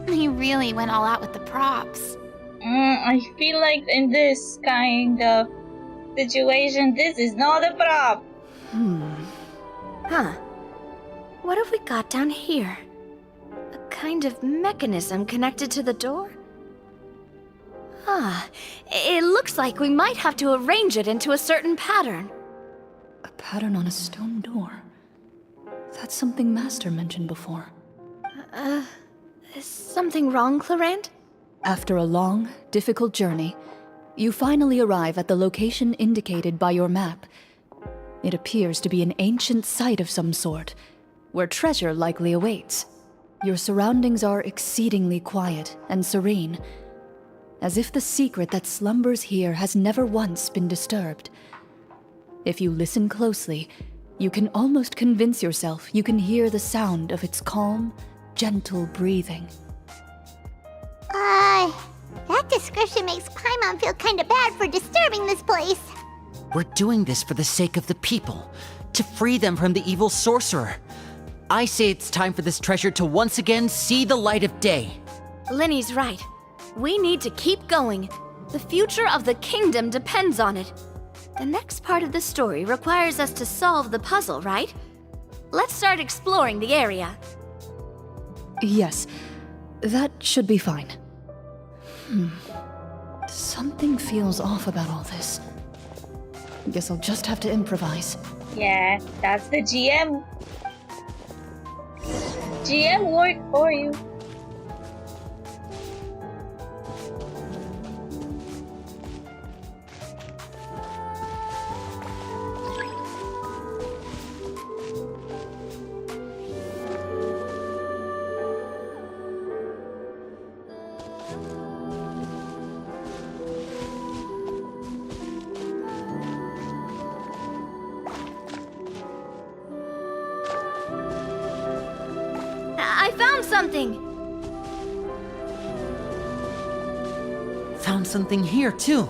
They really went all out with the props. I feel like in this kind of situation, this is not a prop. Huh. What have we got down here? A kind of mechanism connected to the door? It looks like we might have to arrange it into a certain pattern. A pattern on a stone door. That's something Master mentioned before. Is something wrong, Clorinde? After a long, difficult journey, you finally arrive at the location indicated by your map. It appears to be an ancient site of some sort, where treasure likely awaits. Your surroundings are exceedingly quiet and serene, as if the secret that slumbers here has never once been disturbed. If you listen closely, you can almost convince yourself you can hear the sound of its calm, gentle breathing. That description makes Paimon feel kinda bad for disturbing this place. We're doing this for the sake of the people, to free them from the evil sorcerer. I say it's time for this treasure to once again see the light of day. Linny's right. We need to keep going. The future of the kingdom depends on it. The next part of the story requires us to solve the puzzle, right? Let's start exploring the area. Yes, that should be fine. Something feels off about all this. Guess I'll just have to improvise. Yeah, that's the GM. GM work for you. I found something! Found something here, too.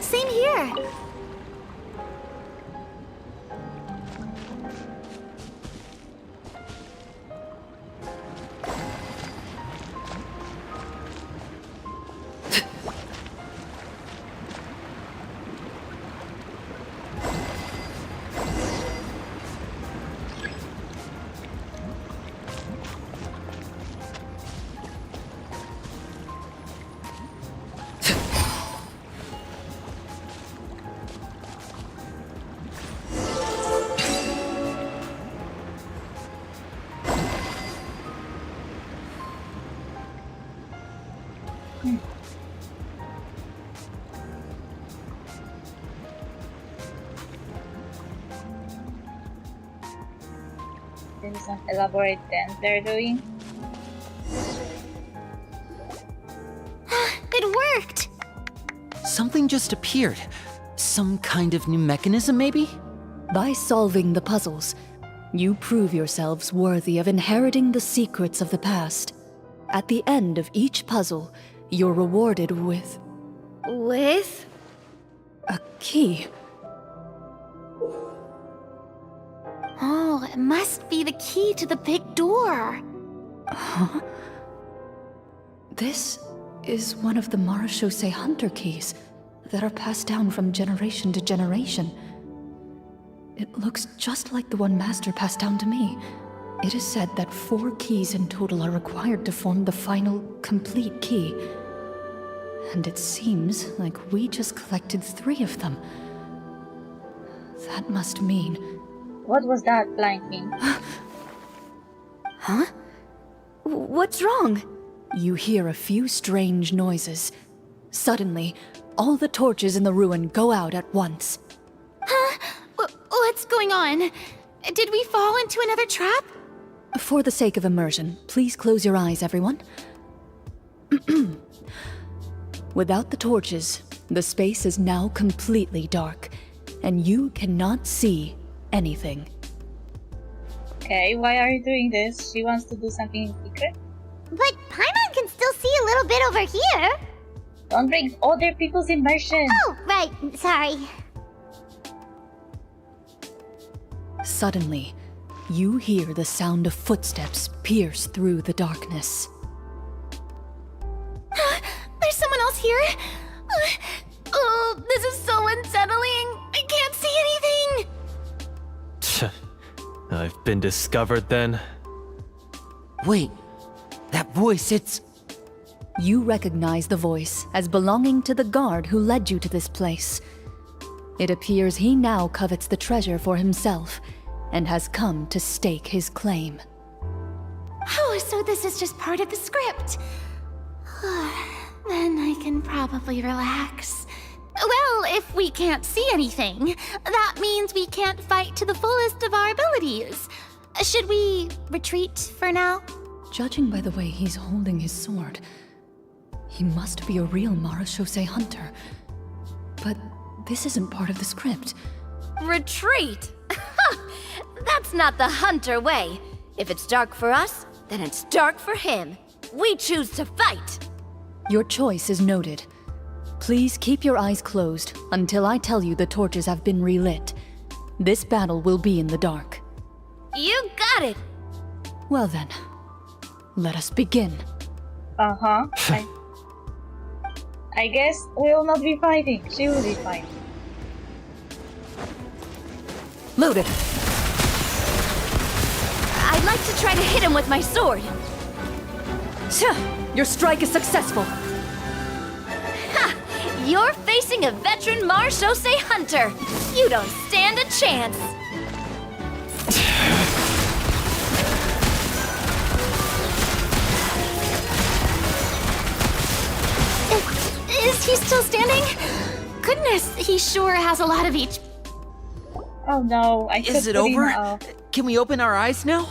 Same here. This is an elaborate dance they're doing. It worked! Something just appeared. Some kind of new mechanism, maybe? By solving the puzzles, you prove yourselves worthy of inheriting the secrets of the past. At the end of each puzzle, you're rewarded with With? a key. Oh, it must be the key to the big door. Huh? This is one of the Marechaussee Hunter keys that are passed down from generation to generation. It looks just like the one Master passed down to me. It is said that 4 keys in total are required to form the final, complete key. And it seems like we just collected 3 of them. That must mean... What was that blind mean? Huh? What's wrong? You hear a few strange noises. Suddenly, all the torches in the ruin go out at once. Huh? What's going on? Did we fall into another trap? For the sake of immersion, please close your eyes, everyone. Without the torches, the space is now completely dark, and you cannot see anything. Okay, why are you doing this? She wants to do something in secret? But Paimon can still see a little bit over here. Don't break other people's immersion. Oh, right. Sorry. Suddenly, you hear the sound of footsteps pierce through the darkness. There's someone else here? Oh, this is so unsettling. I can't see anything. I've been discovered then. Wait, that voice, it's... You recognize the voice as belonging to the guard who led you to this place. It appears he now covets the treasure for himself and has come to stake his claim. Oh, so this is just part of the script. Then I can probably relax. Well, if we can't see anything, that means we can't fight to the fullest of our abilities. Should we retreat for now? Judging by the way he's holding his sword, he must be a real Marashose hunter. But this isn't part of the script. Retreat? That's not the hunter way. If it's dark for us, then it's dark for him. We choose to fight. Your choice is noted. Please keep your eyes closed until I tell you the torches have been relit. This battle will be in the dark. You got it! Well then, let us begin. Uh-huh. I guess we'll not be fighting. She will be fighting. Loaded. I'd like to try to hit him with my sword. Your strike is successful. Ha! You're facing a veteran Marashose hunter. You don't stand a chance. Is he still standing? Goodness, he sure has a lot of each. Oh no, I Is it over? Can we open our eyes now?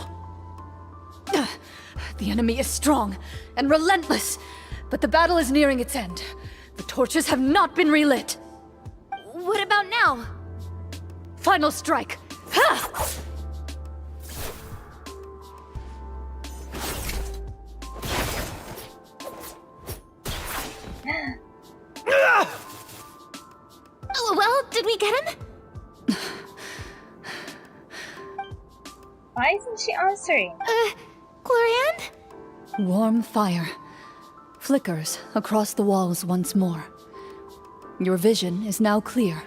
The enemy is strong and relentless, but the battle is nearing its end. The torches have not been relit. What about now? Final strike. Ha! Well, did we get him? Why isn't she answering? Clorinde? Warm fire flickers across the walls once more. Your vision is now clear.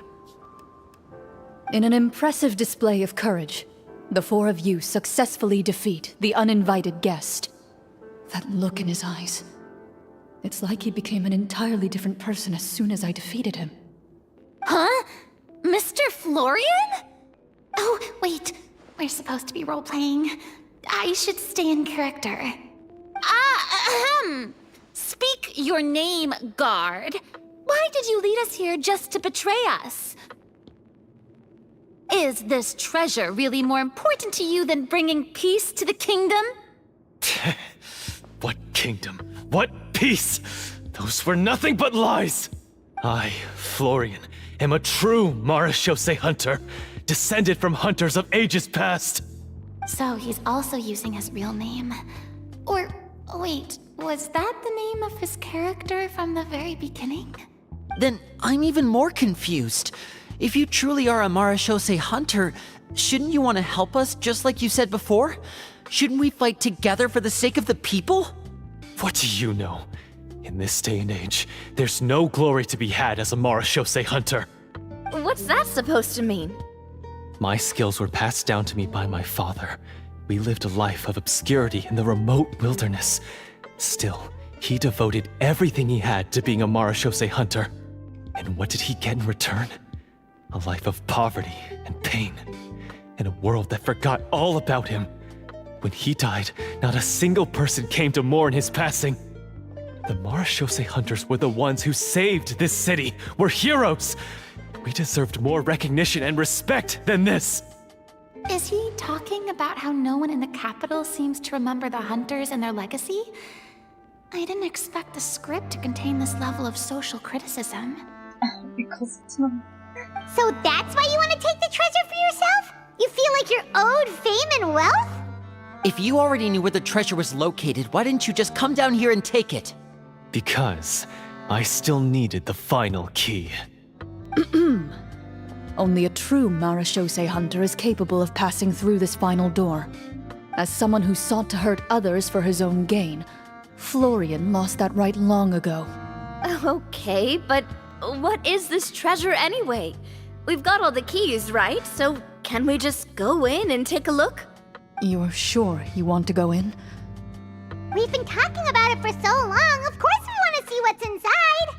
In an impressive display of courage, the 4 of you successfully defeat the uninvited guest. That look in his eyes. It's like he became an entirely different person as soon as I defeated him. Huh? Mr. Florian? Oh, wait. We're supposed to be role-playing. I should stay in character. Speak your name, guard. Why did you lead us here just to betray us? Is this treasure really more important to you than bringing peace to the kingdom? What kingdom? What peace? Those were nothing but lies! I, Florian, am a true Marashose hunter, descended from hunters of ages past. So he's also using his real name. Or, wait, was that the name of his character from the very beginning? Then I'm even more confused. If you truly are a Marashose hunter, shouldn't you want to help us just like you said before? Shouldn't we fight together for the sake of the people? What do you know? In this day and age, there's no glory to be had as a Marashose hunter. What's that supposed to mean? My skills were passed down to me by my father, We lived a life of obscurity in the remote wilderness. Still, he devoted everything he had to being a Marashose hunter. And what did he get in return? A life of poverty and pain. In a world that forgot all about him. When he died, not a single person came to mourn his passing. The Marashose hunters were the ones who saved this city. We're heroes. We deserved more recognition and respect than this. Is he talking about how no one in the capital seems to remember the hunters and their legacy? I didn't expect the script to contain this level of social criticism. Because it's not. So that's why you want to take the treasure for yourself? You feel like you're owed fame and wealth? If you already knew where the treasure was located, why didn't you just come down here and take it? Because I still needed the final key. Only a true Marashose hunter is capable of passing through this final door. As someone who sought to hurt others for his own gain, Florian lost that right long ago. Okay, but what is this treasure anyway? We've got all the keys, right? So can we just go in and take a look? You're sure you want to go in? We've been talking about it for so long, of course we want to see what's inside!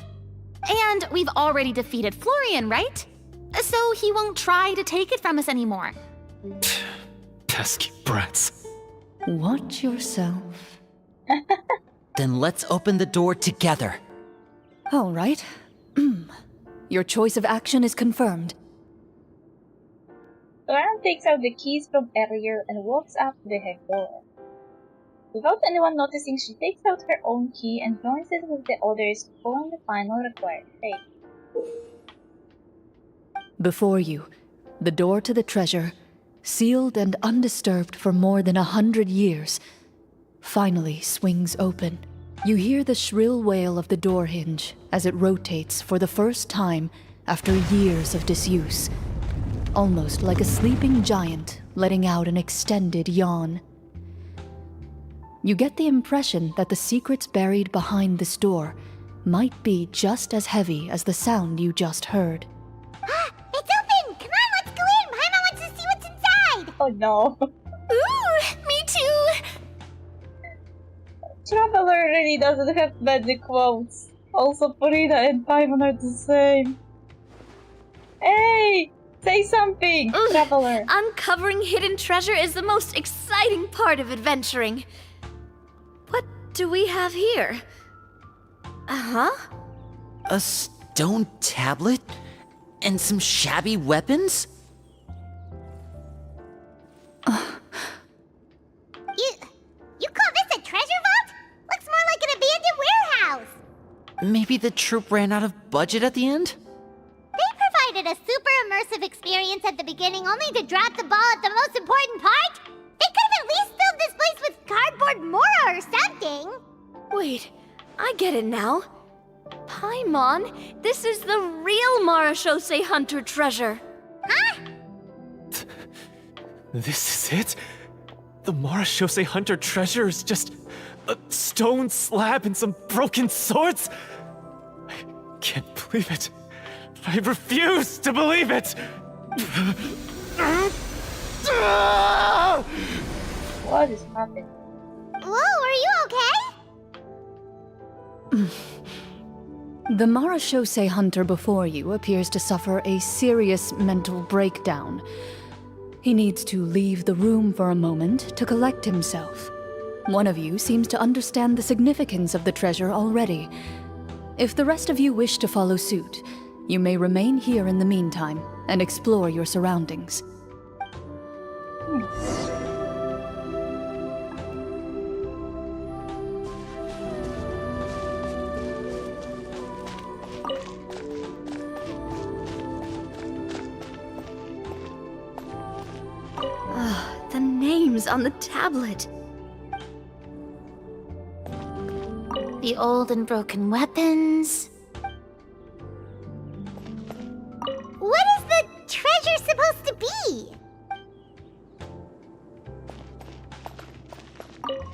And we've already defeated Florian, right? So he won't try to take it from us anymore. Pesky brats. Watch yourself. Then let's open the door together. All right. Your choice of action is confirmed. Clorinde takes out the keys from earlier and walks up to the head door. Without anyone noticing, she takes out her own key and joins it with the others to form the final required shape. Before you, the door to the treasure, sealed and undisturbed for more than 100 years, finally swings open. You hear the shrill wail of the door hinge as it rotates for the first time after years of disuse, almost like a sleeping giant letting out an extended yawn. You get the impression that the secrets buried behind this door might be just as heavy as the sound you just heard. It's open! Come on, let's go in! Paimon wants to see what's inside! Oh no. Ooh, me too! Traveler really doesn't have magic quotes. Also, Frida and Paimon are the same. Hey! Say something, Traveler! Uncovering hidden treasure is the most exciting part of adventuring. What do we have here? Uh-huh. A stone tablet? And some shabby weapons? You call this a treasure vault? Looks more like an abandoned warehouse! Maybe the troop ran out of budget at the end? They provided a super immersive experience at the beginning only to drop the ball at the most important part? They could have at least filled this place with cardboard mora or something! Wait, I get it now. Paimon, this is the real Marashose hunter treasure. Huh? This is it? The Marashose hunter treasure is just a stone slab and some broken swords? I can't believe it. I refuse to believe it! What is happening? Whoa, are you okay? The Marashose hunter before you appears to suffer a serious mental breakdown. He needs to leave the room for a moment to collect himself. One of you seems to understand the significance of the treasure already. If the rest of you wish to follow suit, you may remain here in the meantime and explore your surroundings. The names on the tablet. The old and broken weapons. What is the treasure supposed to be?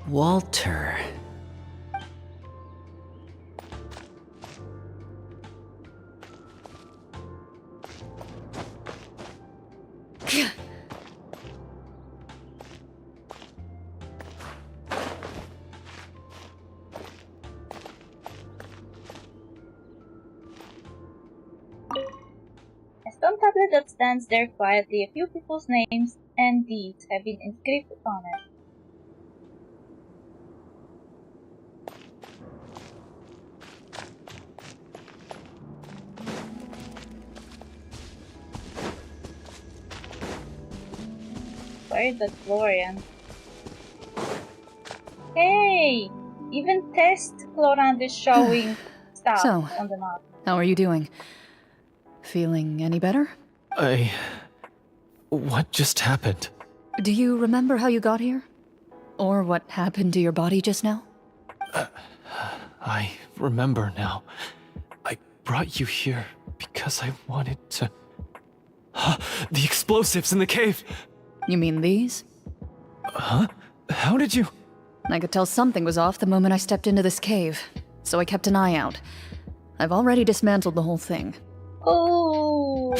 Walter. tablet that stands there quietly. A few people's names and deeds have been inscribed on it. Where is that Florian? Hey! Even test Clorinde is showing stuff So, on the map. how are you doing? Feeling any better? What just happened? Do you remember how you got here? Or what happened to your body just now? I remember now. I brought you here because I wanted to... The explosives in the cave! You mean these? Huh? How did you... I could tell something was off the moment I stepped into this cave, so I kept an eye out. I've already dismantled the whole thing. Oh!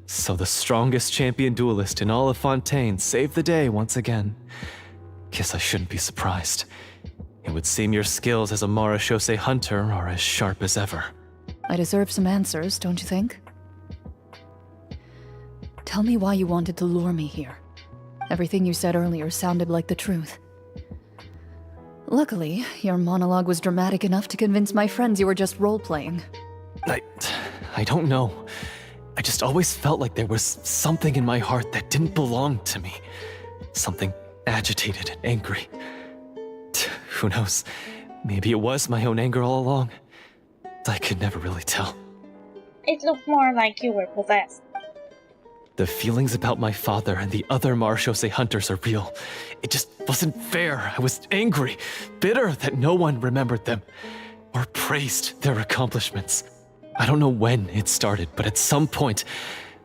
So the strongest champion duelist in all of Fontaine saved the day once again. Guess I shouldn't be surprised. It would seem your skills as a Marechaussee hunter are as sharp as ever. I deserve some answers, don't you think? Tell me why you wanted to lure me here. Everything you said earlier sounded like the truth. Luckily, your monologue was dramatic enough to convince my friends you were just role-playing. I don't know. I just always felt like there was something in my heart that didn't belong to me. Something agitated and angry. Who knows? Maybe it was my own anger all along. I could never really tell. It looked more like you were possessed. The feelings about my father and the other Marechaussee hunters are real. It just wasn't fair. I was angry, bitter that no one remembered them or praised their accomplishments. I don't know when it started, but at some point,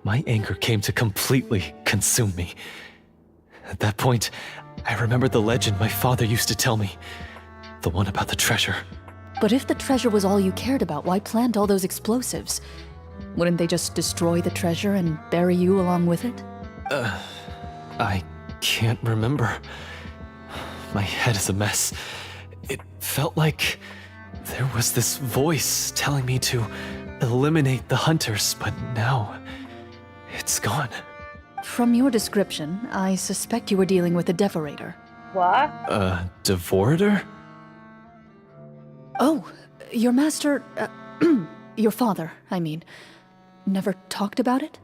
my anger came to completely consume me. At that point, I remembered the legend my father used to tell me. The one about the treasure. But if the treasure was all you cared about, why plant all those explosives? Wouldn't they just destroy the treasure and bury you along with it? I can't remember. My head is a mess. It felt like there was this voice telling me to eliminate the hunters, but now it's gone. From your description, I suspect you were dealing with a Devorator. What? Devorator? Oh, your master... your father, I mean, never talked about it?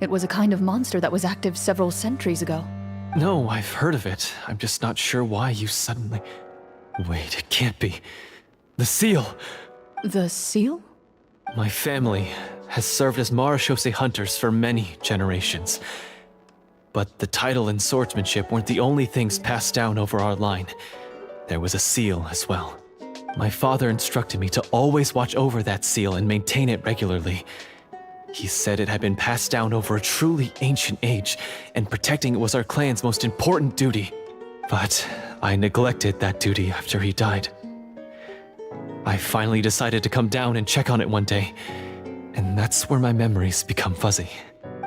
It was a kind of monster that was active several centuries ago. No, I've heard of it. I'm just not sure why you suddenly... Wait, it can't be. The seal! The seal? My family has served as Marechaussee hunters for many generations. But the title and swordsmanship weren't the only things passed down over our line. There was a seal as well. My father instructed me to always watch over that seal and maintain it regularly. He said it had been passed down over a truly ancient age, and protecting it was our clan's most important duty. But I neglected that duty after he died. I finally decided to come down and check on it one day, and that's where my memories become fuzzy.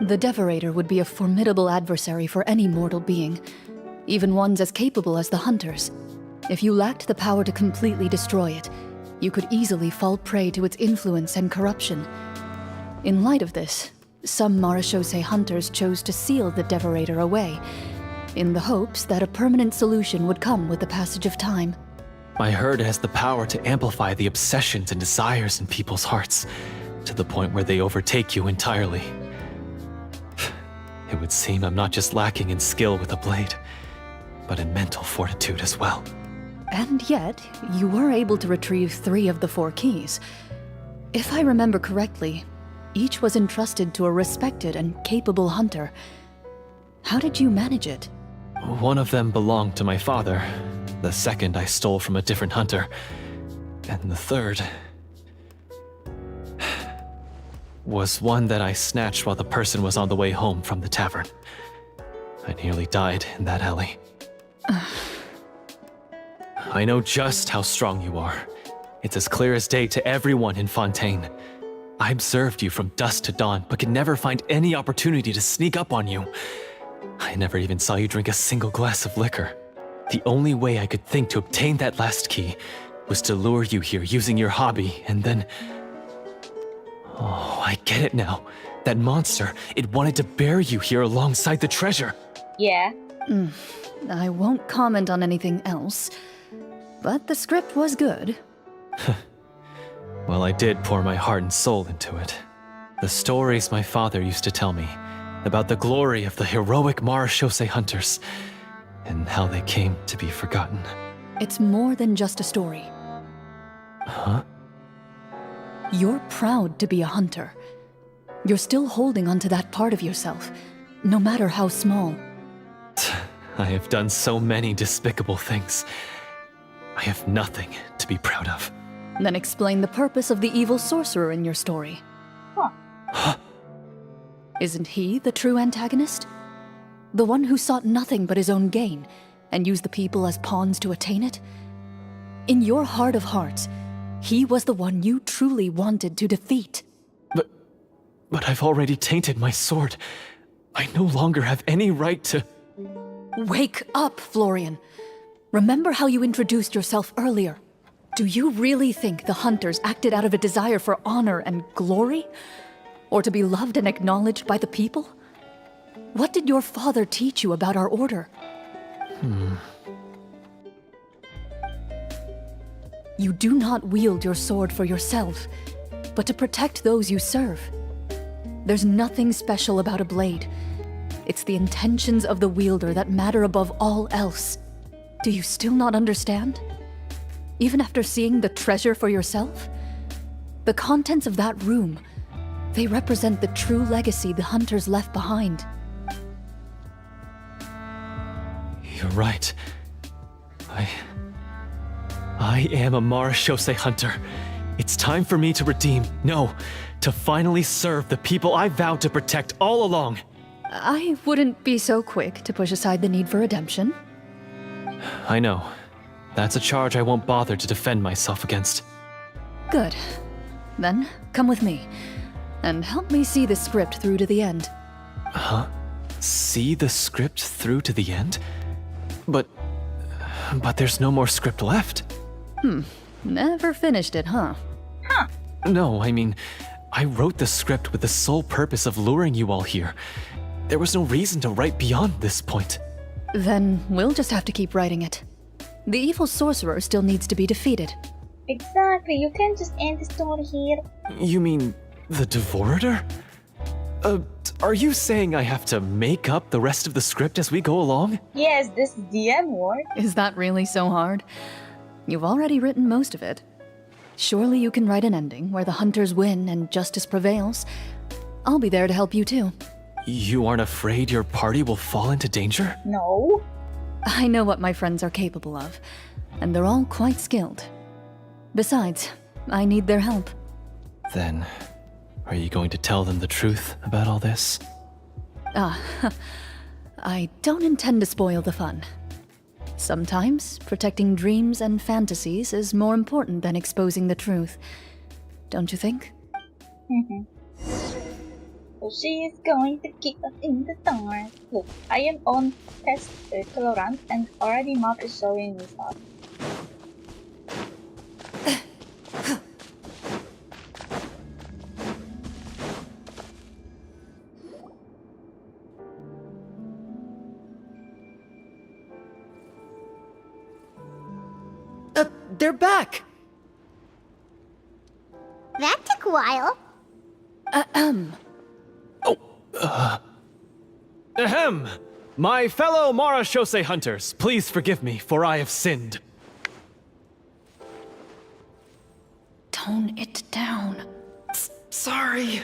The Devorator would be a formidable adversary for any mortal being, even ones as capable as the Hunters. If you lacked the power to completely destroy it, you could easily fall prey to its influence and corruption. In light of this, some Marechaussee hunters chose to seal the Devorator away, in the hopes that a permanent solution would come with the passage of time. I heard it has the power to amplify the obsessions and desires in people's hearts, to the point where they overtake you entirely. It would seem I'm not just lacking in skill with a blade, but in mental fortitude as well. And yet, you were able to retrieve 3 of the 4 keys. If I remember correctly, each was entrusted to a respected and capable hunter. How did you manage it? One of them belonged to my father. The second I stole from a different hunter. And the third... was one that I snatched while the person was on the way home from the tavern. I nearly died in that alley. I know just how strong you are. It's as clear as day to everyone in Fontaine. I observed you from dusk to dawn, but could never find any opportunity to sneak up on you. I never even saw you drink a single glass of liquor. The only way I could think to obtain that last key was to lure you here using your hobby, and then... Oh, I get it now. That monster, it wanted to bury you here alongside the treasure. Yeah. I won't comment on anything else, but the script was good. Well, I did pour my heart and soul into it. The stories my father used to tell me about the glory of the heroic Marechaussee hunters and how they came to be forgotten. It's more than just a story. Huh? You're proud to be a hunter. You're still holding onto that part of yourself, no matter how small. I have done so many despicable things. I have nothing to be proud of. Then explain the purpose of the evil sorcerer in your story. Huh? Isn't he the true antagonist? The one who sought nothing but his own gain, and used the people as pawns to attain it? In your heart of hearts, he was the one you truly wanted to defeat. But I've already tainted my sword. I no longer have any right to... Wake up, Florian. Remember how you introduced yourself earlier. Do you really think the hunters acted out of a desire for honor and glory? Or to be loved and acknowledged by the people? What did your father teach you about our order? You do not wield your sword for yourself, but to protect those you serve. There's nothing special about a blade. It's the intentions of the wielder that matter above all else. Do you still not understand? Even after seeing the treasure for yourself? The contents of that room, they represent the true legacy the hunters left behind. You're right. I am a Marechaussee hunter. It's time for me to redeem, no, to finally serve the people I vowed to protect all along. I wouldn't be so quick to push aside the need for redemption. I know. That's a charge I won't bother to defend myself against. Good. Then, come with me, and help me see the script through to the end. Huh? See the script through to the end? But there's no more script left. Never finished it, huh? No, I mean, I wrote the script with the sole purpose of luring you all here. There was no reason to write beyond this point. Then we'll just have to keep writing it. The evil sorcerer still needs to be defeated. Exactly, you can't just end the story here. You mean the Devorator? Are you saying I have to make up the rest of the script as we go along? Yes, this is the M word. Is that really so hard? You've already written most of it. Surely you can write an ending where the hunters win and justice prevails. I'll be there to help you too. You aren't afraid your party will fall into danger? No. I know what my friends are capable of, and they're all quite skilled. Besides, I need their help. Then, are you going to tell them the truth about all this? I don't intend to spoil the fun. Sometimes, protecting dreams and fantasies is more important than exposing the truth. Don't you think? So she is going to keep us in the dark. Look, I am on test Clorinde and already map is showing me stuff. They're back! That took a while. Ahem! My fellow Marechaussee hunters, please forgive me, for I have sinned. Tone it down. Sorry.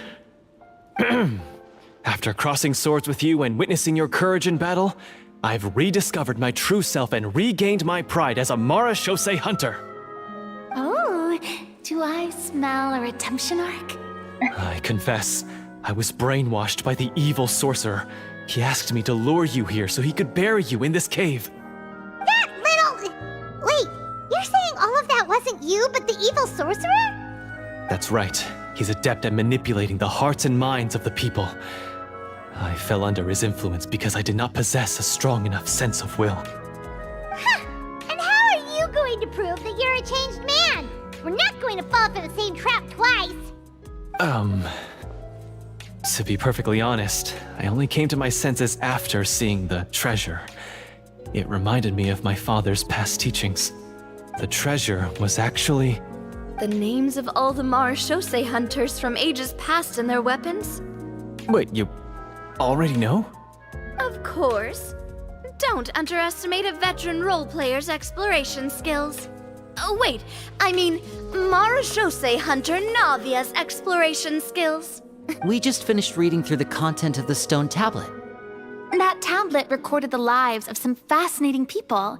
After crossing swords with you and witnessing your courage in battle, I've rediscovered my true self and regained my pride as a Marechaussee hunter. Oh, do I smell a redemption arc? I confess, I was brainwashed by the evil sorcerer. He asked me to lure you here so he could bury you in this cave. That little... Wait, you're saying all of that wasn't you, but the evil sorcerer? That's right. He's adept at manipulating the hearts and minds of the people. I fell under his influence because I did not possess a strong enough sense of will. Huh! And how are you going to prove that you're a changed man? We're not going to fall for the same trap twice. To be perfectly honest, I only came to my senses after seeing the treasure. It reminded me of my father's past teachings. The treasure was actually... The names of all the Marechaussee hunters from ages past and their weapons? Wait, you already know? Of course. Don't underestimate a veteran role-player's exploration skills. Oh, wait, I mean Marechaussee hunter Navia's exploration skills. We just finished reading through the content of the stone tablet. That tablet recorded the lives of some fascinating people.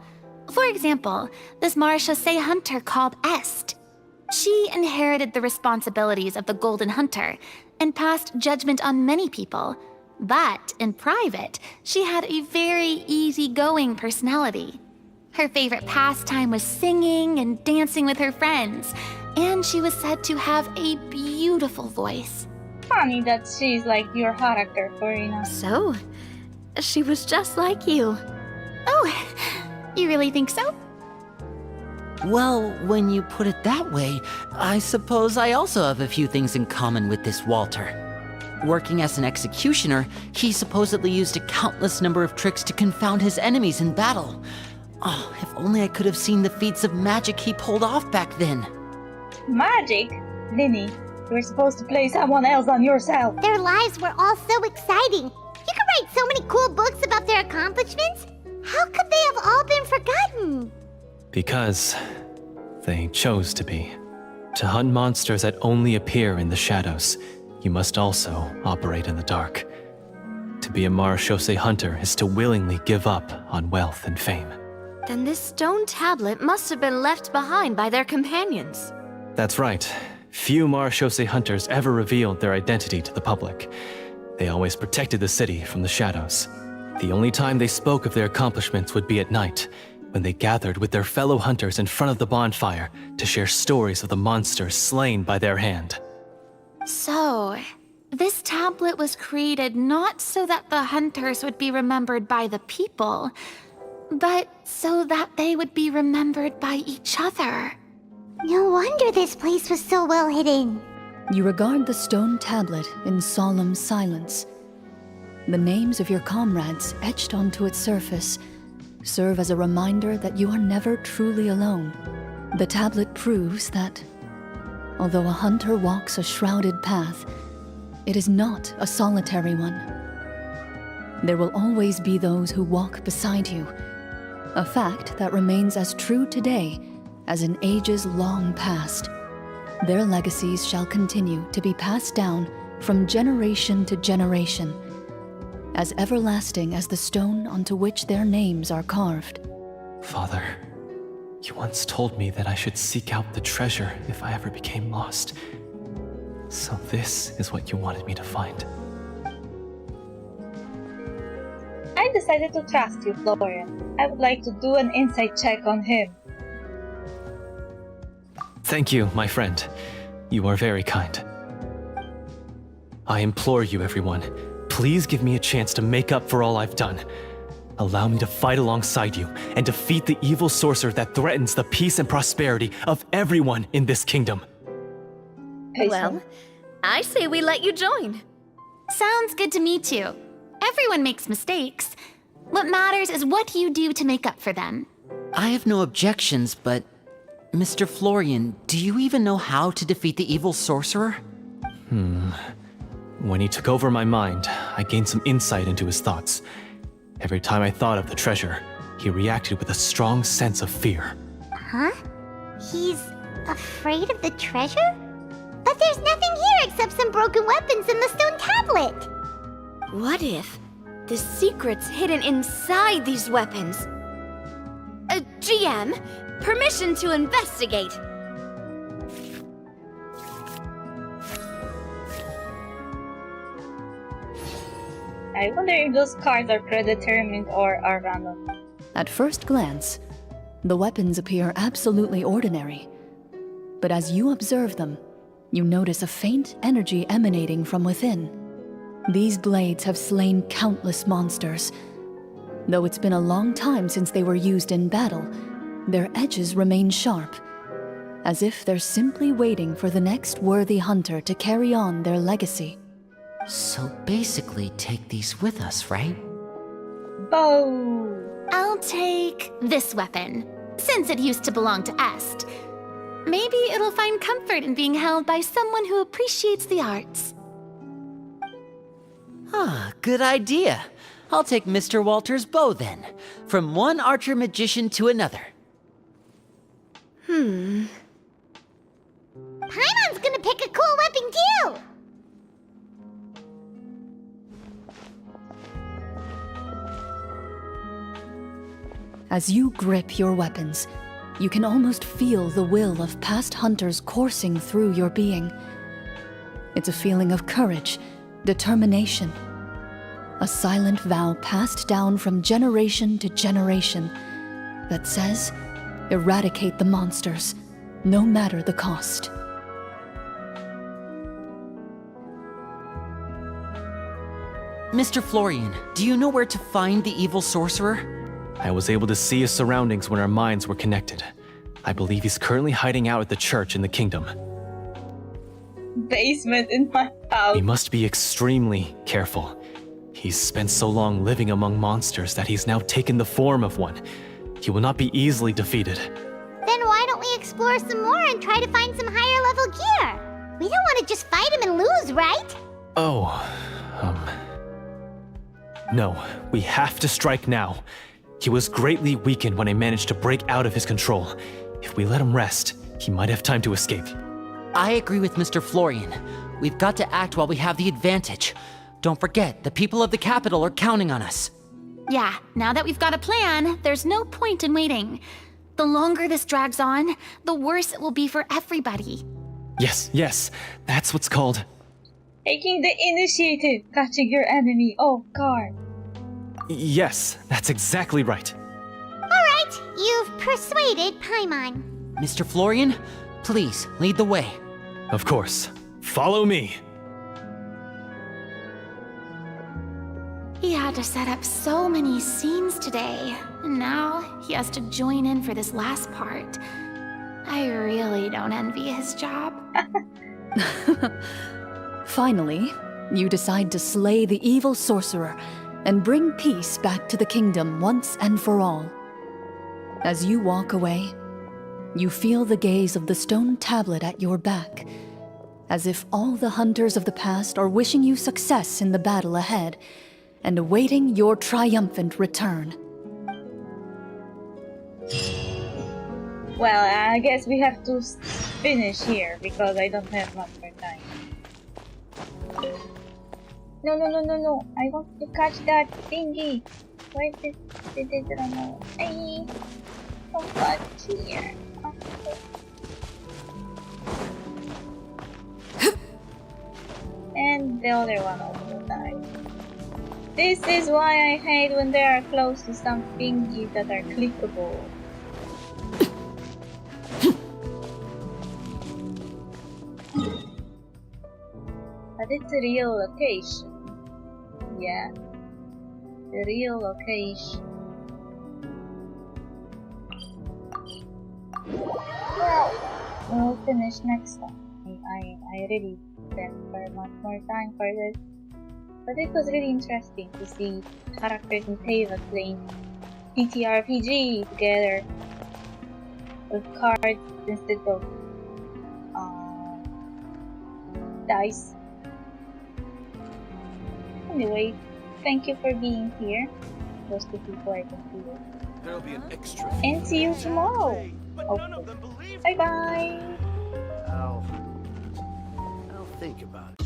For example, this Marechaussee hunter called Est. She inherited the responsibilities of the Golden Hunter and passed judgment on many people. But in private, she had a very easygoing personality. Her favorite pastime was singing and dancing with her friends, and she was said to have a beautiful voice. Funny that she's like your character, Florina. So, she was just like you. Oh, you really think so? Well, when you put it that way, I suppose I also have a few things in common with this Walter. Working as an executioner, he supposedly used a countless number of tricks to confound his enemies in battle. Oh, if only I could have seen the feats of magic he pulled off back then. Magic? Linny, you were supposed to play someone else on yourself. Their lives were all so exciting. You could write so many cool books about their accomplishments. How could they have all been forgotten? Because they chose to be. To hunt monsters that only appear in the shadows, you must also operate in the dark. To be a Marechaussee hunter is to willingly give up on wealth and fame. Then this stone tablet must have been left behind by their companions. That's right. Few Marechaussee hunters ever revealed their identity to the public. They always protected the city from the shadows. The only time they spoke of their accomplishments would be at night, when they gathered with their fellow hunters in front of the bonfire to share stories of the monsters slain by their hand. So, this tablet was created not so that the hunters would be remembered by the people, but so that they would be remembered by each other. No wonder this place was so well hidden. You regard the stone tablet in solemn silence. The names of your comrades etched onto its surface serve as a reminder that you are never truly alone. The tablet proves that, although a hunter walks a shrouded path, it is not a solitary one. There will always be those who walk beside you, a fact that remains as true today as in ages long past. Their legacies shall continue to be passed down from generation to generation, as everlasting as the stone onto which their names are carved. Father, you once told me that I should seek out the treasure if I ever became lost. So this is what you wanted me to find. I decided to trust you, Florian. I would like to do an insight check on him. Thank you, my friend. You are very kind. I implore you, everyone, please give me a chance to make up for all I've done. Allow me to fight alongside you and defeat the evil sorcerer that threatens the peace and prosperity of everyone in this kingdom. Well, I say we let you join. Sounds good to me too. Everyone makes mistakes. What matters is what you do to make up for them. I have no objections, but... Mr. Florian, do you even know how to defeat the evil sorcerer? When he took over my mind, I gained some insight into his thoughts. Every time I thought of the treasure, he reacted with a strong sense of fear. Huh? He's afraid of the treasure? But there's nothing here except some broken weapons and the stone tablet. What if the secret's hidden inside these weapons? GM, permission to investigate. I wonder if those cards are predetermined or are random. At first glance, the weapons appear absolutely ordinary. But as you observe them, you notice a faint energy emanating from within. These blades have slain countless monsters. Though it's been a long time since they were used in battle, their edges remain sharp, as if they're simply waiting for the next worthy hunter to carry on their legacy. So basically, take these with us, right? Bow! I'll take this weapon, since it used to belong to Est. Maybe it'll find comfort in being held by someone who appreciates the arts. Ah, good idea. I'll take Mr. Walter's bow then. From one archer magician to another. Paimon's gonna pick a cool weapon too! As you grip your weapons, you can almost feel the will of past hunters coursing through your being. It's a feeling of courage, determination. A silent vow passed down from generation to generation that says, eradicate the monsters, no matter the cost. Mr. Florian, do you know where to find the evil sorcerer? I was able to see his surroundings when our minds were connected. I believe he's currently hiding out at the church in the kingdom. Basement in my house. We must be extremely careful. He's spent so long living among monsters that he's now taken the form of one. He will not be easily defeated. Then why don't we explore some more and try to find some higher level gear? We don't want to just fight him and lose, right? No, we have to strike now. He was greatly weakened when I managed to break out of his control. If we let him rest, he might have time to escape. I agree with Mr. Florian. We've got to act while we have the advantage. Don't forget, the people of the capital are counting on us. Yeah, now that we've got a plan, there's no point in waiting. The longer this drags on, the worse it will be for everybody. Yes, that's what's called... Taking the initiative, catching your enemy off guard. Yes, that's exactly right. Alright, you've persuaded Paimon. Mr. Florian, please lead the way. Of course. Follow me. He had to set up so many scenes today, and now he has to join in for this last part. I really don't envy his job. Finally, you decide to slay the evil sorcerer and bring peace back to the kingdom once and for all. As you walk away, you feel the gaze of the stone tablet at your back, as if all the hunters of the past are wishing you success in the battle ahead and awaiting your triumphant return. Well, I guess we have to finish here because I don't have much more time. No. I want to catch that thingy. Where did it run away? So much here. And the other one also died. This is why I hate when they are close to some thingies that are clickable. But it's a real location. Yeah. The real location. Well, we'll finish next time. I really spent very much more time for this. But it was really interesting to see characters in Teva playing TTRPG together with cards instead of dice. Anyway, thank you for being here. Those two people I can see it. There'll be an extra. And see you tomorrow. But none of them believed Bye bye. I'll think about it.